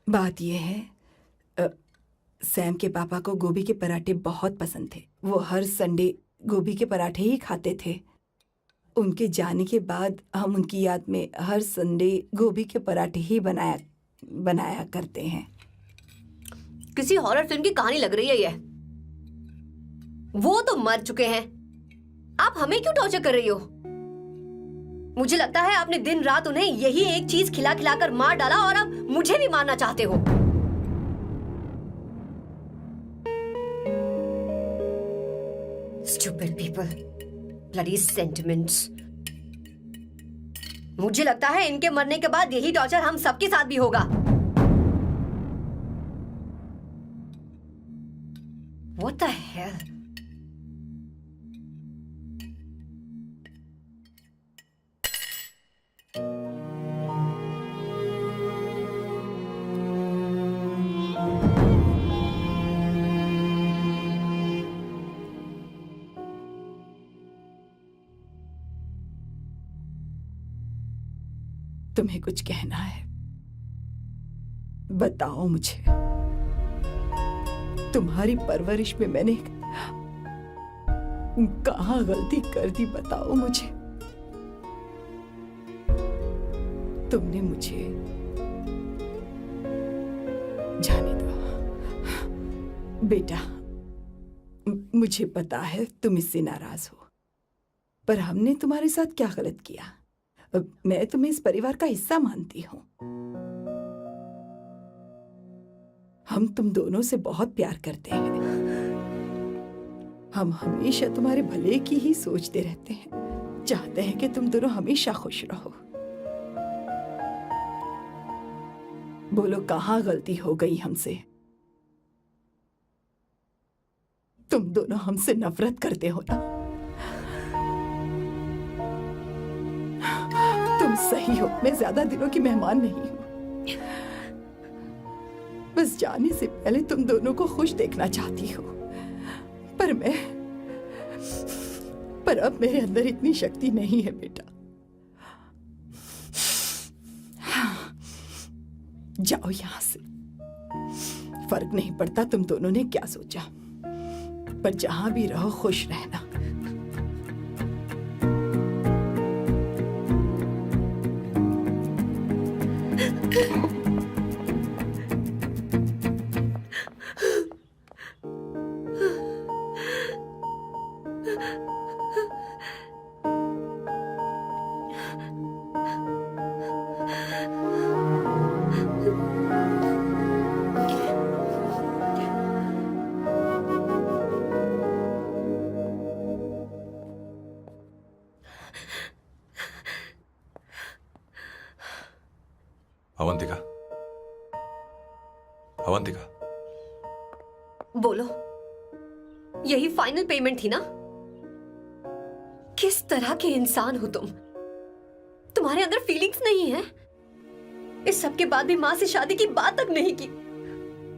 बात यह है, सैम के पापा को गोभी के पराठे बहुत पसंद थे। वो हर संडे गोभी के पराठे ही खाते थे। उनके जाने के बाद हम उनकी याद में हर संडे गोभी के पराठे ही बनाया करते हैं। किसी हॉरर फिल्म की कहानी लग रही है ये। वो तो मर चुके हैं, आप हमें क्यों टॉर्चर कर रही हो? मुझे लगता है आपने दिन रात उन्हें यही एक चीज खिला खिलाकर मार डाला और अब मुझे भी मारना चाहते हो। Stupid people, bloody sentiments. मुझे लगता है इनके मरने के बाद यही टॉर्चर हम सबके साथ भी होगा। What the hell? तुम्हें कुछ कहना है? बताओ मुझे। तुम्हारी परवरिश में मैंने कहाँ गलती कर दी, बताओ मुझे। तुमने मुझे जाने दो बेटा। मुझे पता है तुम इससे नाराज हो, पर हमने तुम्हारे साथ क्या गलत किया? मैं तुम्हें इस परिवार का हिस्सा मानती हूं। हम तुम दोनों से बहुत प्यार करते हैं। हम हमेशा तुम्हारे भले की ही सोचते रहते हैं, चाहते हैं कि तुम दोनों हमेशा खुश रहो। बोलो कहाँ गलती हो गई हमसे? तुम दोनों हमसे नफरत करते हो ना? तुम सही हो, मैं ज्यादा दिनों की मेहमान नहीं हूं। बस जाने से पहले तुम दोनों को खुश देखना चाहती हो, पर अब मेरे अंदर इतनी शक्ति नहीं है बेटा। जाओ यहां से। फर्क नहीं पड़ता तुम दोनों ने क्या सोचा, पर जहां भी रहो खुश रहना। अवंतिका, अवंतिका, बोलो, यही फाइनल पेमेंट थी ना? किस तरह के इंसान हो तुम? तुम्हारे अंदर फीलिंग्स नहीं है? इस सब के बाद भी माँ से शादी की बात तक नहीं की।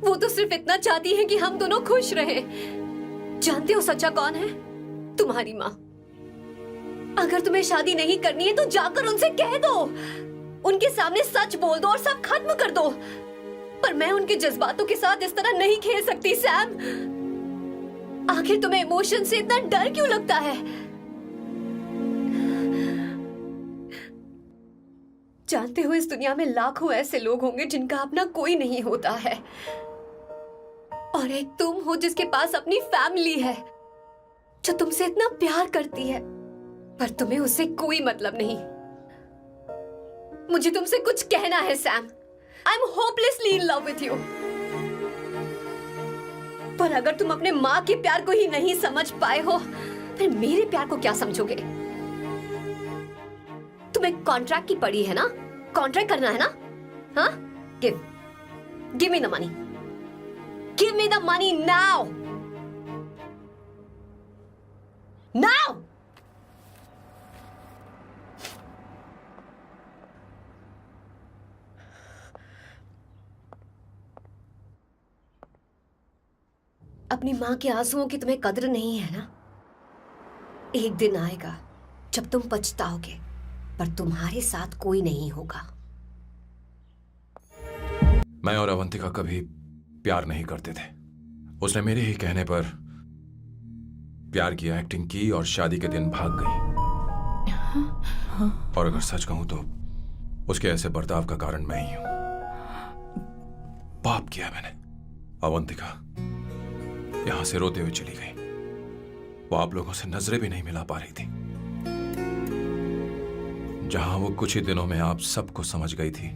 वो तो सिर्फ इतना चाहती है कि हम दोनों खुश रहें। जानते हो सच्चा कौन है? तुम्हारी माँ। अगर तुम्हें शादी नहीं करनी है तो जाकर उनसे कह दो, उनके सामने सच बोल दो और सब खत्म कर दो। पर मैं उनके जज्बातों के साथ इस तरह नहीं खेल सकती सैम। आखिर तुम्हें इमोशन से इतना डर क्यों लगता है? जानते हो इस दुनिया में लाखों ऐसे लोग होंगे जिनका अपना कोई नहीं होता है, और एक तुम हो जिसके पास अपनी फैमिली है जो तुमसे इतना प्यार करती है, पर तुम्हें उससे कोई मतलब नहीं। मुझे तुमसे कुछ कहना है Sam. I am hopelessly in love with you. पर अगर तुम अपने माँ के प्यार को ही नहीं समझ पाए हो, फिर मेरे प्यार को क्या समझोगे? तुम्हें कॉन्ट्रैक्ट की पड़ी है ना? कॉन्ट्रैक्ट करना है ना? हाँ? Give me the money. Give me the money now. Now. अपनी माँ के आंसुओं की तुम्हें कद्र नहीं है ना? एक दिन आएगा जब तुम पछताओगे, पर तुम्हारे साथ कोई नहीं होगा। मैं और अवंतिका कभी प्यार नहीं करते थे। उसने मेरे ही कहने पर प्यार की एक्टिंग की और शादी के दिन भाग गई। और अगर सच कहूं तो उसके ऐसे बर्ताव का कारण मैं ही हूं। पाप किया मैंने। अवंतिका यहां से रोते हुए चली गई। वो आप लोगों से नजरें भी नहीं मिला पा रही थी। जहां वो कुछ ही दिनों में आप सबको समझ गई थी,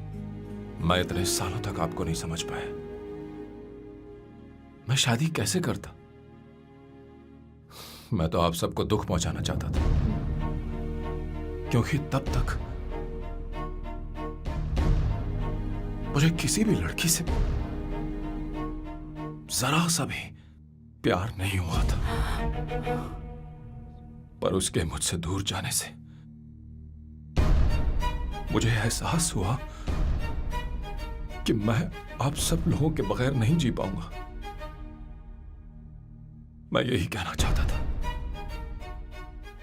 मैं इतने सालों तक आपको नहीं समझ पाया। मैं शादी कैसे करता? मैं तो आप सबको दुख पहुंचाना चाहता था, क्योंकि तब तक मुझे किसी भी लड़की से जरा सा भी प्यार नहीं हुआ था, पर उसके मुझसे दूर जाने से मुझे एहसास हुआ कि मैं आप सब लोगों के बगैर नहीं जी पाऊंगा। मैं यही कहना चाहता था,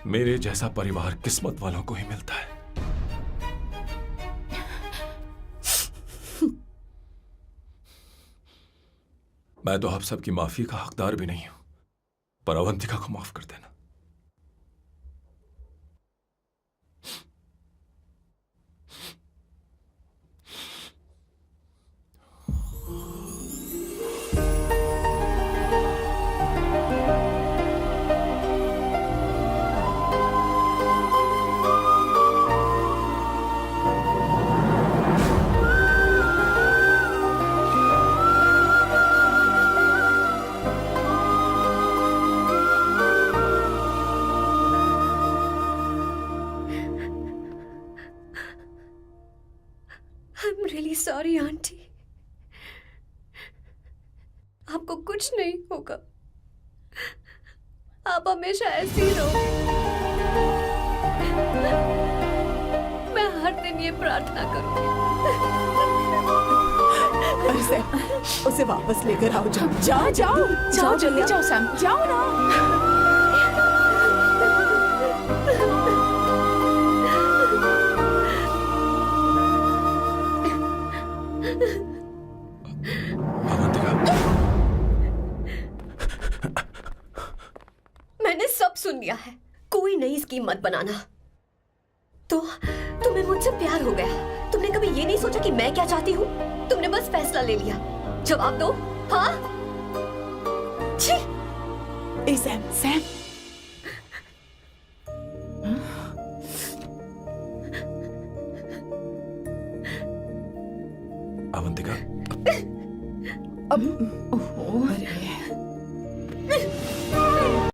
मेरे जैसा परिवार किस्मत वालों को ही मिलता है। मैं तो आप सबकी माफी का हकदार भी नहीं हूं, पर अवंतिका को माफ कर देना। I'm really sorry, aunty. आपको कुछ नहीं होगा, आप हमेशा ऐसी ही रहो। मैं हर दिन ये प्रार्थना करूंगी। अरे सैम, उसे वापस लेकर आओ। जाओ जाओ जाओ जाओ जल्दी जाओ सैम, जाओ ना। मैंने सब सुन लिया है, कोई नई स्कीम मत बनाना। तो तुम्हें मुझसे प्यार हो गया, तुमने कभी ये नहीं सोचा कि मैं क्या चाहती हूँ? तुमने बस फैसला ले लिया। जवाब दो। हाँ? छी! ए सैम, सैम, अवंतिका, अब अरे